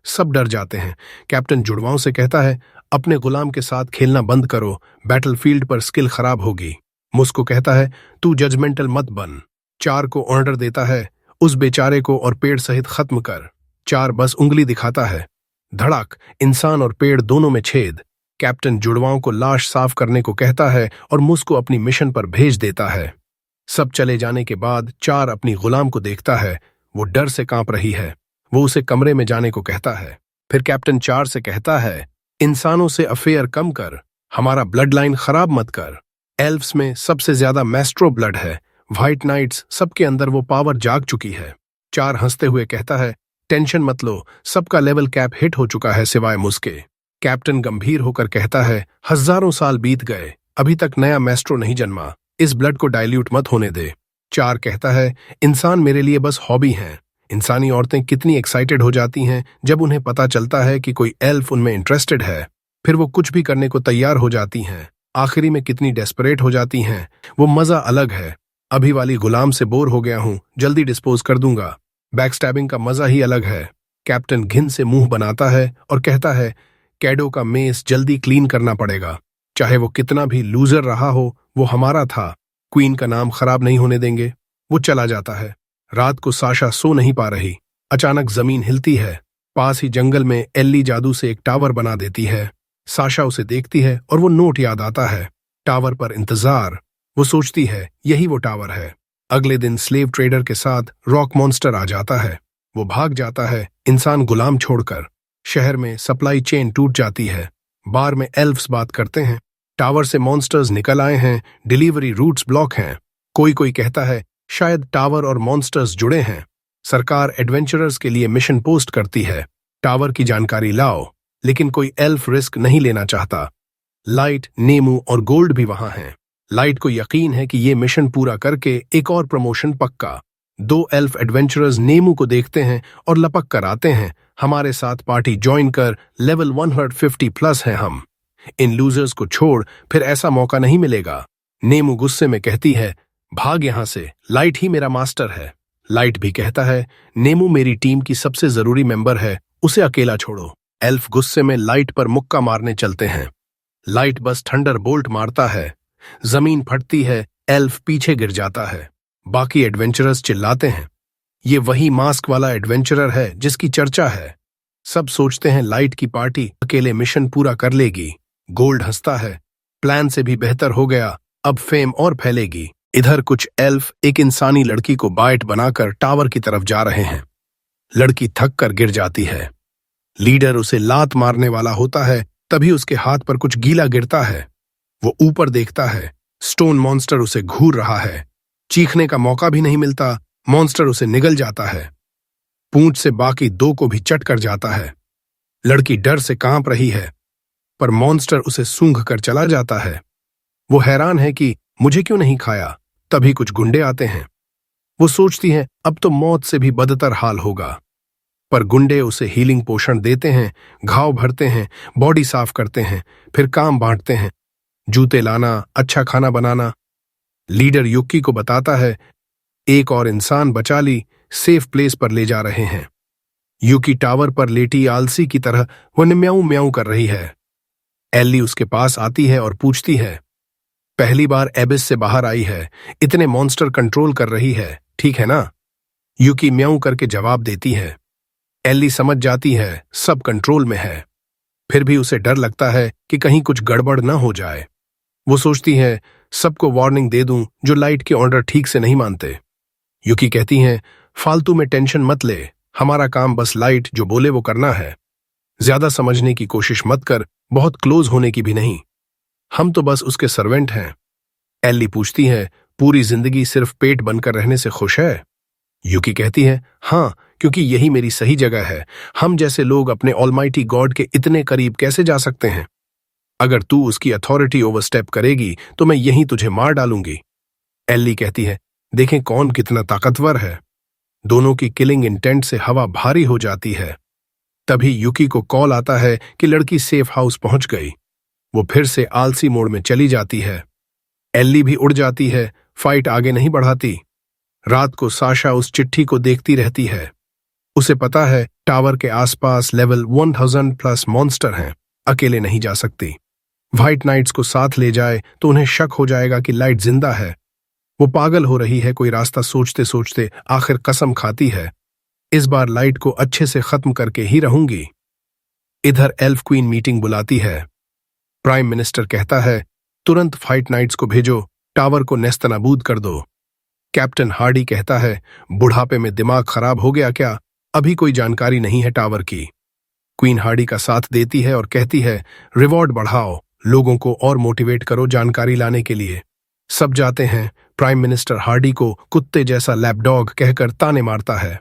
सब डर जाते हैं। कैप्टन जुड़वाओं से कहता है, अपने गुलाम के साथ खेलना बंद करो, बैटलफील्ड पर स्किल खराब होगी। मुझको कहता है, तू जजमेंटल मत बन। 4 को ऑर्डर देता है, उस बेचारे को और पेड़ सहित खत्म कर। 4 बस उंगली दिखाता है। धड़क, इंसान और पेड़ दोनों में छेद। कैप्टन जुड़वाओं को लाश साफ करने को कहता है और मुझको अपनी मिशन पर भेज देता है। सब चले जाने के बाद 4 अपनी गुलाम को देखता है। वो डर से कांप रही है। वो उसे कमरे में जाने को कहता है। फिर कैप्टन 4 से कहता है, इंसानों से अफेयर कम कर, हमारा ब्लड लाइन खराब मत कर। एल्फ्स में सबसे ज्यादा मैस्ट्रो ब्लड है। व्हाइट नाइट्स सबके अंदर वो पावर जाग चुकी है। 4 हंसते हुए कहता है, टेंशन मत लो, सबका लेवल कैप हिट हो चुका है सिवाय मुझके। कैप्टन गंभीर होकर कहता है, हजारों साल बीत गए, अभी तक नया मैस्ट्रो नहीं जन्मा, इस ब्लड को डाइल्यूट मत होने दे। 4 कहता है, इंसान मेरे लिए बस हॉबी हैं। इंसानी औरतें कितनी एक्साइटेड हो जाती हैं जब उन्हें पता चलता है कि कोई एल्फ उनमें इंटरेस्टेड है। फिर वो कुछ भी करने को तैयार हो जाती हैं। आखिरी में कितनी डेस्परेट हो जाती हैं, वो मजा अलग है। अभी वाली गुलाम से बोर हो गया हूं, जल्दी डिस्पोज कर दूंगा। बैकस्टैबिंग का मजा ही अलग है। कैप्टन घिन से मुंह बनाता है और कहता है, कैडो का मेस जल्दी क्लीन करना पड़ेगा। चाहे वो कितना भी लूजर रहा हो, वो हमारा था। क्वीन का नाम खराब नहीं होने देंगे। वो चला जाता है। रात को साशा सो नहीं पा रही। अचानक जमीन हिलती है। पास ही जंगल में एल्ली जादू से एक टावर बना देती है। साशा उसे देखती है और वो नोट याद आता है। टावर पर इंतजार। वो सोचती है, यही वो टावर है। अगले दिन स्लेव ट्रेडर के साथ रॉक मॉन्स्टर आ जाता है। वो भाग जाता है, इंसान गुलाम छोड़कर। शहर में सप्लाई चेन टूट जाती है। बार में एल्फ्स बात करते हैं। टावर से मॉन्स्टर्स निकल आए हैं, डिलीवरी रूट्स ब्लॉक हैं। कोई कहता है, शायद टावर और मॉन्स्टर्स जुड़े हैं। सरकार एडवेंचरर्स के लिए मिशन पोस्ट करती है, टावर की जानकारी लाओ, लेकिन कोई एल्फ रिस्क नहीं लेना चाहता। लाइट, नेमू और गोल्ड भी वहां हैं। लाइट को यकीन है कि ये मिशन पूरा करके एक और प्रमोशन पक्का। 2 एल्फ एडवेंचरर्स नेमू को देखते हैं और लपक कर आते हैं, हमारे साथ पार्टी ज्वाइन कर, लेवल 150+ हैं हम। इन लूजर्स को छोड़, फिर ऐसा मौका नहीं मिलेगा। नेमू गुस्से में कहती है, भाग यहां से, लाइट ही मेरा मास्टर है। लाइट भी कहता है, नेमू मेरी टीम की सबसे जरूरी मेंबर है, उसे अकेला छोड़ो। एल्फ गुस्से में लाइट पर मुक्का मारने चलते हैं। लाइट बस थंडर बोल्ट मारता है। जमीन फटती है, एल्फ पीछे गिर जाता है। बाकी एडवेंचरर्स चिल्लाते हैं, ये वही मास्क वाला एडवेंचरर है जिसकी चर्चा है। सब सोचते हैं लाइट की पार्टी अकेले मिशन पूरा कर लेगी। गोल्ड हंसता है, प्लान से भी बेहतर हो गया, अब फेम और फैलेगी। इधर कुछ एल्फ एक इंसानी लड़की को बाइट बनाकर टावर की तरफ जा रहे हैं। लड़की थक कर गिर जाती है। लीडर उसे लात मारने वाला होता है, तभी उसके हाथ पर कुछ गीला गिरता है। वो ऊपर देखता है, स्टोन मॉन्स्टर उसे घूर रहा है। चीखने का मौका भी नहीं मिलता, मॉन्स्टर उसे निगल जाता है। पूंछ से बाकी दो को भी चट कर जाता है। लड़की डर से कांप रही है, पर मॉन्स्टर उसे सूंघ कर चला जाता है। वो हैरान है कि मुझे क्यों नहीं खाया। तभी कुछ गुंडे आते हैं। वो सोचती है अब तो मौत से भी बदतर हाल होगा, पर गुंडे उसे हीलिंग पोषण देते हैं, घाव भरते हैं, बॉडी साफ करते हैं, फिर काम बांटते हैं, जूते लाना, अच्छा खाना बनाना। लीडर युक्की को बताता है एक और इंसान बचा ली, सेफ प्लेस पर ले जा रहे हैं। युकी टावर पर लेटी आलसी की तरह वो म्याऊं म्याऊं कर रही है। एल्ली उसके पास आती है और पूछती है, पहली बार एबिस से बाहर आई है, इतने मॉन्स्टर कंट्रोल कर रही है, ठीक है ना? युकी म्याऊं करके जवाब देती है। एल्ली समझ जाती है सब कंट्रोल में है, फिर भी उसे डर लगता है कि कहीं कुछ गड़बड़ न हो जाए। वो सोचती है सबको वार्निंग दे दूं जो लाइट के ऑर्डर ठीक से नहीं मानते। युकी कहती हैं फालतू में टेंशन मत ले, हमारा काम बस लाइट जो बोले वो करना है। ज्यादा समझने की कोशिश मत कर, बहुत क्लोज होने की भी नहीं, हम तो बस उसके सर्वेंट हैं। एल्ली पूछती है पूरी जिंदगी सिर्फ पेट बनकर रहने से खुश है? युकी कहती है हाँ, क्योंकि यही मेरी सही जगह है। हम जैसे लोग अपने ऑलमाइटी गॉड के इतने करीब कैसे जा सकते हैं? अगर तू उसकी अथॉरिटी ओवरस्टेप करेगी तो मैं यहीं तुझे मार डालूंगी। एल्ली कहती है देखें कौन कितना ताकतवर है। दोनों की किलिंग इंटेंट से हवा भारी हो जाती है। तभी युकी को कॉल आता है कि लड़की सेफ हाउस पहुंच गई। वो फिर से आलसी मोड में चली जाती है। एल्ली भी उड़ जाती है, फाइट आगे नहीं बढ़ाती। रात को साशा उस चिट्ठी को देखती रहती है। उसे पता है टावर के आसपास लेवल 1000+ मॉन्स्टर हैं, अकेले नहीं जा सकती। व्हाइट नाइट्स को साथ ले जाए तो उन्हें शक हो जाएगा कि लाइट जिंदा है। वो पागल हो रही है, कोई रास्ता सोचते सोचते आखिर कसम खाती है इस बार लाइट को अच्छे से खत्म करके ही रहूंगी। इधर एल्फ क्वीन मीटिंग बुलाती है। प्राइम मिनिस्टर कहता है तुरंत व्हाइट नाइट्स को भेजो, टावर को नेस्तनाबूद कर दो। कैप्टन हार्डी कहता है बुढ़ापे में दिमाग खराब हो गया क्या, अभी कोई जानकारी नहीं है टावर की। क्वीन हार्डी का साथ देती है और कहती है रिवॉर्ड बढ़ाओ, लोगों को और मोटिवेट करो जानकारी लाने के लिए। सब जाते हैं। प्राइम मिनिस्टर हार्डी को कुत्ते जैसा लैपडॉग कहकर ताने मारता है।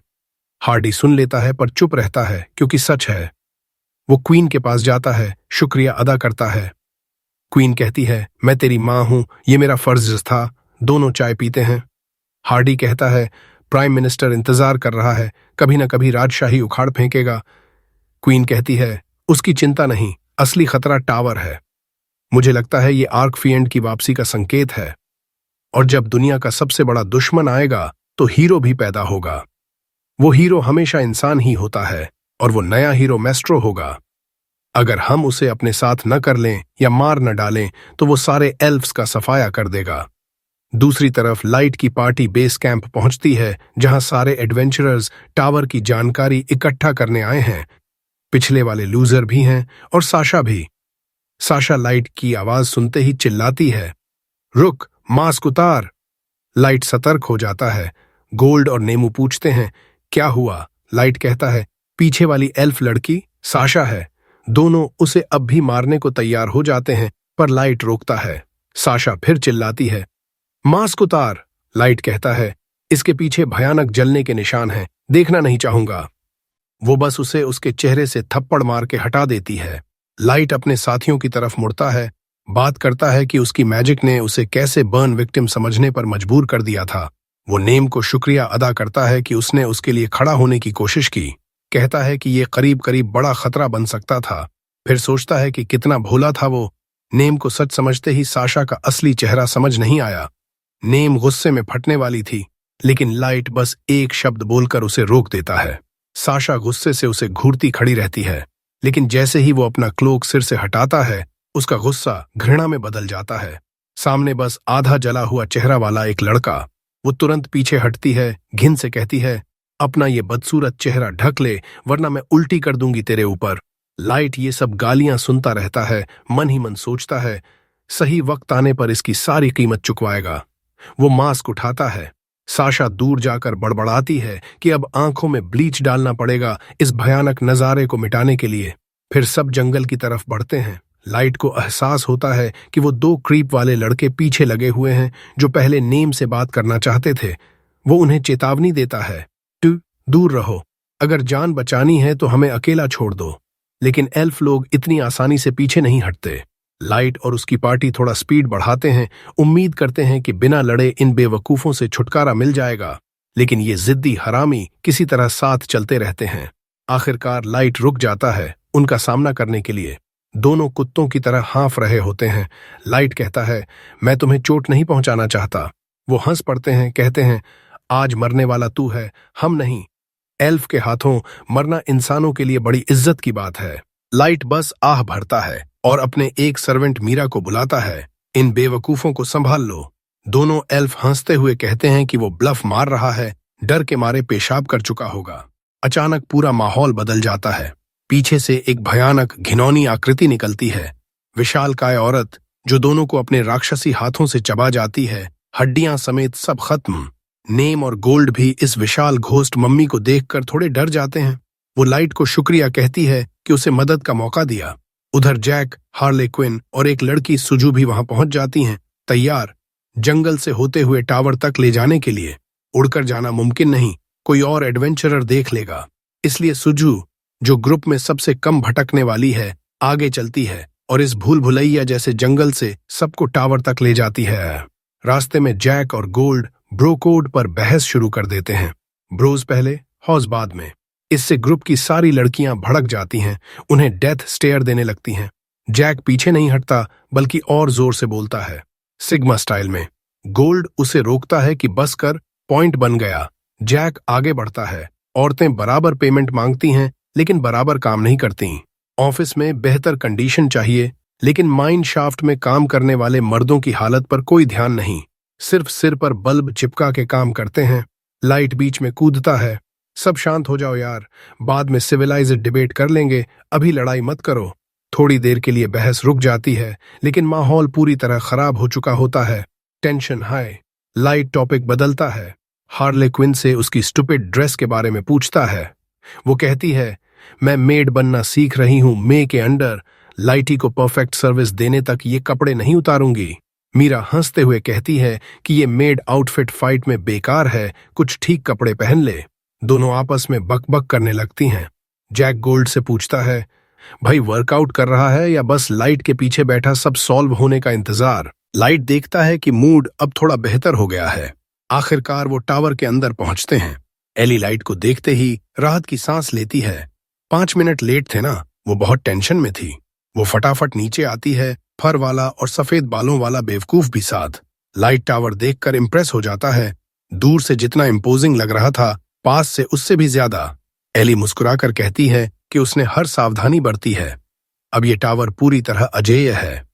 हार्डी सुन लेता है पर चुप रहता है क्योंकि सच है। वो क्वीन के पास जाता है, शुक्रिया अदा करता है। क्वीन कहती है मैं तेरी मां हूं, ये मेरा फर्ज था। दोनों चाय पीते हैं। हार्डी कहता है प्राइम मिनिस्टर इंतजार कर रहा है, कभी न कभी राजशाही उखाड़ फेंकेगा। क्वीन कहती है उसकी चिंता नहीं, असली खतरा टावर है। मुझे लगता है ये आर्कफिएंड की वापसी का संकेत है, और जब दुनिया का सबसे बड़ा दुश्मन आएगा तो हीरो भी पैदा होगा। वो हीरो हमेशा इंसान ही होता है और वो नया हीरो मेस्ट्रो होगा। अगर हम उसे अपने साथ न कर लें या मार न डालें तो वो सारे एल्फ्स का सफाया कर देगा। दूसरी तरफ लाइट की पार्टी बेस कैंप पहुंचती है, जहां सारे एडवेंचरर्स टावर की जानकारी इकट्ठा करने आए हैं। पिछले वाले लूजर भी हैं और साशा भी। साशा लाइट की आवाज सुनते ही चिल्लाती है रुक, मास्क उतार। लाइट सतर्क हो जाता है। गोल्ड और नेमू पूछते हैं क्या हुआ? लाइट कहता है पीछे वाली एल्फ लड़की साशा है। दोनों उसे अब भी मारने को तैयार हो जाते हैं, पर लाइट रोकता है। साशा फिर चिल्लाती है मास्क उतार। लाइट कहता है इसके पीछे भयानक जलने के निशान हैं, देखना नहीं चाहूंगा। वो बस उसे उसके चेहरे से थप्पड़ मार के हटा देती है। लाइट अपने साथियों की तरफ मुड़ता है, बात करता है कि उसकी मैजिक ने उसे कैसे बर्न विक्टिम समझने पर मजबूर कर दिया था। वो नेम को शुक्रिया अदा करता है कि उसने उसके लिए खड़ा होने की कोशिश की। कहता है कि ये करीब करीब बड़ा खतरा बन सकता था। फिर सोचता है कि कितना भोला था वो। नेम को सच समझते ही साशा का असली चेहरा समझ नहीं आया। नेम गुस्से में फटने वाली थी, लेकिन लाइट बस एक शब्द बोलकर उसे रोक देता है। साशा गुस्से से उसे घूरती खड़ी रहती है, लेकिन जैसे ही वो अपना क्लोक सिर से हटाता है उसका गुस्सा घृणा में बदल जाता है। सामने बस आधा जला हुआ चेहरा वाला एक लड़का। वो तुरंत पीछे हटती है, घिन से कहती है अपना ये बदसूरत चेहरा ढक ले वरना मैं उल्टी कर दूंगी तेरे ऊपर। लाइट ये सब गालियां सुनता रहता है, मन ही मन सोचता है सही वक्त आने पर इसकी सारी कीमत चुकवाएगा। वो मास्क उठाता है। साशा दूर जाकर बड़बड़ाती है कि अब आंखों में ब्लीच डालना पड़ेगा इस भयानक नजारे को मिटाने के लिए। फिर सब जंगल की तरफ बढ़ते हैं। लाइट को एहसास होता है कि वो दो क्रीप वाले लड़के पीछे लगे हुए हैं जो पहले नेम से बात करना चाहते थे। वो उन्हें चेतावनी देता है, दूर रहो, अगर जान बचानी है तो हमें अकेला छोड़ दो। लेकिन एल्फ लोग इतनी आसानी से पीछे नहीं हटते। लाइट और उसकी पार्टी थोड़ा स्पीड बढ़ाते हैं, उम्मीद करते हैं कि बिना लड़े इन बेवकूफों से छुटकारा मिल जाएगा। लेकिन ये जिद्दी हरामी किसी तरह साथ चलते रहते हैं। आखिरकार लाइट रुक जाता है उनका सामना करने के लिए। दोनों कुत्तों की तरह हाँफ रहे होते हैं। लाइट कहता है, मैं तुम्हें चोट नहीं पहुंचाना चाहता। वो हंस पड़ते हैं, कहते हैं, आज मरने वाला तू है, हम नहीं। एल्फ के हाथों मरना इंसानों के लिए बड़ी इज्जत की बात है। लाइट बस आह भरता है और अपने एक सर्वेंट मीरा को बुलाता है, इन बेवकूफों को संभाल लो। दोनों एल्फ हंसते हुए कहते हैं कि वो ब्लफ मार रहा है, डर के मारे पेशाब कर चुका होगा। अचानक पूरा माहौल बदल जाता है। पीछे से एक भयानक घिनौनी आकृति निकलती है। विशालकाय औरत जो दोनों को अपने राक्षसी हाथों से चबा जाती है, हड्डियां समेत सब खत्म। नेम और गोल्ड भी इस विशाल घोस्ट मम्मी को देखकर थोड़े डर जाते हैं। वो लाइट को शुक्रिया कहती है कि उसे मदद का मौका दिया। उधर जैक, हार्ले क्विन और एक लड़की सुजू भी वहां पहुंच जाती हैं, तैयार जंगल से होते हुए टावर तक ले जाने के लिए। उड़कर जाना मुमकिन नहीं, कोई और एडवेंचरर देख लेगा। इसलिए सुजू, जो ग्रुप में सबसे कम भटकने वाली है, आगे चलती है और इस भूल भुलैया जैसे जंगल से सबको टावर तक ले जाती है। रास्ते में जैक और गोल्ड ब्रो कोड पर बहस शुरू कर देते हैं। ब्रोज पहले, हौज बाद में। इससे ग्रुप की सारी लड़कियां भड़क जाती हैं, उन्हें डेथ स्टेयर देने लगती हैं। जैक पीछे नहीं हटता बल्कि और जोर से बोलता है, सिग्मा स्टाइल में। गोल्ड उसे रोकता है कि बस कर, पॉइंट बन गया। जैक आगे बढ़ता है। औरतें बराबर पेमेंट मांगती हैं लेकिन बराबर काम नहीं करती। ऑफिस में बेहतर कंडीशन चाहिए लेकिन माइन शाफ्ट में काम करने वाले मर्दों की हालत पर कोई ध्यान नहीं, सिर्फ सिर पर बल्ब चिपका के काम करते हैं। लाइट बीच में कूदता है, सब शांत हो जाओ यार, बाद में सिविलाइज्ड डिबेट कर लेंगे, अभी लड़ाई मत करो। थोड़ी देर के लिए बहस रुक जाती है लेकिन माहौल पूरी तरह खराब हो चुका होता है। Tension high. लाइट टॉपिक बदलता है। हार्ले क्विन से उसकी स्टूपिड ड्रेस के बारे में पूछता है। वो कहती है, मैं मेड बनना सीख रही हूं मे के अंडर, लाइटी को परफेक्ट सर्विस देने तक ये कपड़े नहीं उतारूंगी। मीरा हंसते हुए कहती है कि ये मेड आउटफिट फाइट में बेकार है, कुछ ठीक कपड़े पहन ले। दोनों आपस में बकबक करने लगती हैं। जैक गोल्ड से पूछता है, भाई वर्कआउट कर रहा है या बस लाइट के पीछे बैठा सब सॉल्व होने का इंतजार। लाइट देखता है कि मूड अब थोड़ा बेहतर हो गया है। आखिरकार वो टावर के अंदर पहुंचते हैं। एली लाइट को देखते ही राहत की सांस लेती है। 5 मिनट लेट थे ना, वो बहुत टेंशन में थी। वो फटाफट नीचे आती है, फर वाला और सफेद बालों वाला बेवकूफ भी साथ। लाइट टावर देखकर इंप्रेस हो जाता है। दूर से जितना इम्पोजिंग लग रहा था, पास से उससे भी ज्यादा। एली मुस्कुराकर कहती है कि उसने हर सावधानी बरती है। अब ये टावर पूरी तरह अजेय है,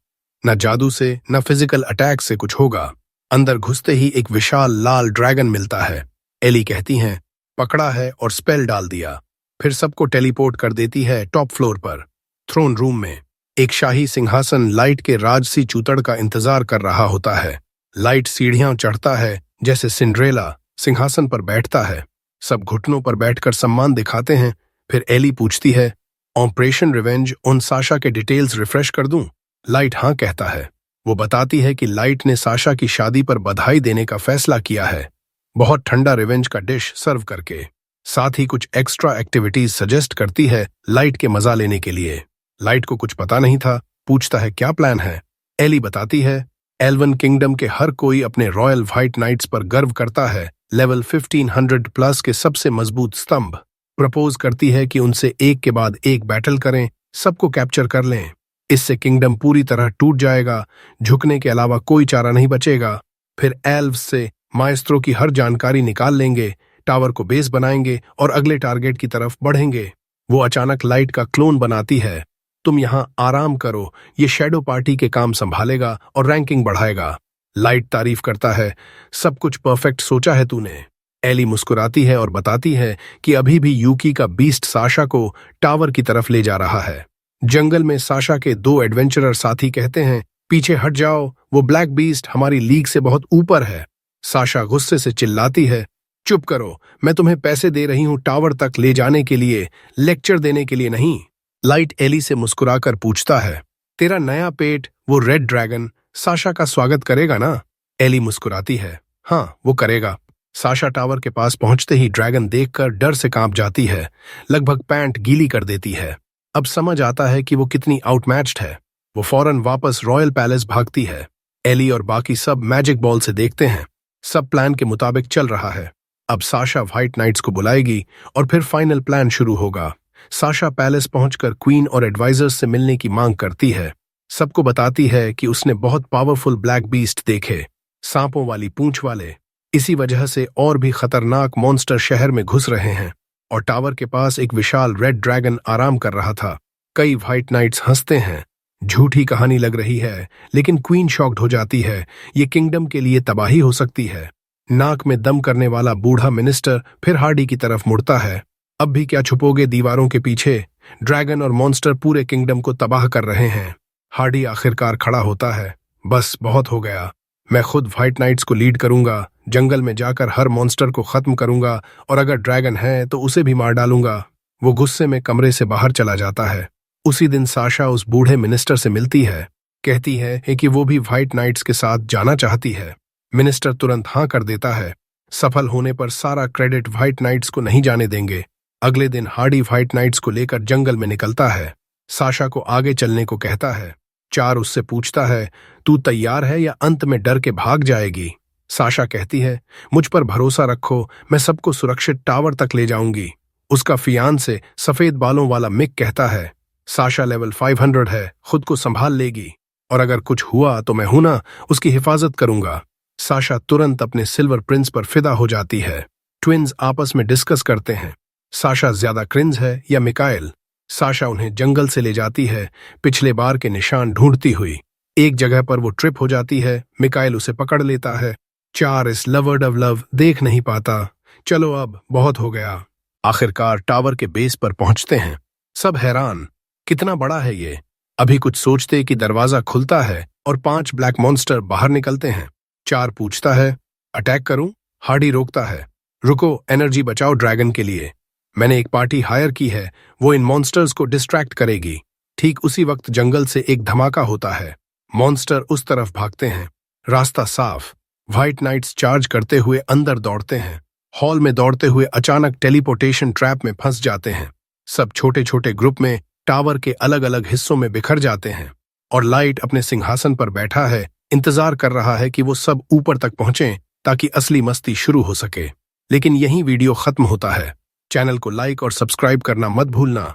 न जादू से न फिजिकल अटैक से कुछ होगा। अंदर घुसते ही एक विशाल लाल ड्रैगन मिलता है। एली कहती हैं, पकड़ा है और स्पेल डाल दिया। फिर सबको टेलीपोर्ट कर देती है टॉप फ्लोर पर। थ्रोन रूम में एक शाही सिंहासन लाइट के राजसी चूतड़ का इंतजार कर रहा होता है। लाइट सीढ़ियां चढ़ता है जैसे सिंड्रेला सिंहासन पर बैठता है। सब घुटनों पर बैठकर सम्मान दिखाते हैं। फिर एली पूछती है, ऑपरेशन रिवेंज उन साशा के डिटेल्स रिफ्रेश कर दूं? लाइट हाँ कहता है। वो बताती है कि लाइट ने साशा की शादी पर बधाई देने का फैसला किया है, बहुत ठंडा रिवेंज का डिश सर्व करके। साथ ही कुछ एक्स्ट्रा एक्टिविटीज सजेस्ट करती है लाइट के मजा लेने के लिए। लाइट को कुछ पता नहीं था, पूछता है क्या प्लान है। एली बताती है, एल्वन किंगडम के हर कोई अपने रॉयल व्हाइट नाइट्स पर गर्व करता है, लेवल 1500 प्लस के सबसे मजबूत स्तंभ। प्रपोज करती है कि उनसे एक के बाद एक बैटल करें, सबको कैप्चर कर लें। इससे किंगडम पूरी तरह टूट जाएगा, झुकने के अलावा कोई चारा नहीं बचेगा। फिर एल्व्स से माएस्त्रो की हर जानकारी निकाल लेंगे, टावर को बेस बनाएंगे और अगले टारगेट की तरफ बढ़ेंगे। वो अचानक लाइट का क्लोन बनाती है। तुम यहाँ आराम करो, ये शैडो पार्टी के काम संभालेगा और रैंकिंग बढ़ाएगा। लाइट तारीफ करता है, सब कुछ परफेक्ट सोचा है तूने। एली मुस्कुराती है और बताती है कि अभी भी यूकी का बीस्ट साशा को टावर की तरफ ले जा रहा है। जंगल में साशा के 2 एडवेंचरर साथी कहते हैं, पीछे हट जाओ, वो ब्लैक बीस्ट हमारी लीग से बहुत ऊपर है। साशा गुस्से से चिल्लाती है, चुप करो, मैं तुम्हें पैसे दे रही हूं टावर तक ले जाने के लिए, लेक्चर देने के लिए नहीं। लाइट एली से मुस्कुराकर पूछता है, तेरा नया पेट वो रेड ड्रैगन साशा का स्वागत करेगा ना? एली मुस्कुराती है, हाँ वो करेगा। साशा टावर के पास पहुंचते ही ड्रैगन देखकर डर से कांप जाती है, लगभग पैंट गीली कर देती है। अब समझ आता है कि वो कितनी आउटमैच्ड है। वो फौरन वापस रॉयल पैलेस भागती है। एली और बाकी सब मैजिक बॉल से देखते हैं। सब प्लान के मुताबिक चल रहा है। अब साशा व्हाइट नाइट्स को बुलाएगी और फिर फाइनल प्लान शुरू होगा। साशा पैलेस पहुंचकर क्वीन और एडवाइजर्स से मिलने की मांग करती है। सबको बताती है कि उसने बहुत पावरफुल ब्लैक बीस्ट देखे, सांपों वाली पूंछ वाले। इसी वजह से और भी खतरनाक मॉन्स्टर शहर में घुस रहे हैं और टावर के पास एक विशाल रेड ड्रैगन आराम कर रहा था। कई व्हाइट नाइट्स हंसते हैं। झूठी कहानी लग रही है, लेकिन क्वीन शॉक्ड हो जाती है। ये किंगडम के लिए तबाही हो सकती है। नाक में दम करने वाला बूढ़ा मिनिस्टर फिर हार्डी की तरफ मुड़ता है। अब भी क्या छुपोगे दीवारों के पीछे? ड्रैगन और मॉन्स्टर पूरे किंगडम को तबाह कर रहे हैं। हार्डी आखिरकार खड़ा होता है, बस बहुत हो गया, मैं खुद व्हाइट नाइट्स को लीड करूंगा। जंगल में जाकर हर मॉन्स्टर को खत्म करूंगा और अगर ड्रैगन है तो उसे भी मार डालूंगा। वो गुस्से में कमरे से बाहर चला जाता है। उसी दिन साशा उस बूढ़े मिनिस्टर से मिलती है, कहती है कि वो भी व्हाइट नाइट्स के साथ जाना चाहती है। मिनिस्टर तुरंत हाँ कर देता है। सफल होने पर सारा क्रेडिट व्हाइट नाइट्स को नहीं जाने देंगे। अगले दिन हार्डी व्हाइट नाइट्स को लेकर जंगल में निकलता है। साशा को आगे चलने को कहता है। चार उससे पूछता है, तू तैयार है या अंत में डर के भाग जाएगी? साशा कहती है, मुझ पर भरोसा रखो, मैं सबको सुरक्षित टावर तक ले जाऊंगी। उसका फियांसे सफेद बालों वाला मिक कहता है, साशा लेवल 500 है, खुद को संभाल लेगी और अगर कुछ हुआ तो मैं हूं ना, उसकी हिफाजत करूंगा। साशा तुरंत अपने सिल्वर प्रिंस पर फिदा हो जाती है। ट्विन्स आपस में डिस्कस करते हैं, साशा ज्यादा क्रिंज है या मिकाएल। साशा उन्हें जंगल से ले जाती है, पिछले बार के निशान ढूंढती हुई। एक जगह पर वो ट्रिप हो जाती है, मिकाएल उसे पकड़ लेता है। चार इस लवर्ड ऑफ लव देख नहीं पाता। चलो अब बहुत हो गया। आखिरकार टावर के बेस पर पहुंचते हैं। सब हैरान, कितना बड़ा है ये। अभी कुछ सोचते कि दरवाजा खुलता है और 5 ब्लैक मॉन्स्टर बाहर निकलते हैं। चार पूछता है, अटैक करूं? हार्डी रोकता है, रुको, एनर्जी बचाओ ड्रैगन के लिए। मैंने एक पार्टी हायर की है, वो इन मॉन्स्टर्स को डिस्ट्रैक्ट करेगी। ठीक उसी वक्त जंगल से एक धमाका होता है। मॉन्स्टर उस तरफ भागते हैं। रास्ता साफ। व्हाइट नाइट्स चार्ज करते हुए अंदर दौड़ते हैं। हॉल में दौड़ते हुए अचानक टेलीपोर्टेशन ट्रैप में फंस जाते हैं। सब छोटे छोटे ग्रुप में टावर के अलग अलग हिस्सों में बिखर जाते हैं और लाइट अपने सिंहासन पर बैठा है, इंतजार कर रहा है कि वो सब ऊपर तक पहुंचें ताकि असली मस्ती शुरू हो सके। लेकिन यहीं वीडियो खत्म होता है। चैनल को लाइक और सब्सक्राइब करना मत भूलना।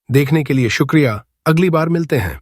देखने के लिए शुक्रिया, अगली बार मिलते हैं।